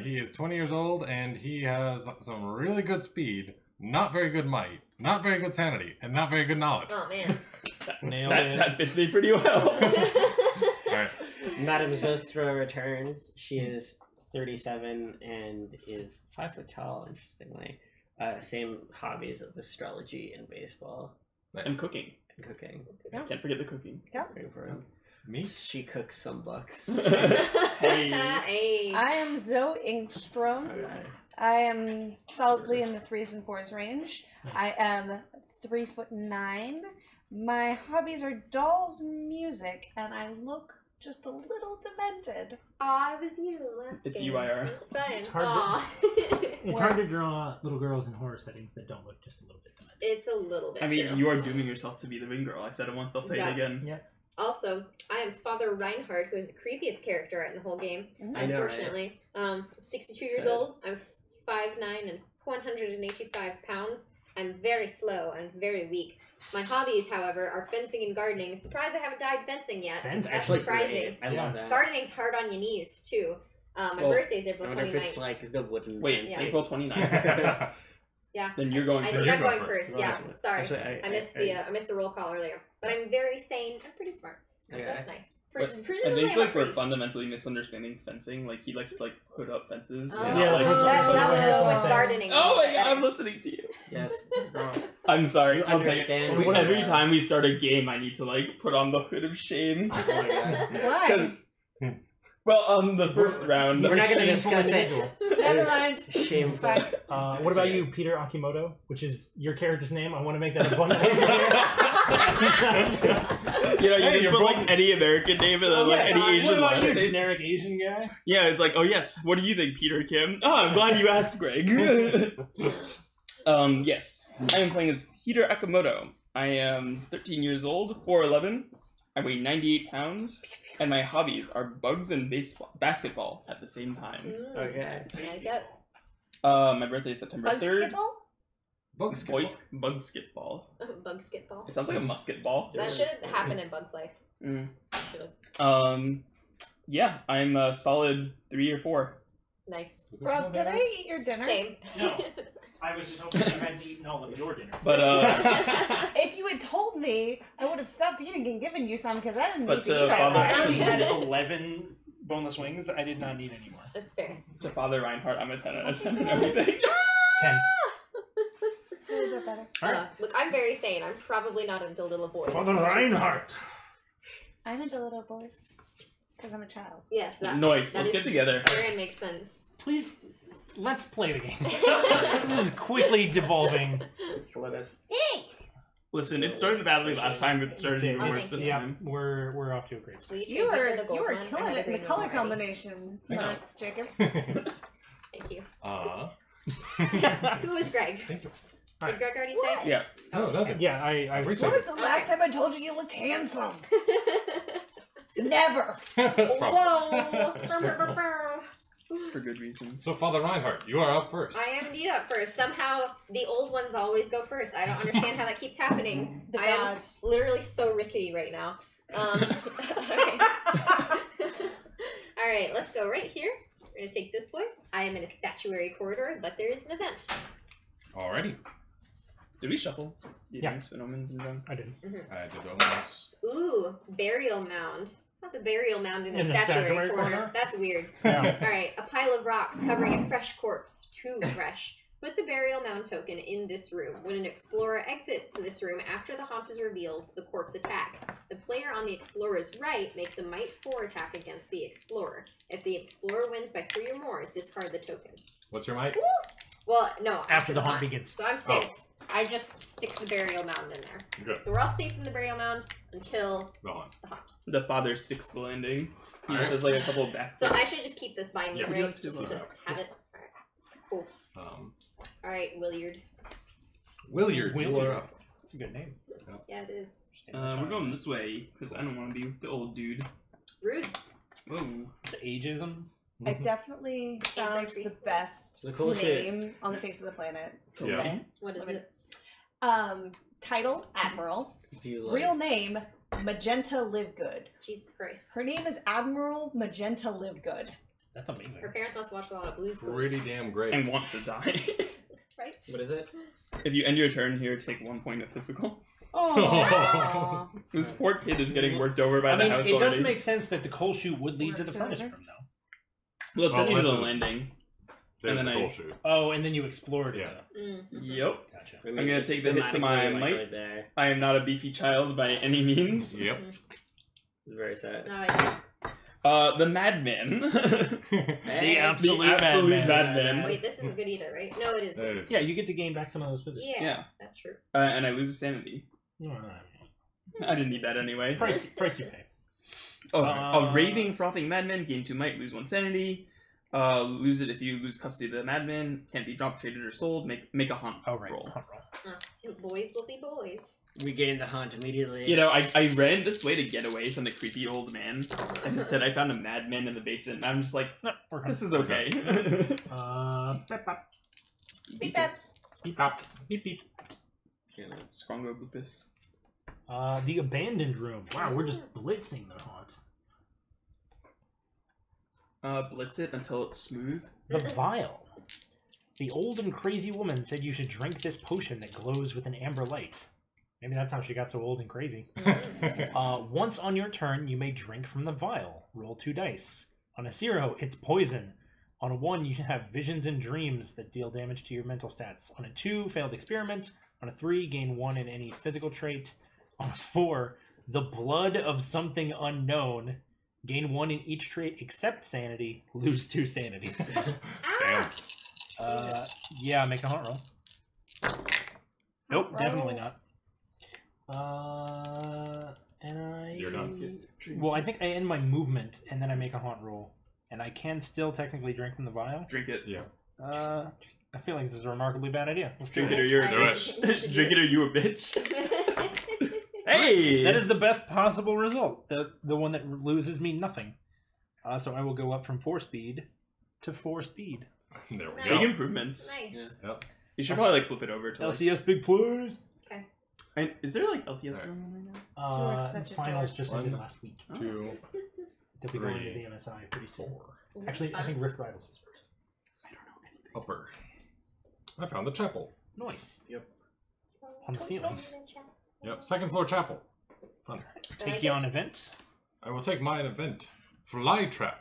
he is 20 years old, and he has some really good speed, not very good might, not very good sanity, and not very good knowledge. Oh man. Nailed it. That fits me pretty well. All right. Madame Zostra returns. She is 37 and is 5 foot tall, interestingly. Same hobbies of astrology and baseball And cooking. and cooking. Can't forget the cooking. Very important. Me? She cooks some bucks. Hey. Hey. I am Zoe Ingstrom. I am solidly in the 3s and 4s range. I am 3'9". My hobbies are dolls and music, and I look just a little demented. Aw, it was you last It's game. UIR. It's fine. It's hard Aw. It's hard to draw little girls in horror settings that don't look just a little bit demented. It's a little bit I mean, true. you are dooming yourself to be the ring girl. I said it once, I'll say it again. Yeah. Also, I am Father Reinhardt, who is the creepiest character in the whole game. I know, right? Unfortunately, 62 years Sad. old. I'm 5'9" and 185 pounds. I'm very slow and very weak. My hobbies, however, are fencing and gardening. Surprised I haven't died fencing yet. Fencing? That's Actually, surprising. great. I love that. Gardening's hard on your knees too. My Well, birthday's I April wonder if 29th. it's like the wooden. Wait, Yeah. April 29th. Yeah. Then you're going I first. think I'm You're going going first. first. Yeah. Sorry, Actually, I missed the roll call earlier. But I'm very sane and pretty smart. So Okay. that's nice. But Presumably I think I'm a like we're priest. fundamentally misunderstanding fencing. Like he likes to like put up fences. Oh, and, Yeah, like, that's that would go with Yeah. gardening. Oh my god, better. I'm listening to you. Yes. I'm sorry. You I'll take it. understand. What Every about- time we start a game, I need to like put on the hood of shame. Oh my god. Why? 'Cause- well, on the first round, We're not gonna Shameful discuss it. individual. Never mind. It's Shameful. fine. What about you, Peter Akimoto, which is your character's name? I want to make that abundantly clear. you know, you Hey, just you're put both- like any American name and then Oh, like yeah, any what Asian about you, last name. generic Asian guy? Yeah, it's like, oh yes, what do you think, Peter Kim? Oh, I'm glad you asked, Greg. Yes, I am playing as Peter Akimoto. I am 13 years old, 4'11". I weigh 98 pounds, and my hobbies are bugs and basketball at the same time. Okay. I like it. My birthday is September Bug 3rd. skitball? Bug skitball. Bug skip ball. It sounds like a musket ball. That should have happened in Bug's life. Mm. Should have. Yeah, I'm a solid 3 or 4. Nice. Rob, did I eat your dinner? Same. No. I was just hoping you hadn't eaten all of your dinner. But If you had told me, I would have stopped eating and given you some because I didn't But, need to eat Father- all I that. already had 11 boneless wings. I did not need any more. That's fair. to Father Reinhardt, I'm a 10 out of 10 and everything. 10. A little bit better. Alright. Look, I'm very sane. I'm probably not into little boys. Father which is Reinhardt. nice. I'm into little boys because I'm a child. Yes, that, Nice, that let's get is together. very makes sense. Please, let's play the game. This is quickly devolving. Let us. Thanks. Listen, it started badly last time, it started even worse this Yeah, time. we're off to a great start. Will You trade me were for the gold one? I killing have it in the green color one already. combination, I know. Jacob. Thank you. Who is Greg? Thank you. Did Greg already say? Yeah. No, nothing. Yeah, I was. When was the last time I told you you looked handsome? Never. Whoa! For good reason. So, Father Reinhardt, you are up first. I am indeed up first. Somehow the old ones always go first. I don't understand how that keeps happening. The I am gods. literally so rickety right now. Alright. Alright, let's go right here. We're gonna take this boy. I am in a statuary corridor, but there is an event. Alrighty. Did we shuffle? Yeah. Events and omens and done? I did. I did omens. Ooh, burial mound. Not the burial mound in a In the statuary statuary corner. corner? That's weird. Yeah. Alright, a pile of rocks covering a fresh corpse. Too fresh. Put the burial mound token in this room. When an explorer exits this room after the haunt is revealed, the corpse attacks. The player on the explorer's right makes a Might 4 attack against the explorer. If the explorer wins by 3 or more, discard the token. What's your might? Well, no, After the haunt begins. So I'm safe. I just stick the burial mound in there. Good. So we're all safe from the burial mound until The hunt. the haunt. The father's 6th landing. He Alright. just has like a couple of back. So I should just keep this by me, Yeah. right? Yeah. Just to have it. Alright. Cool. Alright, Williard. Williard, you are up. That's a good name. Yeah, it is. We're going this way because I don't want to be with the old dude. Rude. Whoa. The ageism. I definitely found the Anti-priest. best So cool shit. name on the face of the planet. Yeah. What is Let me- it? Title, Admiral. Do you like? Real name, Magenta Livegood. Jesus Christ. Her name is Admiral Magenta Livegood. That's amazing. Her parents must watch a lot of Blues Clues. Pretty damn great. And want to die. Right? What is it? If you end your turn here, take 1 point of physical. Oh. So this poor kid is getting worked over by I the mean, house it already. does make sense that the coal chute would lead to the furnace room, though. Well, it's at the end of the Oh, landing. There's and the then goal shoot. Oh, and then you explored. Yeah. Yep. Gotcha. I mean, I'm gonna it's take the hit to my thematically, like, might. right there. I am not a beefy child by any means. Yep. Very sad. No, I The madman. Hey, absolute madman. Wait, this isn't good either, right? No, it is That good. is- Yeah, you get to gain back some of those physics. Yeah, Yeah. that's true. And I lose a sanity. No. I didn't need that anyway. Price you pay. A raving, frothing madman, gain 2 might, lose 1 sanity. Lose it if you lose custody of the madman. Can't be dropped, traded, or sold. Make a hunt roll. Hunt roll. Boys will be boys. We gained the hunt immediately. You know, I ran this way to get away from the creepy old man. And it said I found a madman in the basement, and I'm just like, No, we're this is okay. beep bop. Beep bop. Beep bop. Beep beep. Skrongo Lupus. The abandoned room. Wow, we're just blitzing the haunts. Blitz it until it's smooth. The vial. The old and crazy woman said you should drink this potion that glows with an amber light. Maybe that's how she got so old and crazy. Once on your turn, you may drink from the vial. Roll 2 dice. On a 0, it's poison. On a 1, you have visions and dreams that deal damage to your mental stats. On a 2, failed experiment. On a 3, gain 1 in any physical trait. On a 4, the blood of something unknown. Gain 1 in each trait except sanity. Lose 2 sanity. Damn. Yeah, make a hunt roll. Nope, definitely not. And I... You're not. Well, I think I end my movement, and then I make a haunt roll. And I can still technically drink from the vial. Drink it. Yeah. I feel like this is a remarkably bad idea. Let's do Drink it. it or you're a Do bitch. it. Drink it or you a bitch. Hey! That is the best possible result. The one that loses me nothing. So I will go up from 4 speed to 4 speed. There we Nice. Big go. improvements. Nice. Yep. You should probably like flip it over to like, LCS big plays. and is there like LCS going on right now? You are such a Finals dork. just ended 1, last week. 2, They'll be going to 3, the MSI pretty soon. 4. Actually, I think Rift Rivals is first. I don't know anything. Upper. I found the chapel. Nice. Yep. On the ceiling. Yep. 2nd floor chapel. Fun. Take you on event. I will take my event. Flytrap.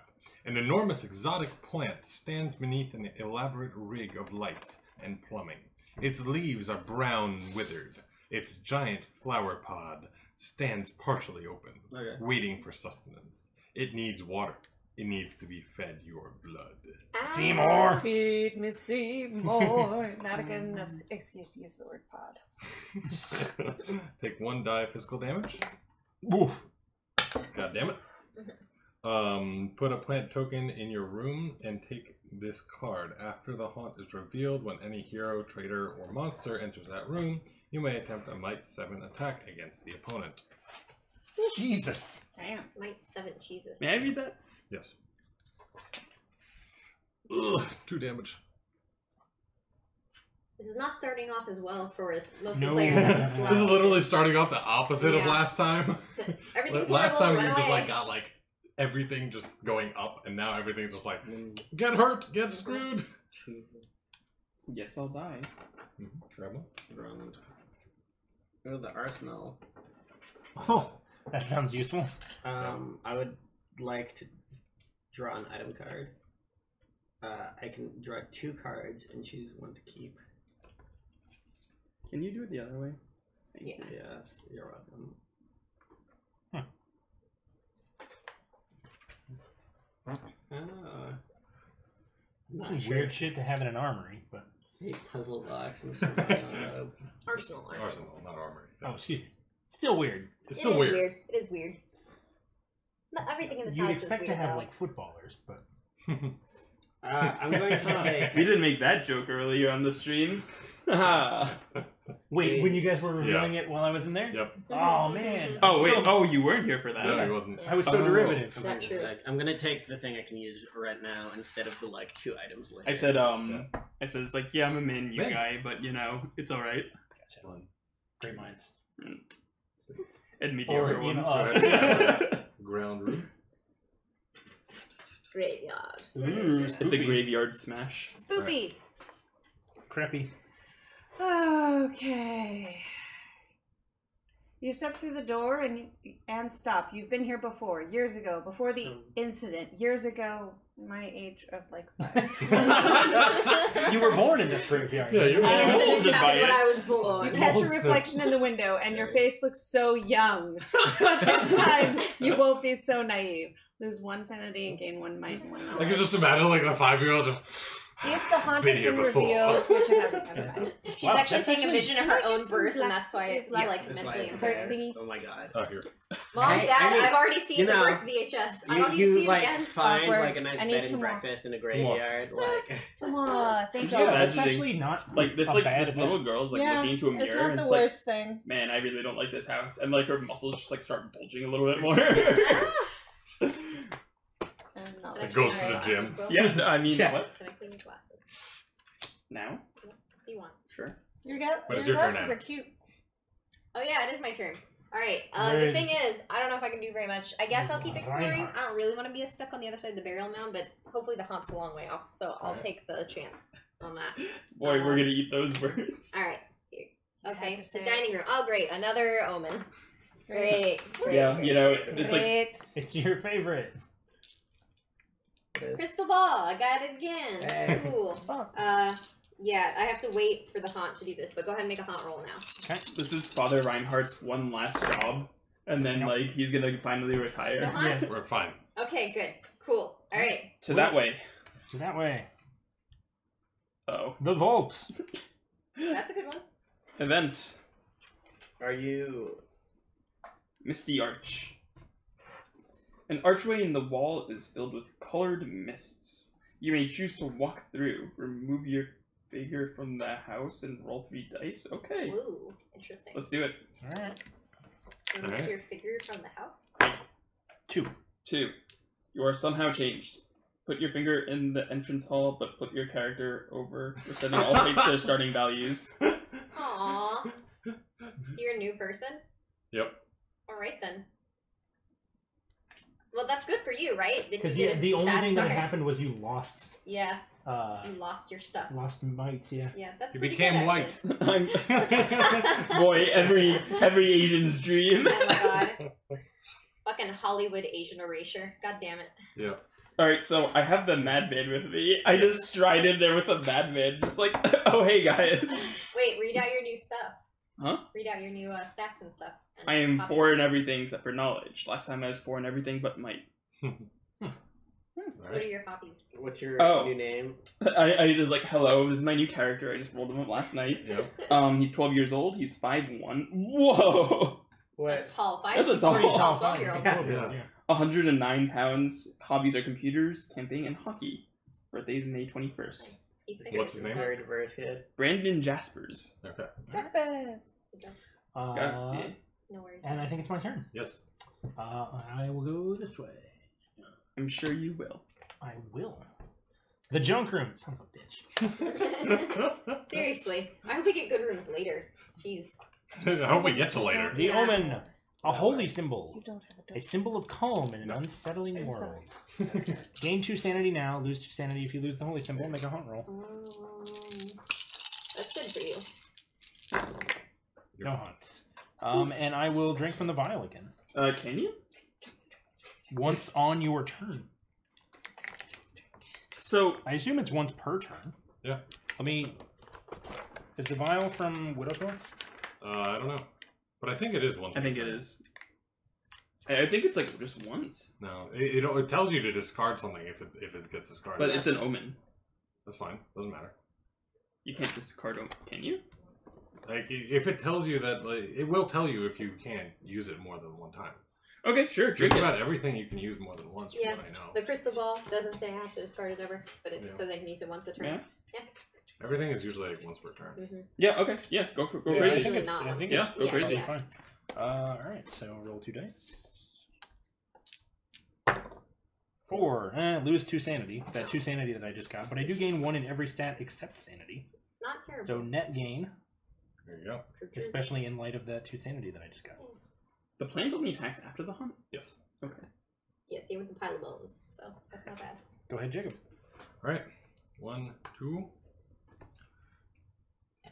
An enormous exotic plant stands beneath an elaborate rig of lights and plumbing. Its leaves are brown withered. Its giant flower pod stands partially open, Okay. waiting for sustenance. It needs water. It needs to be fed your blood. Seymour. Feed me Seymour. Not a good enough excuse to use the word pod. Take 1 die physical damage. Woof. God damn it. Put a plant token in your room and take this card. After the haunt is revealed, when any hero, traitor, or monster enters that room, you may attempt a Might 7 attack against the opponent. Jesus. Damn. Might 7, Jesus. May I read that? Yes. Ugh, 2 damage. This is not starting off as well for most of No. the players. That's This is literally starting off the opposite of Yeah. last time. Everything's Last horrible, time run we just away. like got like everything just going up, and now everything's just like get hurt, get screwed. 2 Yes, I'll die. Treble. round. Oh, the arsenal. Oh, that sounds useful. I would like to draw an item card. I can draw 2 cards and choose 1 to keep. Can you do it the other way? Yeah. Yes, you're welcome. This is weird shit to have in an armory, but... Hate puzzle blocks and stuff. Arsenal. Arsenal, not armory. Oh, excuse me. Still weird. It's It still is weird. It is weird. Not everything in this You'd house is expect weird, to have, though. like, footballers, but... I'm going to take. We didn't make that joke earlier on the stream. Haha. Wait, when you guys were reviewing it while I was in there? Yep. Oh, man. Oh wait! So- Oh, you weren't here for that. No, he wasn't. I was so Oh. derivative. I'm Not going to true. take- I'm gonna take the thing I can use right now instead of the like 2 items later. I said, I said, it's like, yeah, I'm a menu Meg. guy, but you know, it's all right. Gotcha. Great minds. And mediocre Or in ones. us. Ground room. Graveyard. Ooh, It's a spoopy. graveyard smash. Spoopy. Crappy. Okay. You step through the door and stop. You've been here before, years ago, before the incident, years ago, my age of like 5. You were born in this graveyard. Yeah, you were I molded incident by happened when it. I was born. You catch a reflection in the window, and your face looks so young. But this time, you won't be so naive. Lose 1 sanity and gain 1 might and 1 I knowledge. can just imagine like the 5-year-old. If the haunt Been has here been before. revealed, which it hasn't yet. She's Wow, actually that's seeing a actually- vision of her own Some birth, and black- that's why it's Yeah, like that's why mentally it's impaired. thingy. Oh my god. Oh, here. Mom, I Dad, mean, I've already seen you the know, birth VHS. I don't need to You see it like again. find Awkward. like a nice I need bed and 2 more. breakfast in a graveyard. Like Come on, thank Yeah, you. That's imagining, actually not Like this, a like bad this event. little girl's like Yeah, looking into a it's mirror, not and the it's like, worst thing. man, I really don't like this house, and like her muscles just like start bulging a little bit more. No. It goes to the gym. Yeah, no, I mean, Yeah. what Can I clean your glasses? now? If you want. Sure. Your But it's your your turn glasses now. are cute. Oh yeah, it is my turn. Alright, Where the is- thing is, I don't know if I can do very much. I guess I'll keep exploring. Reinhardt. I don't really want to be stuck on the other side of the burial mound, but hopefully the haunt's a long way off, so I'll Alright. take the chance on that. Boy, we're gonna eat those birds. Alright. Here. Okay, had to the say it. dining room. Oh great, another omen. Great. Yeah, great. you know, it's like Great. It's your favorite. Crystal ball, I got it again. Hey. Cool. Boss. Yeah, I have to wait for the haunt to do this, but go ahead and make a haunt roll now. this is Father Reinhardt's one last job, and then Yep. like he's gonna finally No retire. haunt? Yeah. We're fine. Okay, good. Cool. Alright. So that way. So that way. Oh, The vault. That's a good one. event. are you Misty Arch. An archway in the wall is filled with colored mists. You may choose to walk through. Remove your figure from the house and roll 3 dice. Okay, Ooh, interesting. let's do it. Alright. Remove Alright. your figure from the house? 2. 2. You are somehow changed. Put your finger in the entrance hall, but flip your character over, resetting all traits to their starting values. Aww. You're a new person? Yep. Alright then. Well, that's good for you, right? Didn't Because you get a the only bad thing that start? happened was you lost. Yeah, Uh, you lost your stuff. lost might. Yeah. Yeah, that's You pretty became good, white. actually. Boy, every Asian's dream. Oh my god. Fucking Hollywood Asian erasure. God damn it. Yeah. Alright, so I have the madman with me. I just stride in there with a madman, just like, oh hey guys. Wait, read out your new stuff. Huh? Read out your new stats and stuff. And I am copy. 4 in everything except for knowledge. Last time I was 4 in everything but might. What are your hobbies? what's your Oh. new name? I was like, hello, this is my new character. I just rolled him up last night. Yep. He's 12 years old. He's 5'1". Whoa! That's tall. That's a tall- Pretty tall 12-year-old. five. Yeah. Yeah. 109 pounds. Hobbies are computers, camping, and hockey. Birthday is May 21st. Nice. He What's figures his name? Very diverse kid. Brandon Jaspers. Okay. Jaspers. Grazie. No worries. And I think it's my turn. Yes. I will go this way. I'm sure you will. I will. The junk room. Son of a bitch. Seriously. I hope we get good rooms later. Jeez. I hope we get to later. The Yeah. omen. A holy symbol. You don't have a A symbol of calm in an unsettling I'm world. sorry. Gain 2 sanity now. Lose 2 sanity if you lose the holy symbol. Make a hunt roll. That's good for you. No hunts. And I will drink from the vial again. Can you? Once on your turn. So, I assume it's once per turn. Yeah. Let me... Is the vial from Widowthorn? I don't know. But I think it is one. I think it is. I think it's like just once. No, it tells you to discard something if it gets discarded. But it's an omen. That's fine. Doesn't matter. You can't discard omen, can you? Like if it tells you that, like, it will tell you if you can't use it more than one time. Okay, sure, Just drink it. about everything you can use more than once. Yeah. From what I know. The crystal ball doesn't say I have to discard it ever, but it Yeah. says I can use it once a turn. Yeah. Everything is usually like once per turn. Mm-hmm. Yeah, okay, yeah, go Yeah, crazy. usually it's, not I think Yeah, it's, go it's crazy. probably fine. Alright, so roll 2 dice. 4. Lose 2 sanity. That 2 sanity that I just got. But I do gain 1 in every stat except sanity. Not terrible. So net gain, There you go. especially in light of that 2 sanity that I just got. The plant only attacks after the hunt? Yes. Okay. Yeah, see with the pile of bones, so that's not bad. Go ahead, Jacob. All right. 1, 2.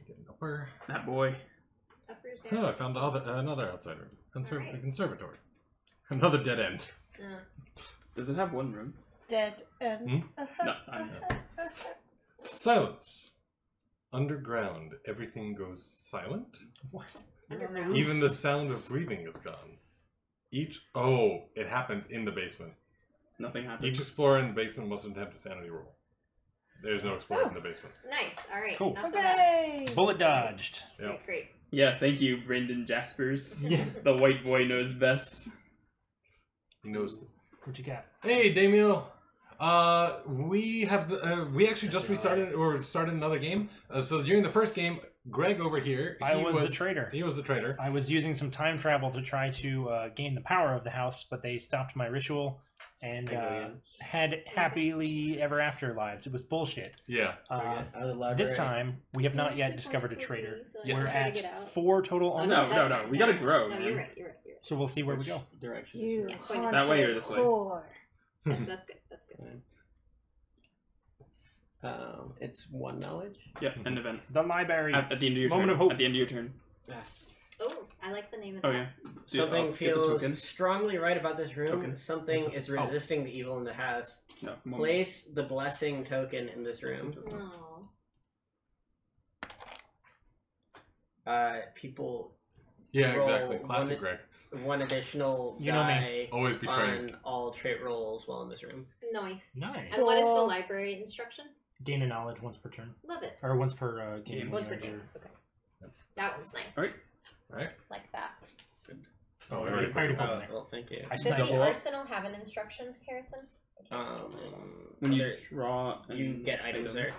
Get an upper. That boy. Uppers down. Oh, I found another outside room. Alright. The conservatory. Another dead end. Does it have one room? dead end. No, I'm Silence. Underground, everything goes silent. What? Even the sound of breathing is gone. It happens in the basement. Nothing happened. Each explorer in the basement must attempt a sanity roll. There's no explorer in the basement. Nice. All right. Cool. Not so bad. Hooray! Bullet dodged. Yep. Great. Yeah, thank you, Brendan Jaspers. Yeah. The white boy knows best. He knows. What you got? Hey, Damiel. We actually just restarted or started another game. So during the first game, Greg over here, I was the traitor. He was the traitor. I was using some time travel to try to gain the power of the house, but they stopped my ritual and had happily ever after lives. It was bullshit. Yeah. This time, we have not yet discovered a traitor. Yes. We're at 4 total. Oh, No, owners. no. We gotta grow. No, man. you're right. You're right. So we'll see where we go. Direction. You Yeah, haunted that way or this way? core. That's good. That's good. It's 1 knowledge. Yep, end event. The library. At the end of your Moment turn. of hope. At the end of your turn. Oh, I like the name of Oh, that. yeah. Something Get the feels tokens. strongly right about this room. Token. Something is resisting the evil in the house. No. Place the blessing token in this room. Oh. People Yeah, roll exactly. Classic Greg. 1 additional You know me. die Always betraying. on all trait rolls while in this room. Nice. Nice. And what is the library instruction? Gain a knowledge once per turn. Love it. Or once per game. Once per or- game. Okay. That one's nice. Alright. Right? Like that. Oh, I already put it there. Well, thank you. I Does sniped. the arsenal have an instruction, Harrison? When you other- draw, you get items there.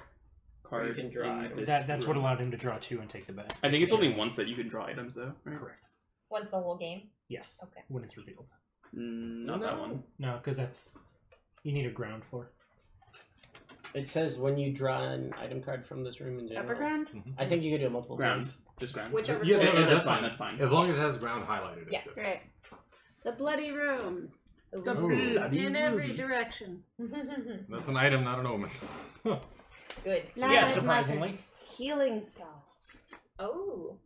Card. You can draw in items. this That's what room. allowed him to draw 2 and take the bet. I think it's only once that you can draw items, though. Right? Correct. Once the whole game? Yes. Okay. When it's revealed. Not that one. No, because that's you need a ground floor. It says when you draw an item card from this room in general. Upper ground? I think you can do it multiple Ground. times. Just ground. Whichever Yeah, floor. yeah, that's fine. That's fine. As long as it has ground highlighted, it's Yeah. good. Great. The bloody room. Ooh. Go in every direction. That's an item, not an omen. Good. Yeah, surprisingly. Healing salve. Oh.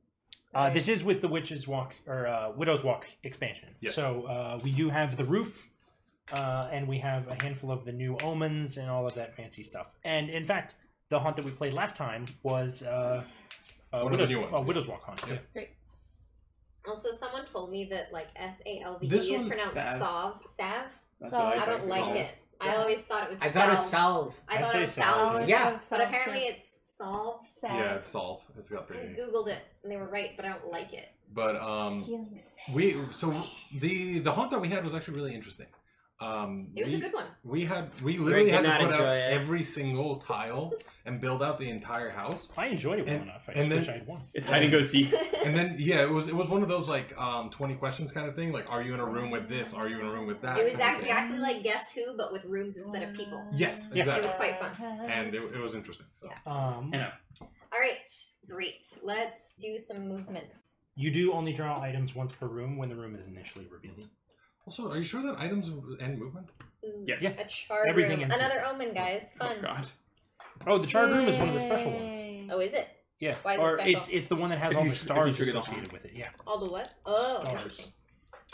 This is with the Witch's Walk or Widow's Walk expansion. Yes. So we do have the roof, and we have a handful of the new omens and all of that fancy stuff. And in fact, the haunt that we played last time was One of the new ones. Widow's Walk haunt. Yeah. Great. Also, someone told me that like SALVE This is one's pronounced Sav. Sav. Sav. That's So- what I don't think. like Solve. it. I always thought it was. I thought it was salve. salve. I I thought say it was salve. salve. Yeah. But apparently it's solve. Yeah, it's solve. It's got I the. googled it and they were right, but I don't like it. But Healing salve. the haunt that we had was actually really interesting. It was a good one. We literally did had to not put out enjoy it. every single tile and build out the entire house. I enjoyed it well And- enough. I and just wish then- I had won. It's hide and go seek. And then it was one of those like 20 questions kind of thing. Like, are you in a room with this? Are you in a room with that? It was kind of thing. exactly like Guess Who, but with rooms instead of people. Yes, Yeah. exactly. It was quite fun. And it was interesting. So. Yeah. I know. All right, great. Let's do some movements. You do only draw items once per room when the room is initially revealed. Also, are you sure that items end movement? Ooh, Yes. Yeah. A charred Everything room. in- Another omen, guys. Fun. Oh God. Oh, the charred room is one of the special ones. Yay. Oh, is it? Yeah, Why is it or special? it's the one that has If all you the tr- if you stars trigger the associated haunt. with it. Yeah. All the what? Oh, Stars. interesting.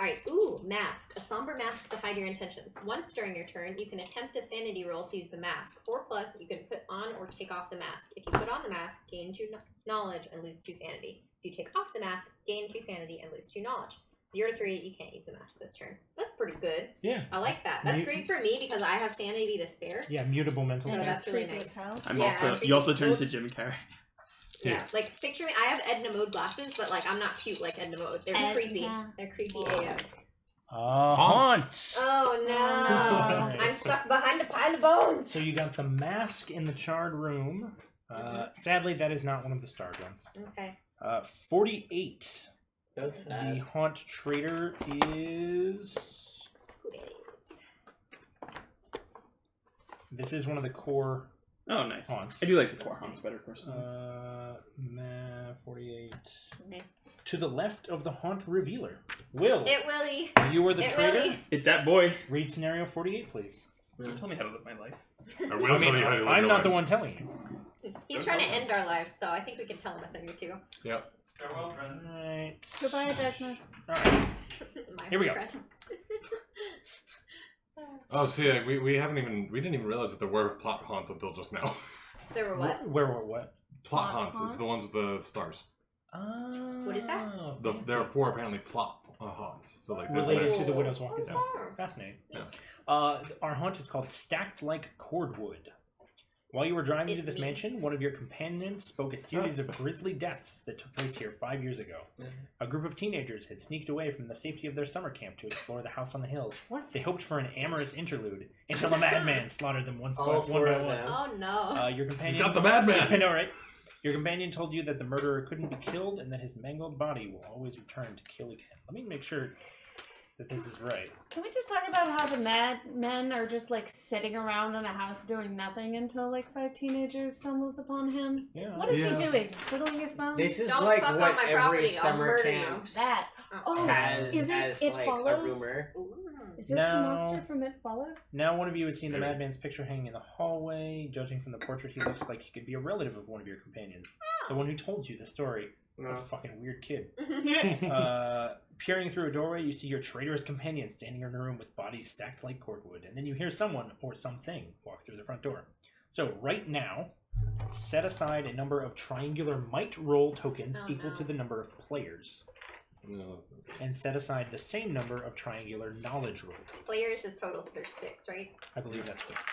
All right. Ooh, mask. A somber mask to hide your intentions. Once during your turn, you can attempt a sanity roll to use the mask. 4+, you can put on or take off the mask. If you put on the mask, gain 2 knowledge and lose 2 sanity. If you take off the mask, gain 2 sanity and lose 2 knowledge. 0 to 3, you can't use the mask this turn. That's pretty good. Yeah. I like that. That's Mute- great for me because I have sanity to spare. Yeah, mutable mental So state. that's really Creepy nice. as hell. I'm Yeah, also. I'm You also thinking- turn to Jim Carrey. Yeah, like picture me. I have Edna Mode glasses, but like I'm not cute like Edna Mode. They're Edna. creepy. They're creepy AF. Haunt. Oh no! I'm stuck behind a pile of bones. So you got the mask in the charred room. Sadly, that is not one of the starred ones. Okay. 48. That was The fast. haunt trader is. This is one of the core Oh, nice. haunts. I do like the core haunts better, personally. 48. Okay. To the left of the haunt revealer. Will, It Willie. you are the It trader. Willie. It's that boy. Read scenario 48, please. Don't tell me how to live my life. I will tell you how to live I'm your not life. the one telling you. He's trying to end our lives, so I think we can tell him a thing or two. Yep. Farewell, friend. Alright. Goodbye, darkness. Alright. My Here we go. friend. Oh, see, we didn't even realize that there were plot haunts until just now. There were what? Where were what? Plot haunts is the ones with the stars. Oh. What is that? There are 4 apparently plot haunts. So like related there's to the Widow's Walk itself. Oh. Fascinating. Yeah. Our haunt is called Stacked Like Cordwood. While you were driving to this mansion, one of your companions spoke a series of grisly deaths that took place here 5 years ago. A group of teenagers had sneaked away from the safety of their summer camp to explore the house on the hill. They hoped for an amorous interlude until a madman slaughtered them one by one. Oh no. Your companion... He's got the madman! I know, right? Your companion told you that the murderer couldn't be killed and that his mangled body will always return to kill again. Let me make sure that this is right. Can we just talk about how the men are just like sitting around in a house doing nothing until like 5 teenagers stumbles upon him? Yeah. What is he doing? Twiddling his thumbs? This is Don't like fuck on what my every property, I'll summer murder camp that. Oh, has is it? as It like follows? a rumor. Is this No. the monster from It Follows? Now one of you has seen the madman's picture hanging in the hallway. Judging from the portrait, he looks like he could be a relative of one of your companions. The one who told you the story. A fucking weird kid. Peering through a doorway, you see your traitorous companion standing in a room with bodies stacked like cordwood, and then you hear someone or something walk through the front door. So right now, set aside a number of triangular might roll tokens equal to the number of players. And set aside the same number of triangular knowledge roll tokens. Players is total, so there's 6, right? I believe that's correct.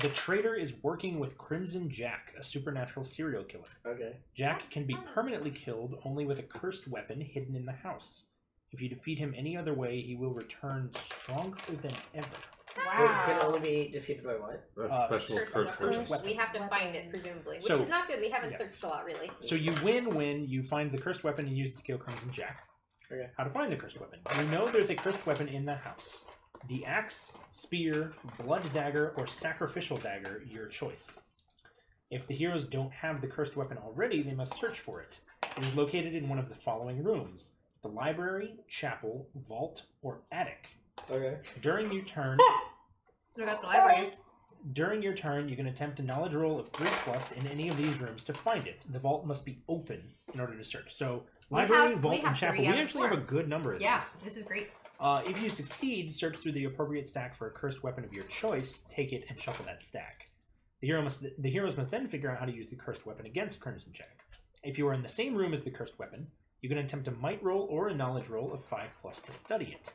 The traitor is working with Crimson Jack, a supernatural serial killer. Okay. Jack can be permanently killed only with a cursed weapon hidden in the house. If you defeat him any other way, he will return stronger than ever. Wait, can only be defeated by what? A special curse weapon. We have to find it, presumably. Which So- is not good. We haven't searched a lot, really. So you win when you find the cursed weapon and use it to kill Crimson Jack. Okay. How to find the cursed weapon. You know there's a cursed weapon in the house. The axe, spear, blood dagger, or sacrificial dagger, your choice. If the heroes don't have the cursed weapon already, they must search for it. It is located in one of the following rooms: the library, chapel, vault, or attic. Okay. During your turn, I got the library. you can attempt a knowledge roll of 3+ in any of these rooms to find it. The vault must be open in order to search. So, library, vault, and chapel. We actually have a good number of these. Yeah, this is great. If you succeed, search through the appropriate stack for a cursed weapon of your choice, take it, and shuffle that stack. The heroes must then figure out how to use the cursed weapon against Crimson Jack. If you are in the same room as the cursed weapon, you can attempt a might roll or a knowledge roll of 5+ to study it.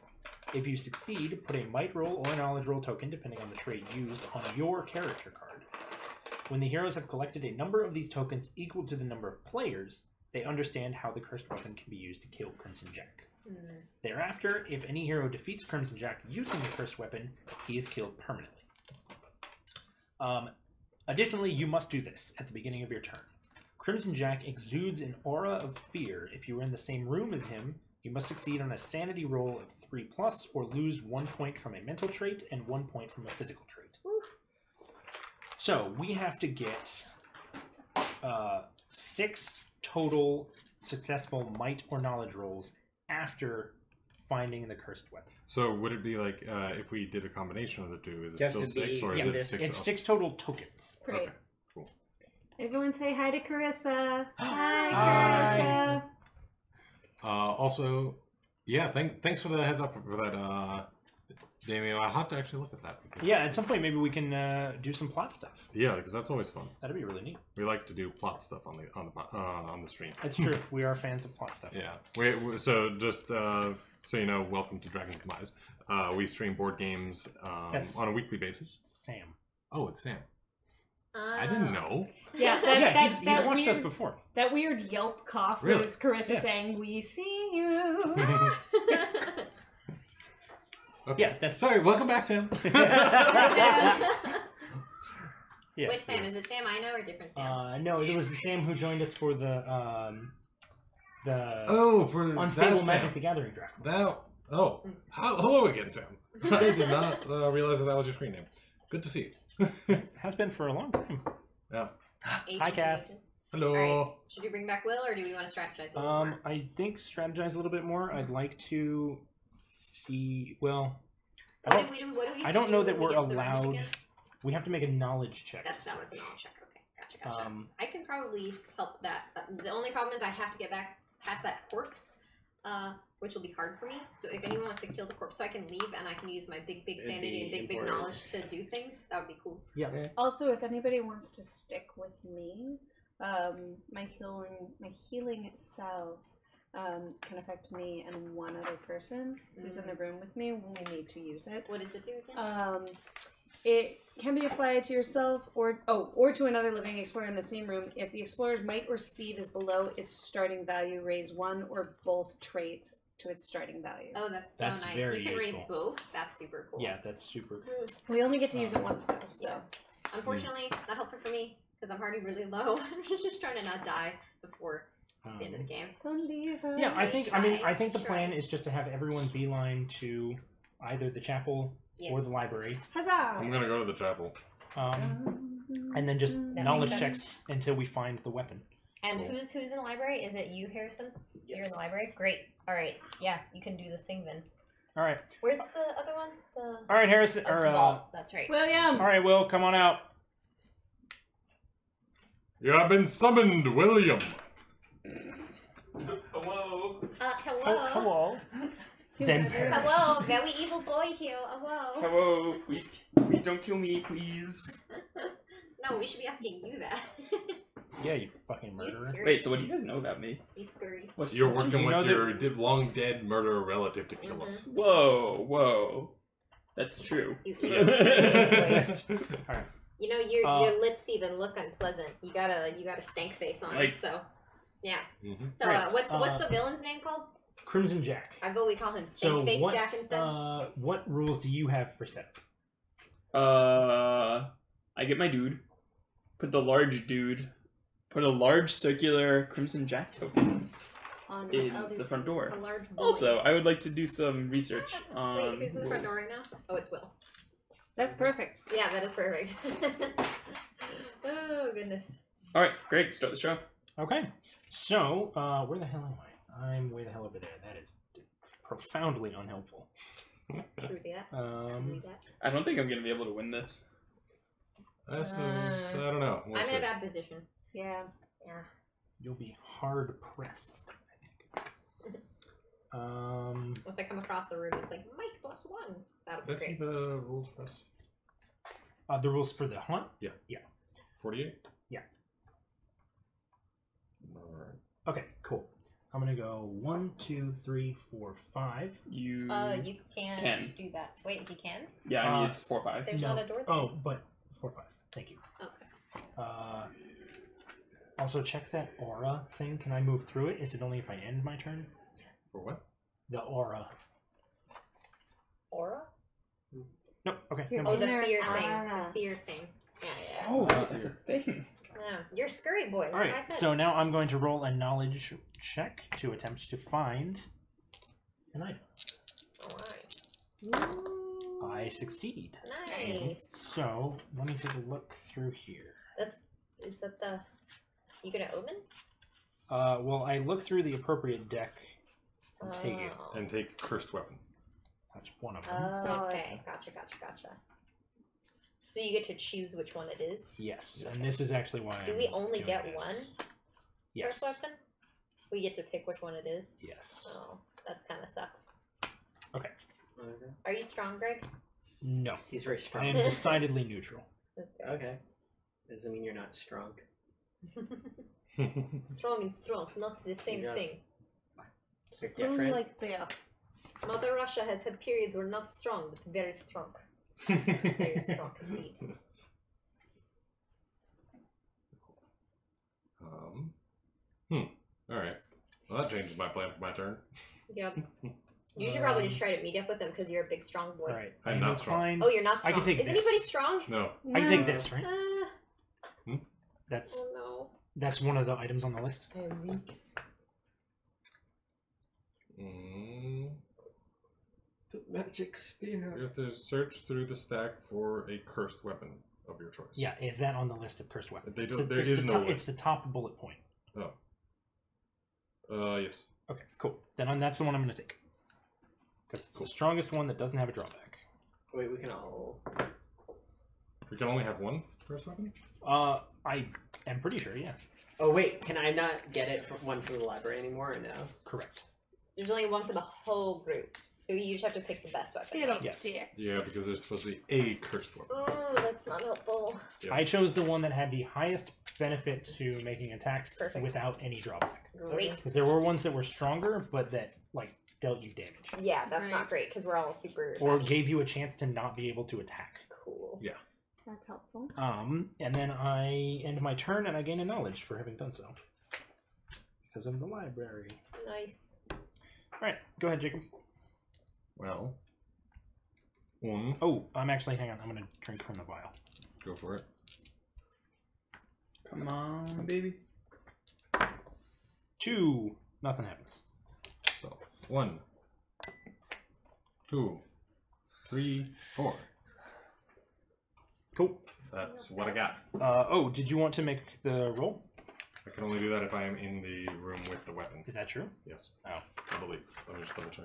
If you succeed, put a might roll or a knowledge roll token, depending on the trait used, on your character card. When the heroes have collected a number of these tokens equal to the number of players, they understand how the cursed weapon can be used to kill Crimson Jack. Thereafter, if any hero defeats Crimson Jack using the cursed weapon, he is killed permanently. Additionally, you must do this at the beginning of your turn. Crimson Jack exudes an aura of fear. If you are in the same room as him, you must succeed on a sanity roll of 3+ or lose 1 point from a mental trait and 1 point from a physical trait. So we have to get 6 total successful might or knowledge rolls after finding the cursed weapon. So would it be like if we did a combination of the two? Is it Just still to 6 be or is in it this- 6? It's 6 total tokens. Great. Okay, cool. Everyone say hi to Carissa. Hi, Hi. Carissa. Also, yeah, thanks for the heads up for that, Damien. I'll have to actually look at that. Yeah, at some point maybe we can do some plot stuff. Yeah, because that's always fun. That'd be really neat. We like to do plot stuff on the stream. It's true. We are fans of plot stuff. Yeah. So just so you know, welcome to Dragon's Demize. We stream board games on a weekly basis. Sam. Oh, it's Sam. I didn't know. Yeah, Yeah, he's that watched weird, us before. That weird yelp cough Really? was Carissa Yeah. saying, "We see you." Okay. Yeah, that's Sorry, welcome back, Sam. Yes. Which Sam? Is it Sam I know or different Sam? No, it was the Sam who joined us for the Oh, for Unstable that Magic Sam. the Gathering draft. Hello again, Sam. I did not realize that was your screen name. Good to see you. Has been for a long time. Yeah. Ages Hi, and Cass. ages. Hello. All right. Should we bring back Will, or do we want to strategize a little more? I think strategize a little bit more. I'd like to see. Well, I What don't. do we do? I don't know when that we we're get to the rooms allowed. again? We have to make a knowledge check. That was a knowledge check. Okay, gotcha. I can probably help that. The only problem is I have to get back past that corpse. which will be hard for me. So if anyone wants to kill the corpse so I can leave and I can use my big sanity and big knowledge to do things, that would be cool. Yeah. Also, if anybody wants to stick with me, my healing itself can affect me and one other person who's in the room with me when we need to use it. What does it do again? It can be applied to yourself or to another living explorer in the same room. If the explorer's might or speed is below its starting value, raise one or both traits to its starting value. Oh, that's so That's nice. very You can raise useful. both. That's super cool. Yeah, that's super cool. We only get to use it once though, so. Yeah. Unfortunately, not helpful for me because I'm already really low. I'm just trying to not die before the end of the game. Don't leave us. Yeah, I think the Try. plan is just to have everyone beeline to either the chapel or the library, Huzzah! I'm gonna go to the chapel. and then just That knowledge makes sense. checks until we find the weapon. And Cool. who's in the library? Is it you, Harrison? Yes. You're in the library? Great. Alright, yeah, you can do the thing then. All right, Where's the other one? The Harrison. oh, Or, it's the vault. That's right. William! all right, Will, come on out. You have been summoned, William. Hello. Hello. Hello. Then Paris. Hello, very evil boy here. Hello. Hello. Please don't kill me, please. No, we should be asking you that. Yeah, you fucking You murderer. scurry. Wait, so what do you guys know about me? You scurry. What's You're working You know with that- your long dead murderer relative to kill us. Whoa. That's true. You evil scurry boy. All right. You know your lips even look unpleasant. You got a stank face on Like- it. So, yeah. Mm-hmm. So Right. what's the villain's name called? Crimson Jack. I vote we call him So Stank Face Jack instead. what rules do you have for setup? I get my dude. Put a large circular Crimson Jack token On in other- the front door. A large boy. Also, I would like to do some research on Wait, who's in the front rules. door right now? Oh, it's Will. That's perfect. Yeah, that is perfect. Oh goodness. All right, great. Start the show. Okay. So, where the hell am I? I'm way the hell over there. That is profoundly unhelpful. Should we do that? Should we do that? I don't think I'm gonna be able to win this. This is, I don't know. We'll I'm see. in a bad position. Yeah. Yeah. You'll be hard pressed, I think. Once I come across the room, it's like Mike +1. That'll be Did I see great. the rules press? The rules for the hunt? 48? Yeah. Alright. Okay, cool. I'm gonna go 1, 2, 3, 4, 5. You. You can't Can. do that. Wait, you can? Yeah, I mean it's 4 or 5. There's No. not a door there. Oh, but 4, 5. Thank you. Okay. Also, check that aura thing. Can I move through it? Is it only if I end my turn? For what? The aura. Aura? Nope. Okay. Here. Never Oh, the mind. Inner fear thing. aura. The fear thing. Yeah, yeah. Oh, that's a thing. Yeah. You're scurry boy. That's All what I right. said. So now I'm going to roll a knowledge check to attempt to find an item. Alright. I succeed. Nice. So let me take a look through here. Is that the... You gonna open? Well, I look through the appropriate deck and take it. Oh. And take cursed weapon. That's one of them. Oh, okay. Gotcha. So you get to choose which one it is. Yes, and this is actually why. Do I'm we only doing get this. one Yes. first weapon? We get to pick which one it is. Yes. Oh, that kind of sucks. Okay. Are you strong, Greg? No, He's very I strong. am decidedly neutral. That's good. Okay. Doesn't mean you're not strong. Strong and strong, not the same Yes. thing. They're Don't different. like there. Mother Russia has had periods where not strong, but very strong. Very strong indeed. Alright. Well, that changes my plan for my turn. Yep. You should probably just try to meet up with him because you're a big strong boy. All right. I'm I not will strong. find- Oh, you're not I strong. can take Is this. anybody strong? No. I can take this, right? Uh, That's oh one of the items on the list. no. I'm weak. The magic spear. You have to search through the stack for a cursed weapon of your choice. Yeah, is that on the list of cursed weapons? They It's don't- the- there it's is the no top, list. It's the top bullet point. Yes. Okay, cool. Then that's the one I'm going to take. Because it's the strongest one that doesn't have a drawback. Wait, we can all. We can only have one cursed weapon? I am pretty sure, yeah. Oh wait, can I not get it from one from the library anymore or no? Correct. There's only one for the whole group. So you each have to pick the best weapon. Yes. Yeah, because there's supposed to be a cursed weapon. Oh, that's not helpful. Yep. I chose the one that had the highest benefit to making attacks Perfect. without any drawback. Great. Because there were ones that were stronger, but that like dealt you damage, Yeah, that's not great because we're all super. or heavy. gave you a chance to not be able to attack. Cool. Yeah. That's helpful. And then I end my turn and I gain a knowledge for having done so. Because of the library. Nice. Alright, go ahead, Jacob. Well, Oh, I'm actually, hang on, I'm gonna drink from the vial. go for it. Come on, baby. 2, nothing happens. So 1, 2, 3, 4. Cool. That's what I got. Oh, did you want to make the roll? I can only do that if I am in the room with the weapon. Is that true? Yes. Oh. I believe. Let me just double check.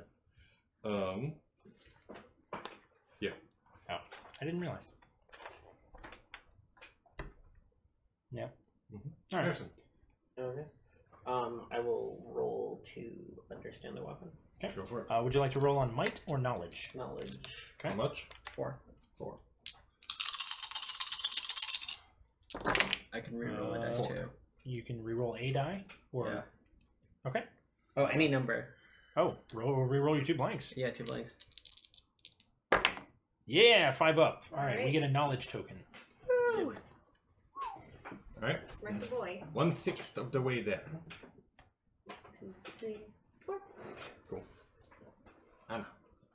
Yeah. Oh, I didn't realize. Yep. Mm-hmm. Alright. Harrison. Okay. I will roll to understand the weapon. Okay. Go for it. Would you like to roll on might or knowledge? Knowledge. Okay. How much? 4. 4. I can reroll a dice 4. too. You can re-roll a die, or Yeah. okay. Oh, any number. Oh, re-roll your 2 blanks. Yeah, 2 blanks. Yeah, 5 up. All right, we Alright. get a knowledge token. Woo! Alright. Smart the boy. 1/6 of the way there. 2, 3, 4. Cool. Anna.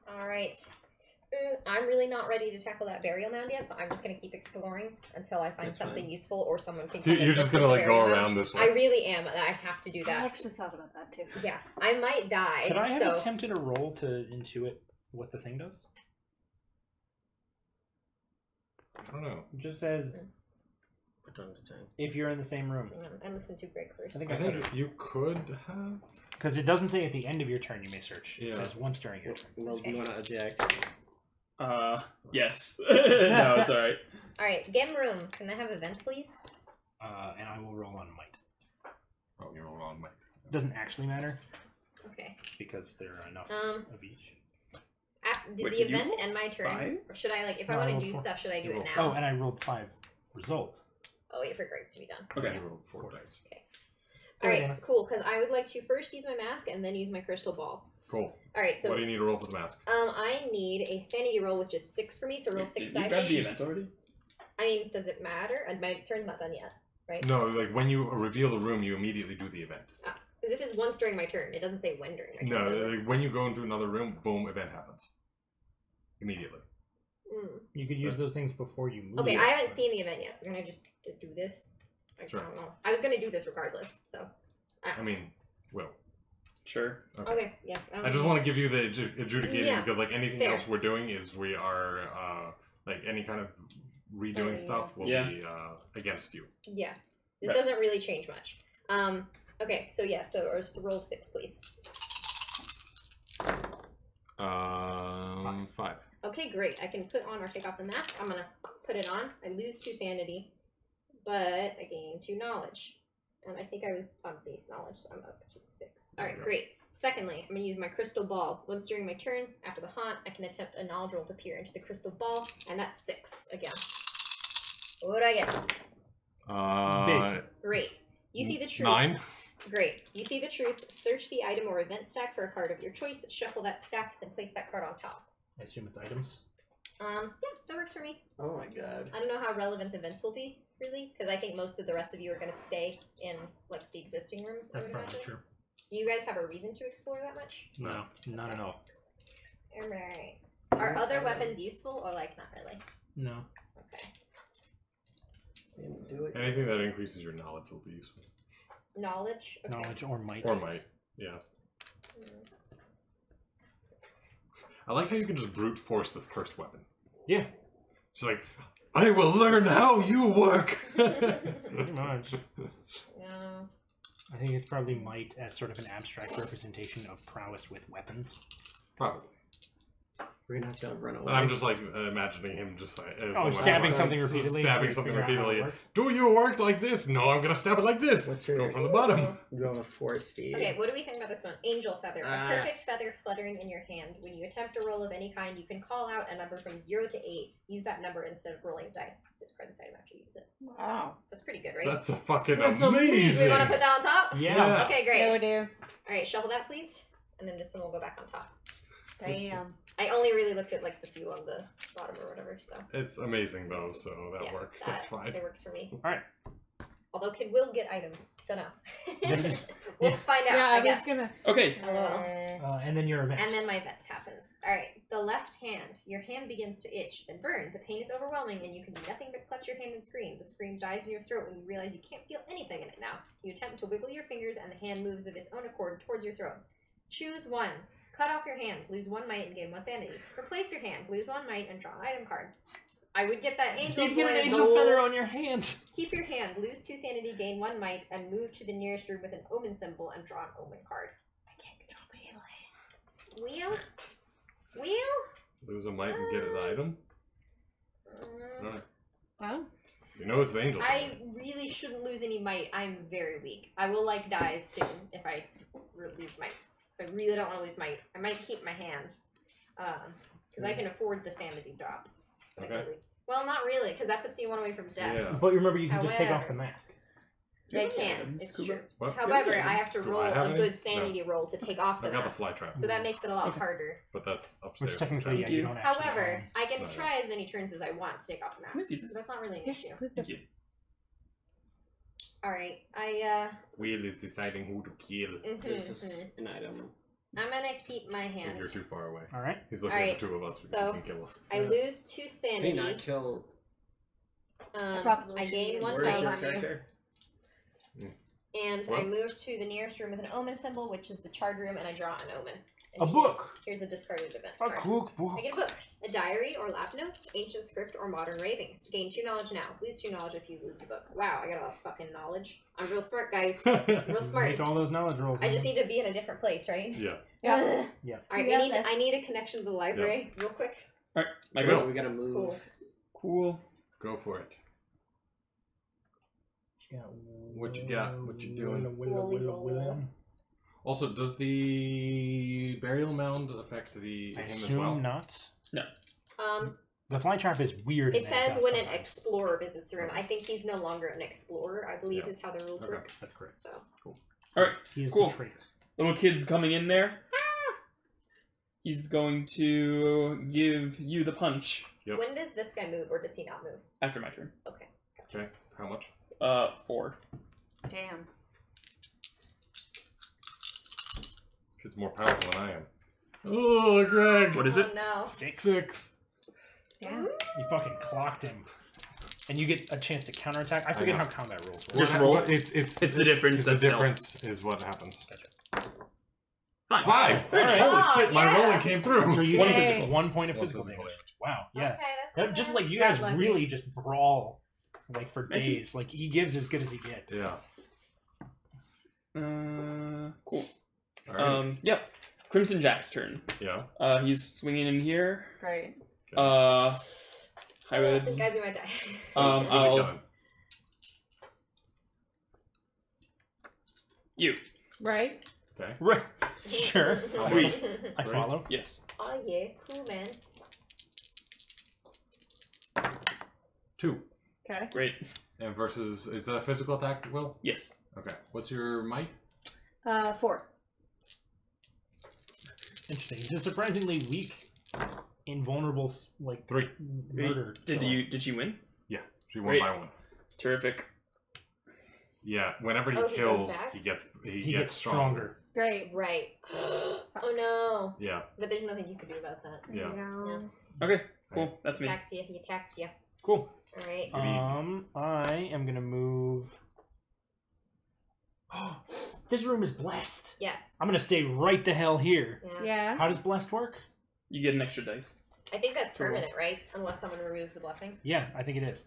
All right. I'm really not ready to tackle that burial mound yet, so I'm just gonna keep exploring until I find That's something fine. useful or someone can come You're just assist gonna with the like go burial mound. around this way. I really am. I have to do I that. actually thought about that too. Yeah, I might die. Could I have so attempted a roll to intuit what the thing does? I don't know. It just says if you're in the same room. hang on, I listened to Greg first. I think I I think you could have. because it doesn't say at the end of your turn you may search. It Yeah. says once during your turn. Well, do you want to object? Yes. No, it's alright. All right, game room. Can I have event, please? And I will roll on might. Oh, you're on my. Doesn't actually matter Okay. because there are enough of each. Did Wait, the did you event roll end my turn, 5? or should I if No, I I want rolled to do 4. stuff, should I do You it rolled now? Oh, and I rolled 5 results. Oh, wait for Greg to be done. Okay. You rolled 4 dice. All right, Anna. cool. Because I would like to first use my mask and then use my crystal ball. Cool. All right, so What do you need to roll for the mask? I need a sanity roll, which is 6 for me. So roll 6 Did you dice. grab the event already? I mean, does it matter? My turn's not done yet, right? No, like when you reveal the room, you immediately do the event. Because this is once during my turn. It doesn't say when during my turn. No, does it? like when you go into another room, boom, event happens. Immediately. You could use those things before you move. Okay, I haven't seen the event yet, so can I just do this? I Sure. don't know. I was gonna do this regardless, so. I mean, well. Sure. Okay, yeah. I just want to give you the adjudicating Yeah, because like anything fair. else we're doing is we are like any kind of redoing stuff will Yeah. be against you. Yeah, this Right. doesn't really change much. Okay, so yeah, so roll 6, please. 5. Okay, great. I can put on or take off the mask. I'm gonna put it on. I lose 2 sanity, but I gain 2 knowledge. And I think I was on base knowledge, so I'm up to 6. Alright, great. Secondly, I'm gonna use my crystal ball. Once during my turn, after the haunt, I can attempt a knowledge roll to peer into the crystal ball, and that's 6 again. What do I get? Great. You see the truth. 9. Great. You see the truth. Search the item or event stack for a card of your choice. Shuffle that stack, then place that card on top. I assume it's items. Yeah, that works for me. Oh my god. I don't know how relevant events will be, really, because I think most of the rest of you are going to stay in, like, the existing rooms. I That's would probably imagine. true. Do you guys have a reason to explore that much? No, not at all. Alright. Are other weapons useful, or, like, not really? No. Okay. Didn't do it. Anything that increases your knowledge will be useful. Knowledge? Okay. Knowledge or might. Or might. Yeah. I like how you can just brute force this cursed weapon. Yeah. She's like, I will learn how you work. Pretty much. Yeah. I think it's probably might as sort of an abstract representation of prowess with weapons. Probably. We're gonna have to run away. And I'm just like imagining him just like stabbing something just repeatedly. stabbing until something you figure out how it repeatedly. works. Do you work like this? No, I'm gonna stab it like this. What's your- Go from the bottom. You have a 4 speed. Okay, what do we think about this one? Angel feather. A perfect feather fluttering in your hand. When you attempt a roll of any kind, you can call out a number from 0 to 8. Use that number instead of rolling dice. Discard this item after you use it. Wow. That's pretty good, right? That's a fucking That's amazing. amazing. Do we want to put that on top? Yeah. Okay, Yeah, we great. do. Alright, shuffle that, please. And then this one will go back on top. Damn. I only really looked at like the few on the bottom or whatever, so. It's amazing though, so that Yeah, works. That's fine. It works for me. Alright. Although kid will get items. Don't know. This is- We'll find out, Yeah, I I was guess. gonna Okay. say... And then your event. And then my vet happens. Alright, the left hand. Your hand begins to itch, then burn. The pain is overwhelming and you can do nothing but clutch your hand and scream. The scream dies in your throat when you realize you can't feel anything in it now. You attempt to wiggle your fingers and the hand moves of its own accord towards your throat. Choose one. Cut off your hand, lose 1 might and gain 1 sanity. Replace your hand, lose 1 might and draw an item card. I would get that angel You get an blend. angel feather on your hand. Keep your hand, lose 2 sanity, gain 1 might, and move to the nearest room with an omen symbol and draw an omen card. I can't control my ability. Wheel? Lose a might and get an item. Alright. Well, You know it's the angel. I really shouldn't lose any might. I'm very weak. I will like die soon if I lose might. So I really don't want to lose might. I might keep my hand. Because I can afford the sanity drop. Okay. Well, not really, because that puts me 1 away from death. Yeah. But remember, you can just take off However- the mask. I can. It's Scuba. true. What? However, I have to Do roll I have a any? good sanity roll to take off the I got the mask. fly trap, So that makes it a lot harder. but that's upstairs. Which technically, yeah, Thank you. you don't actually. However, I can No. try as many turns as I want to take off the mask. So that's not really an yes, issue. please do. Thank you. Alright, Wheel is deciding who to kill. This is an item. I'm gonna keep my And hand. you're too far away. All right. He's looking Alright, at the 2 of us. so- He can kill us. I lose 2 Can you sanity. not kill... probably I gain should 1 Where is save your on sanity. you. character? And I What? move to the nearest room with an omen symbol, which is the charred room, and I draw an omen. And A book. Here's a discarded event A card. cookbook. I get a book, a diary or lab notes, ancient script, or modern ravings. Gain 2 knowledge now. Lose 2 knowledge if you lose the book. Wow, I got a lot of fucking knowledge. I'm real smart, guys. Real smart. Make all those knowledge rolls. I just need to be in a different place, right? Yeah. Yeah. Yeah. Alright, You got this. I need a connection to the library, real quick. Alright, my Go. go. We gotta move. Cool. Cool. Go for it. What you got? What you doing? Also, does the burial mound affect the I him as assume well? not. Um, The fly trap is weird. it and says does when an sometimes. explorer visits the room. I think he's no longer an explorer, I believe Yeah. is how the rules Okay. work. That's correct. So, Alright, He's Cool. the traitor. little kid's coming in there. He's going to give you the punch Yep. when does this guy move, or does he not move? after my turn. Okay. Okay. How much? 4. Damn. Kid's more powerful than I am. Oh, Greg. What is Oh it? no. 6. Damn. You fucking clocked him. And you get a chance to counterattack. I forget know. how combat rules work. Just roll. It's the difference. The that's difference is what happens. 5. 5. Very nice. Holy Oh, shit! My yeah. rolling came through. So you One get physical. 1 point of One physical physical damage. Wow, yeah. Okay, that's That- not just bad. like you Got guys lucky. really just brawl like for I see. days. Like he gives as good as he gets. Yeah. Cool. All right. Yeah. Crimson Jack's turn. Yeah. He's swinging in here. Great. I would. Guys, we might die. Who's it I'll. killing? You. Right? Okay. Right. Sure. 3. I follow. Yes. Oh yeah, cool man. 2. Okay. Great. And versus, is that a physical attack, Will? Yes. Okay. What's your might? 4. Interesting. He's a surprisingly weak, invulnerable, like 3. murder. Did she win? Yeah. She won Great. by 1. Terrific. Yeah. Whenever he Oh, he kills, goes back? he gets He gets stronger. Great. Right. Oh no. Yeah. But there's nothing you can do about that. Yeah. Yeah. Okay. Cool. That's me. Attacks you, he attacks you. Cool. Alright. I am gonna move. This room is blessed. Yes. I'm gonna stay right the hell here. Yeah. Yeah. How does blessed work? You get an extra dice. I think that's permanent, right? Unless someone removes the blessing. Yeah, I think it is.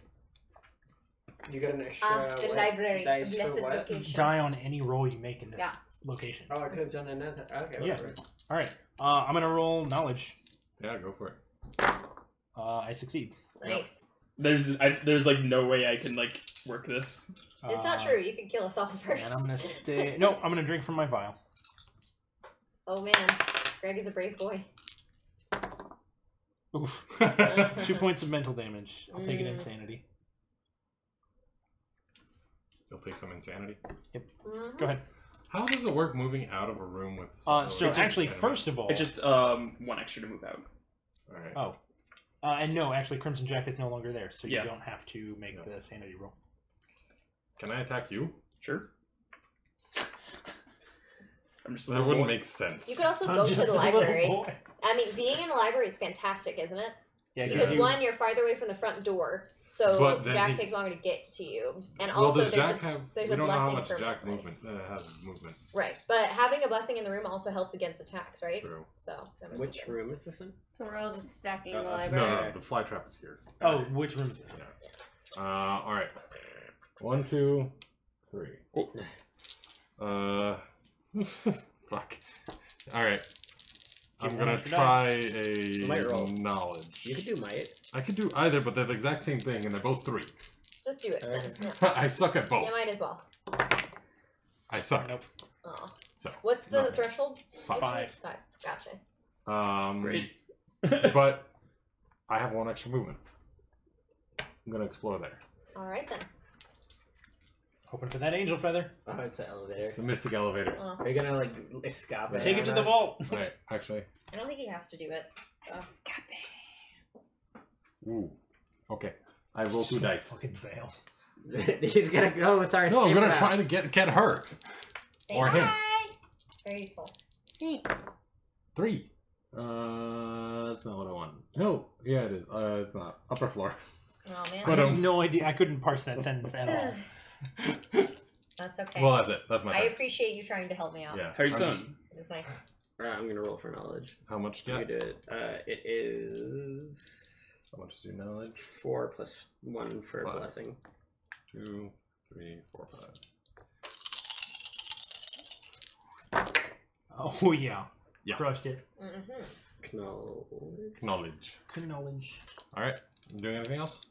You get an extra The what? library. dice The for blessed what? location. Die on any roll you make in this Yeah. location. Oh, I could have done another. Okay, Yeah. whatever. All right. I'm gonna roll knowledge. Yeah, go for it. I succeed. Nice. There's like no way I can like work this. It's not true. You can kill us all first. And I'm gonna stay. No, I'm gonna drink from my vial. Oh man, Greg is a brave boy. Oof. 2 points of mental damage. I'll take an insanity. You'll take some insanity. Mm-hmm. Go ahead. How does it work moving out of a room with? So actually, first of all, It's just 1 extra to move out. All right. oh, and no, actually, Crimson Jacket's no longer there, so you Yeah. don't have to make the sanity roll. Can I attack you? Sure. I'm just. That wouldn't make sense. You could also I'm go to just the a little library. boy. I mean, being in a library is fantastic, isn't it? Yeah, Because you- one, you're farther away from the front door, so But then Jack he- takes longer to get to you, and Well, also does Jack have? there's We a don't know how blessing much for Jack movement. has movement. Right, but having a blessing in the room also helps against attacks, right? True. So that would be Which good. room is this in? So we're all just stacking in the No, library. no, the fly trap is here. Oh, which room is it? All right. 1, 2, 3. Fuck. All right. I'm Give gonna one extra try a Might roll. knowledge. You could do might. I could do either, but they're the exact same thing, and they're both 3. Just do it. Then. Okay. Yeah. I suck at both. You might as well. I suck. Nope. Oh. So. What's the no. threshold? 5. 5. Gotcha. Great. But I have 1 extra movement. I'm gonna explore there. All right then. Hoping for that angel feather. Oh, it's the elevator. It's a mystic elevator. Oh, Are you gonna like escape it? Take it to on the us? vault. All right. Actually. I don't think he has to do it. Ooh. Okay. I roll 2 dice. Fucking fail. He's gonna go with our. No, I'm escape gonna route. try to get her. Or him. Very useful. Thanks. 3. That's not what I want. No. Yeah, it is. It's not. Upper floor. Oh man. But, I have no idea. I couldn't parse that sentence at all. That's okay. Well, that's it. That's my I turn. appreciate you trying to help me out. Yeah. How are you I'm doing? just- It was nice. Alright, I'm gonna roll for knowledge. How much do You you do get? it. It is How much is your knowledge? 4 plus 1 for a 5. blessing. 2, 3, 4, 5. Oh yeah. Yeah. Crushed it. Mm-hmm. Knowledge. Knowledge. All right. You doing anything else?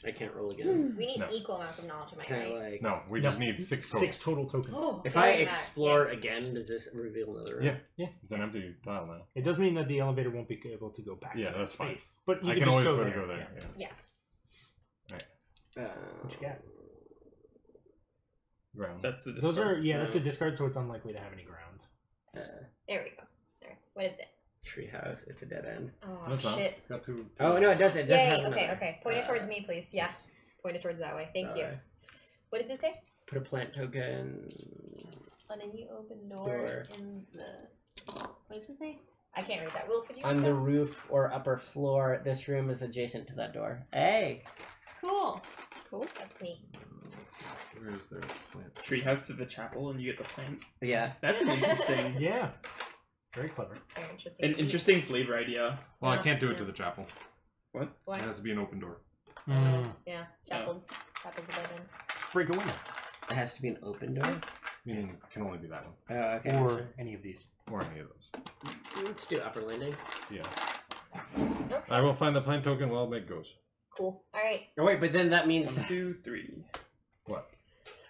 I can't roll again. We need No. equal amounts of knowledge, am I Can I right? like? No, we No. just need 6 total. 6 total tokens. Oh, If that I doesn't matter. explore again, does this reveal another room? Yeah. It's an empty tile now. It does mean that the elevator won't be able to go back. Yeah, to that that's fine. space. But you I can can just always go go there. go there. Yeah. Yeah. What you got? Ground. That's the Those discard. are that's a discard, so it's unlikely to have any ground. There we go. There. What is it? Treehouse. It's a dead end. Oh That's not. shit. It's got 2. Oh no, it does. It does Yay. have Okay. another. Okay. Point it towards me, please. Yeah. Point it towards that way. Thank you. What does it say? Put a plant token. On a new open door Door. in the. What does it say? I can't read that. Will, could you On read the that? roof or upper floor, this room is adjacent to that door. Hey! Cool. Cool. That's neat. Where's their plant? Treehouse to the chapel, and you get the plant. Yeah. That's an interesting, Yeah. Very clever. Very interesting. an interesting flavor idea. Well, I Yeah, can't do it yeah. to the chapel. Why? It has to be an open door. Yeah. Chapel's a dead end. Break a window. It has to be an open door. Meaning, it can only be that one. Oh, okay. Or any of these. Or any of those. Let's do upper landing. Yeah. Okay. I will find the plant token while Meg goes. Cool. All right. Oh wait, but then that means 1, 2, 3. What?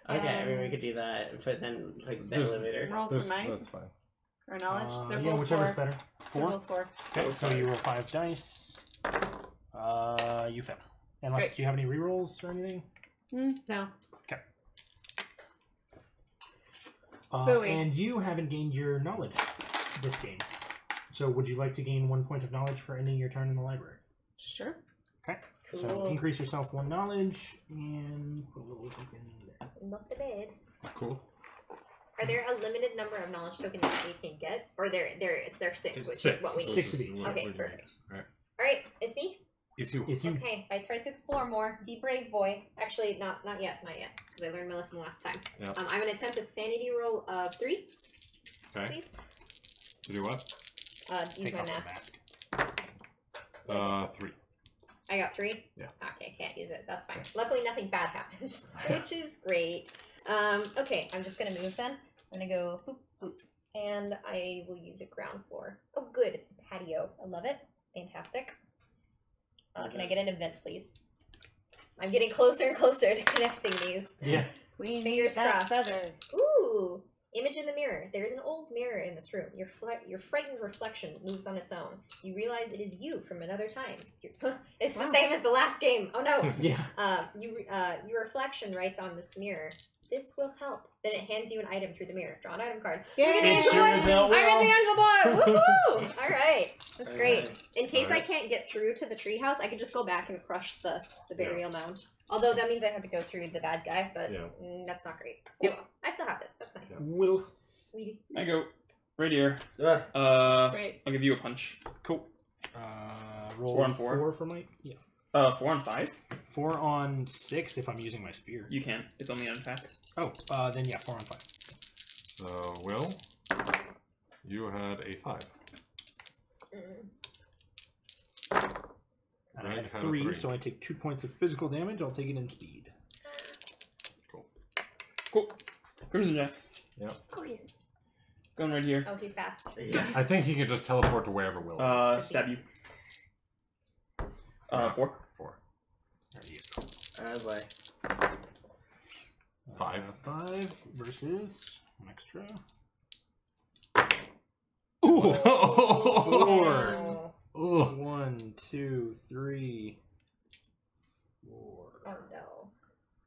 okay. I mean, we could do that, but then like the There's- elevator. Roll for might That's fine. or knowledge. They're Yeah, both whichever's 4. better. They're 4? both 4. Okay, so you roll 5 dice. You fail. Unless Great. do you have any rerolls or anything? No. Okay. Phooey. And you haven't gained your knowledge this game. So would you like to gain 1 point of knowledge for ending your turn in the library? Sure. Okay. So Cool. increase yourself 1 knowledge and put a little token in there. Above the bed. Cool. Are there a limited number of knowledge tokens that we can get, or it's there 6, It's which 6. is what we need? 6 of each. Okay, What we perfect. need. Right. All right, it's me. It's you. It's you. Okay, I tried to explore more. Be brave, boy. Actually, not yet, because I learned my lesson last time. Yep. I'm gonna attempt a sanity roll of 3, Okay. please. To do what? Use Take my off the mask. mask. 3. I got 3. Yeah. Okay, can't use it. That's fine. Luckily, nothing bad happens, which is great. Okay, I'm just gonna move then. I'm gonna go boop boop, and I will use a ground floor. Oh, good, it's a patio. I love it. Fantastic. Can I get an event, please? I'm getting closer and closer to connecting these. Yeah. We Fingers need that crossed. feather. Ooh! Image in the mirror. There is an old mirror in this room. Your frightened reflection moves on its own. You realize it is you from another time. It's the same as the last game. Oh no! Yeah. Your reflection writes on this mirror. This will help. Then it hands you an item through the mirror. Draw an item card. Yay! Look at the It angel sure boy! as hell will. I got the angel boy! Woohoo! Alright. That's great. Alright. In case I Alright. can't get through to the treehouse, I can just go back and crush the burial mound. Although that means I have to go through the bad guy, but that's not great. Oh, well, I still have this. That's nice. Will. Sweetie. I go right here. Ugh. Great. I'll give you a punch. Cool. Roll 4 on 4. 4 for Mike. Yeah. 4 on 5. 4 on 6 if I'm using my spear. You can. It's only on attack. Oh, then yeah, 4 on 5. So, Will, you had a 5. And I Right, had have a 3, 3. so I take 2 points of physical damage. I'll take it in speed. Cool. Crimson Jack. Cookies. Going right here. Oh, he's fast. Yeah. I think he can just teleport to wherever Will is. Stab you. 4. 4. There you go. Oh boy. 5. 5 versus an extra. Ooh! 4. Ugh. 1, 2, 3, 4. Oh no.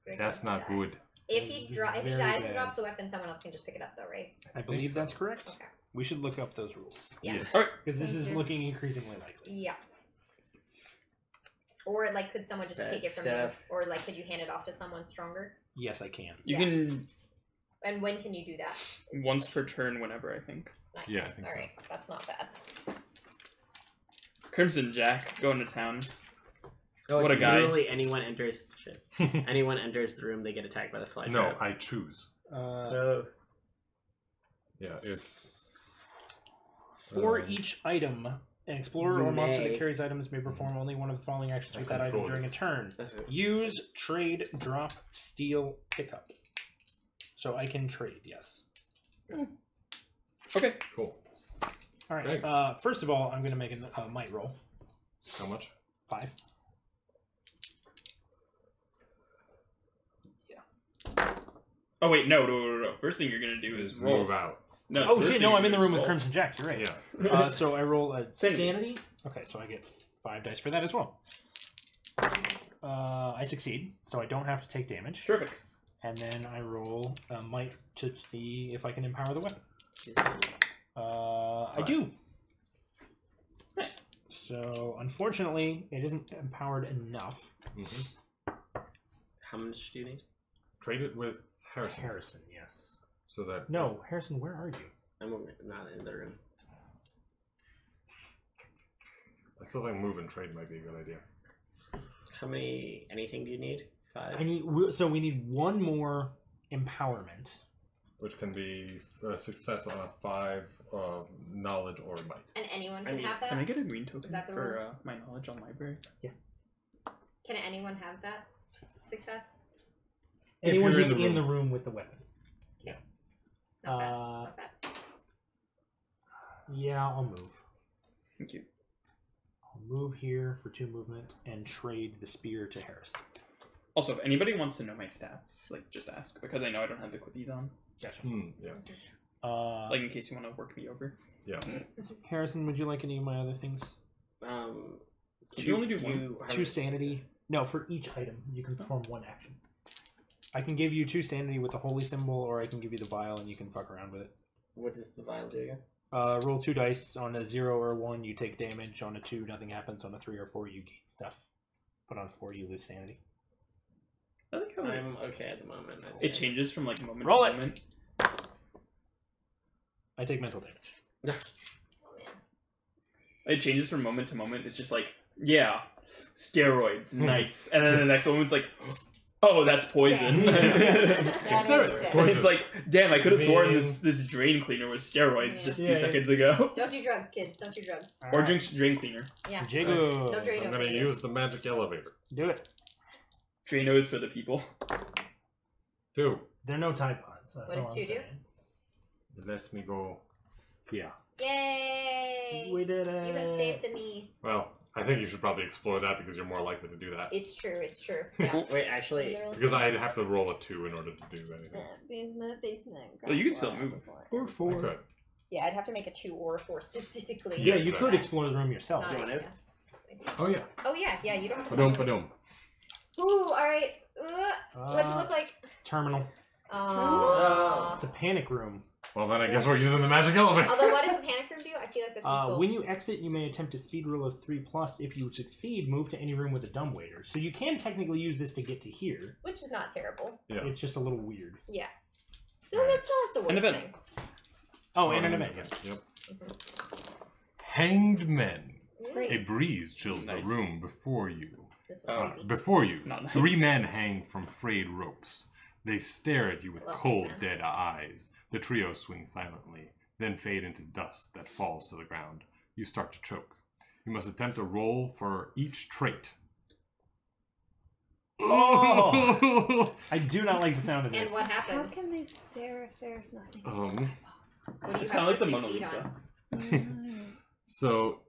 Very That's close to not die. good. If he Very dies and bad. drops the weapon, someone else can just pick it up, though, right? I believe so. that's correct. Okay. We should look up those rules. Yeah. Yes. Because this is Thank you. looking increasingly likely. Yeah. Or like, could someone just Bad take it from stuff. you? Or like, could you hand it off to someone stronger? Yes, I can. You Yeah. can And when can you do that? Is the once question. per turn, whenever, I think. Nice. Yeah, I think so. All right, that's not bad. Crimson Jack, going to town. Oh, What it's a guy. Literally anyone enters. Shit. Anyone enters the room, they get attacked by the fly No, trap. I choose. No. Yeah, it's... For each item, an explorer You or monster may. that carries items may perform only one of the following actions I with that item control during it. a turn. That's it. Use, trade, drop, steal, pickup. So I can trade, yes. Okay. Cool. All right. Okay. First of all, I'm going to make a might roll. How much? 5. Oh, wait, no. First thing you're going to do is roll. Move out. No, Oh first shit! thing No, you're I'm in the gonna room do with is roll. Crimson Jack. You're right. Yeah. So I roll a Sanity. sanity. Okay, so I get 5 dice for that as well. I succeed, so I don't have to take damage. Terrific. And then I roll a might to see if I can empower the weapon. I do. Nice. So unfortunately, it isn't empowered enough. How much do you need? Trade it with Harrison. Harrison, yes. So that... No, Harrison, where are you? I'm not in the room. I still think move and trade might be a good idea. How many? Anything do you need? 5. We need one more empowerment. Which can be a success on a 5 of knowledge or might. And anyone I can mean, have that? Can I get a green token Is that the for my knowledge on library? Can anyone have that success? Anyone you're who's in the in the room. room with the weapon. Not bad. Not bad. Yeah, I'll move. Thank you. I'll move here for 2 movement and trade the spear to Harrison. Also, if anybody wants to know my stats, like, just ask, because I know I don't have the quickies on. Gotcha. Yeah. Like, in case you want to work me over. Yeah. Harrison, would you like any of my other things? Can you only do one? 2 sanity. No, for each item, you can perform 1 action. I can give you 2 sanity with the holy symbol, or I can give you the vial and you can fuck around with it. What does the vial do again? Roll 2 dice. On a 0 or 1, you take damage. On a 2, nothing happens. On a 3 or 4, you gain stuff. But on 4, you lose sanity. I like how I'm okay at the moment. I'd it say. changes from, like, moment Roll to it. moment. I take mental damage. Oh, man. It changes from moment to moment. It's just like, yeah, steroids, nice. And then the next moment's like, oh, that's poison. That It's is there. dead. It's like, damn, I could have sworn Man. this drain cleaner was steroids Yeah. just Yeah, 2 yeah. seconds ago. Don't do drugs, kids. Don't do drugs. Or drink drain cleaner. Yeah. Jago. Don't drain I'm over going to you. use the magic elevator. Do it. Drainos for the people. 2. There are no Tide Pods. That's What does all 2 I'm do? saying. It lets me go here. Yay! We did You have it. saved the me. Well, I think you should probably explore that because you're more likely to do that. It's true. It's true. Yeah. Wait, actually, Because I'd have to roll a 2 in order to do anything. Well, you can still move. Or I 4. could. Yeah, I'd have to make a 2 or a 4 specifically. Yeah, you Exactly. could explore the room yourself. Not- You want yeah. Oh yeah. Oh yeah, yeah. You don't have to. Padum, summon it. padum. Ooh, all right. What's it look like? Terminal. Oh. It's a panic room. Well, then I guess we're using the magic elevator. Although, what does the panic room do? I feel like that's useful. When you exit, you may attempt a speed roll of 3+. If you succeed, move to any room with a dumbwaiter. So you can technically use this to get to here. Which is not terrible. Yeah. It's just a little weird. Yeah. No, that's not the worst An event. thing. Oh, and an event, yes. Yep. Hanged men. Great. A breeze chills Nice. the room before you. This was creepy. Before you, Not nice. 3 men hang from frayed ropes. They stare at you with Love cold, that. dead eyes. The trio swing silently, then fade into dust that falls to the ground. You start to choke. You must attempt a roll for each trait. Oh! I do not like the sound of this. And what How happens? can they stare if there's nothing? What do you It's have kind of like to the Mona succeed Lisa. on? So,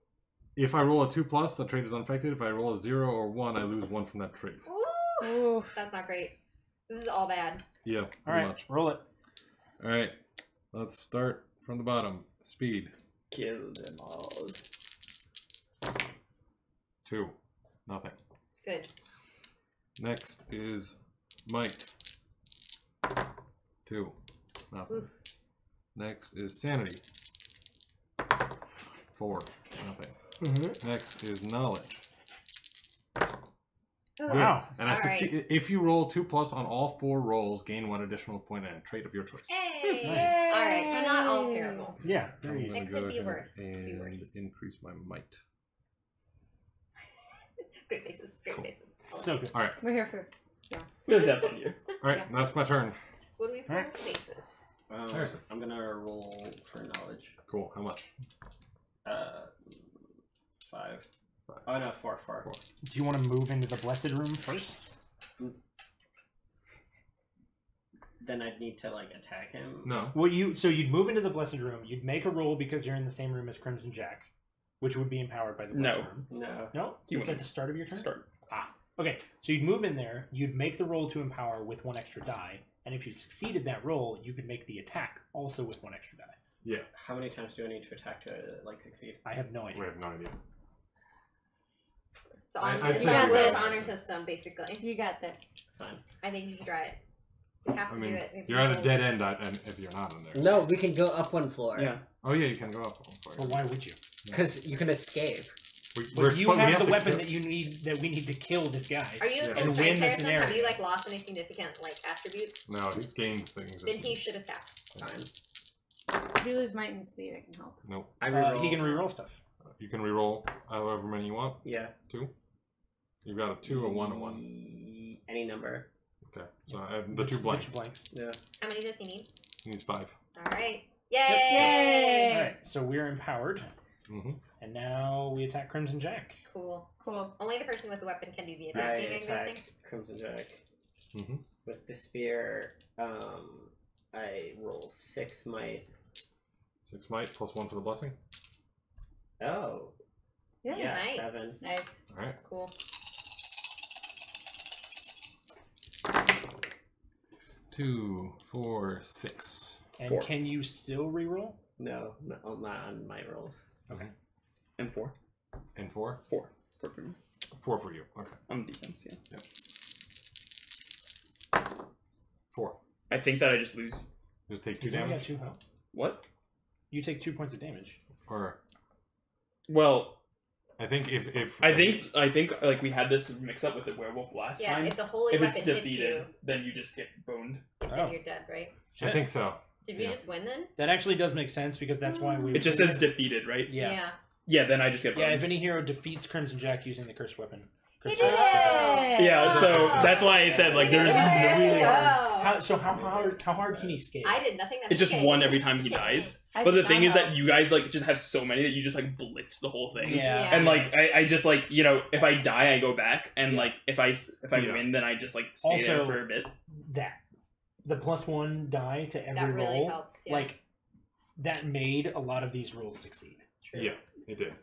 if I roll a 2+, that trait is unaffected. If I roll a 0 or 1, I lose 1 from that trait. Ooh, Oof. that's not great. This is all bad. Yeah, All pretty right, much. roll it. All right, let's start from the bottom. Speed. Kill them all. 2. Nothing. Good. Next is might. 2. Nothing. Oof. Next is sanity. 4. Nothing. Mm-hmm. Next is knowledge. Ooh. Wow. And I All succeed. If you roll 2+ on all 4 rolls, gain 1 additional point and a trait of your choice. Hey! Nice. All right, so not all terrible. Yeah, I'm very easy. gonna It could go be ahead worse. Could be And worse. increase my might. Great faces. Great Cool. faces. So good. All right. We're here for. We always have fun here. All right. That's my turn. What do we put Alright. on faces? Seriously. I'm gonna roll for knowledge. Cool. How much? 5. Oh no, 4. Do you want to move into the blessed room first? Then I'd need to like attack him. No. Well, you'd move into the blessed room. You'd make a roll because you're in the same room as Crimson Jack, which would be empowered by the blessed No. room. No. No, You it's wanna at the start of your turn. Start. Okay, so you'd move in there. You'd make the roll to empower with 1 extra die, and if you succeeded that roll, you could make the attack also with 1 extra die. Yeah. How many times do I need to attack to like succeed? I have no idea. We have no idea. It's on, I'd it's say on you Will's guys- honor system, basically. You got this. Fine. I think you should try it. You have to I mean, do it. We have you're at a rules. dead end and if you're not in there. No, we can go up 1 floor. Yeah. Oh yeah, you can go up. Well, why would you? Because you can escape. But you have the weapon kill- that we need to kill this guy. Are you Yeah. a And constraint win the person? Have scenario. you like lost any significant like attributes? No, he's gained things. Then he should attack. Fine. If you lose might and speed, I can help. Nope. I reroll. He can reroll stuff. You can reroll however many you want. Yeah. 2. You've got a 2, a 1, a 1. Any number. Okay. So I have the 2 blanks. Yeah. How many does he need? He needs 5. All right. Yep. Yay! All right, so we're empowered, Mm-hmm. and now we attack Crimson Jack. Cool. Cool. Only the person with the weapon can do the I attacking, I'm attack guessing. Crimson Jack. Mm-hmm. With the spear, I roll 6 might. 6 might plus 1 for the blessing. Oh. Yeah. Yeah, Nice. 7. Nice. All right. Cool. 2, 4, 6. And 4. can you still reroll? No, not on my rolls. Okay. And 4. And 4? 4. 4 for me. 4 for you. Okay. I'm defense, yeah. 4. I think that I just lose. Just take 2 He's only got damage. 2 health. What? You take 2 points of damage. Or Well, I think if I think like we had this mix up with the werewolf last Yeah, time. if the holy If weapon it's hits defeated, you, then you just get boned. then Oh. you're dead, right? I think so. Did we Yeah. just win then? That actually does make sense because that's why we. It just says defeated, right? Yeah. Yeah, then I just get boned. Yeah, if any hero defeats Crimson Jack using the cursed weapon. You Cursed did weapon. it! Yeah, so that's why I said like there's Yes, really go. How hard can he skate? I did nothing. it's just one every time he dies. But the thing is that you guys like just have so many that you just like blitz the whole thing. Yeah. And like I just like if I die I go back and Yeah. like if I Yeah. win then I just like stay there Also- for a bit. That the +1 die to every That really roll. helped. Yeah. Like that made a lot of these rules succeed. Yeah, it did.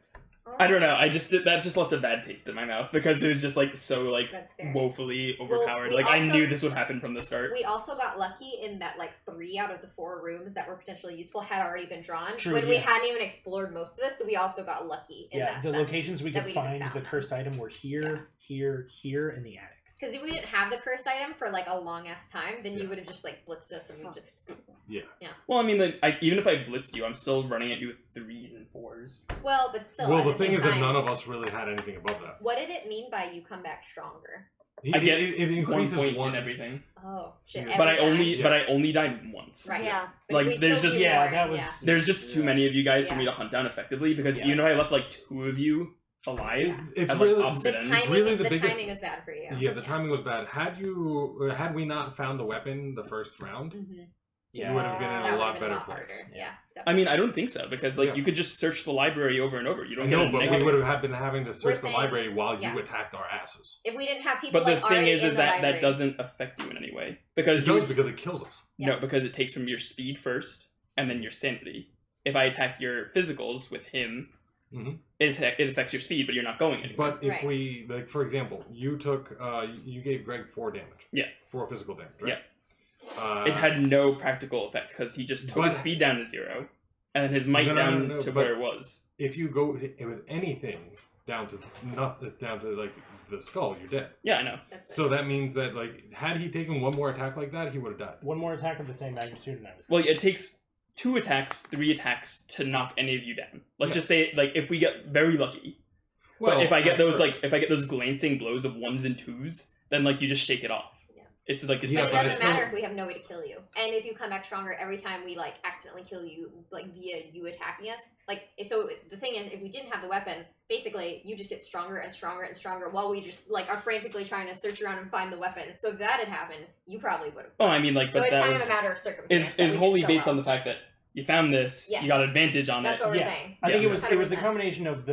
I don't know. That just left a bad taste in my mouth because it was just like so like woefully overpowered. we Like I also- knew this would happen from the start. We also got lucky in that like 3 out of the 4 rooms that were potentially useful had already been drawn True, when we yeah. hadn't even explored most of this. So we also got lucky in that The sense locations we that could didn't find found the them. cursed item were here, here, here, in the attic. Because if we didn't have the cursed item for like a long ass time, then you would have just like blitzed us and we just Well, I mean, like, even if I blitzed you, I'm still running at you with 3s and 4s. well, but still. Well, at the the thing same is that time, none of us really had anything above that. What did it mean by you come back stronger? I get it increases 1 point one. in everything, Oh shit! Yeah. but I every time. only but I only died once. Right. Yeah. But Like, we there's killed just- you Yeah, more, that was. yeah. There's just too many of you guys for Yeah. me to hunt down effectively because Yeah. even if I left like 2 of you alive, Yeah. It's at, like, really opposite The ends. timing, really the the biggest- timing was bad for you. Yeah, the timing was bad. Had we not found the weapon the first round, Mhm. you would have been in That a would lot have been better a lot place. harder. Yeah. I mean, I don't think so because like Yeah. you could just search the library over and over. You don't I get know, a but we negative. would have been having to search the saying- library while yeah. you attacked our asses. If we didn't have people But the like thing already is in the that library, that doesn't affect you in any way It because does you because it kills us. no because it takes from your speed first and then your sanity. If I attack your physicals with him, Mhm. it affects your speed, but you're not going anywhere. But if Right. we, like, for example, you took, you gave Greg 4 damage. Yeah. 4 physical damage, right? It had no practical effect because he just took but- his speed down to 0 and then his might No, down no, to but- where it was. If you go with anything down to like the skull, you're dead. Yeah, I know. that's it. So that means that, like, had he taken one more attack like that, he would have died. One more attack of the same magnitude, and I was. Well, it takes 2 attacks, 3 attacks to knock any of you down. Let's Yeah. just say, like, if we get very lucky. Well, But if I get at those, first. like, if I get those glancing blows of 1s and 2s, then, like, you just shake it off. Yeah. It's like, it's Yeah, But it but I doesn't still- matter if we have no way to kill you. And if you come back stronger every time we like accidentally kill you, like via you attacking us. Like so the thing is if we didn't have the weapon, basically you just get stronger and stronger and stronger while we just like are frantically trying to search around and find the weapon. So if that had happened, you probably would have. oh, I mean, like, So but it's that kind was, of a matter of circumstance. is that we did wholly so based well. on the fact that you found this, Yes. you got advantage on That's it. what we're Yeah. saying. I think Yeah. it was the 100%. combination of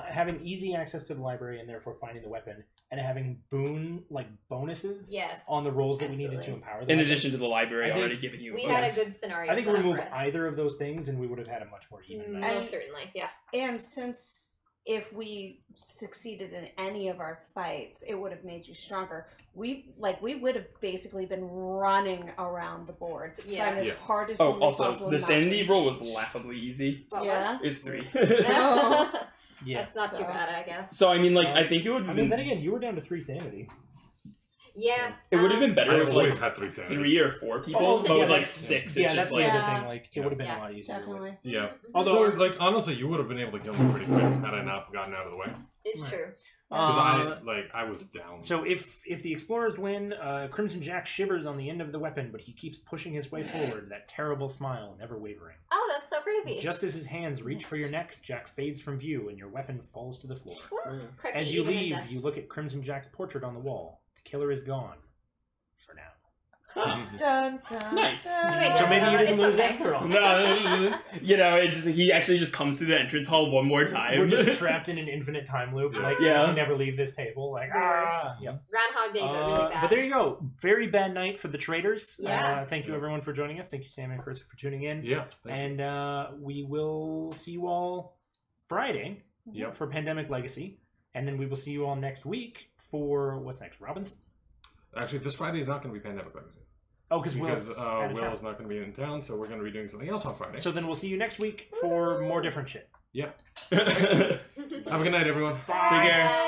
having easy access to the library and therefore finding the weapon, and having boon bonuses Yes. on the rolls that we needed to absolutely. empower the In weapon. addition to the library I think already giving you a We bonus. had a good scenario. I think set up remove for us. either of those things, and we would have had a much more even match. Most certainly, yeah. And since if we succeeded in any of our fights, it would have made you stronger. We would have basically been running around the board, Yeah. trying as Yeah. hard as Oh, humanly also, possible the not sanity to roll was engage. laughably easy. What Yeah. was? It's 3. Oh. Yeah. That's not too So- bad, I guess. So, I mean, like, I think it would I have mean, been, then again, you were down to 3 sanity. Yeah. it would have been better I've if, always like, had 3 sanity. 3 or 4 people, Oh, but yeah, with, like, that's- 6, Yeah, it's that's just, the like, other Yeah. thing. Like, it would have been Yeah, a lot easier. Definitely. Yeah. Although, Though, like, honestly, you would have been able to kill me pretty quick had I not gotten out of the way. It's Right. true. Because I was down. So if the explorers win, Crimson Jack shivers on the end of the weapon, but he keeps pushing his way forward. That terrible smile, never wavering. Oh, that's so creepy. Just as his hands reach for your neck, Jack fades from view, and your weapon falls to the floor. Creepy As you even in leave, death. you look at Crimson Jack's portrait on the wall. The killer is gone. For now. Dun, dun, Nice. dun. Wait, So maybe you It's didn't lose okay. after all. No, you know, it just he actually just comes through the entrance hall one more time. We're just trapped in an infinite time loop. Like, Yeah. we can never leave this table. Like, The worst. Yep. Groundhog Day, but really bad. But there you go. Very bad night for the traders. Yeah. Thank you, everyone, for joining us. Thank you, Sam and Chris, for tuning in. Yeah. Thanks. And we will see you all Friday Yep. for Pandemic Legacy. And then we will see you all next week for what's next? Robinson? Actually, this Friday is not going to be Pandemic Legacy. Oh, because Because Will's out of town. Will's not going to be in town, so we're going to be doing something else on Friday. So then we'll see you next week for more different shit. Yeah. Have a good night, everyone. Bye. Take care.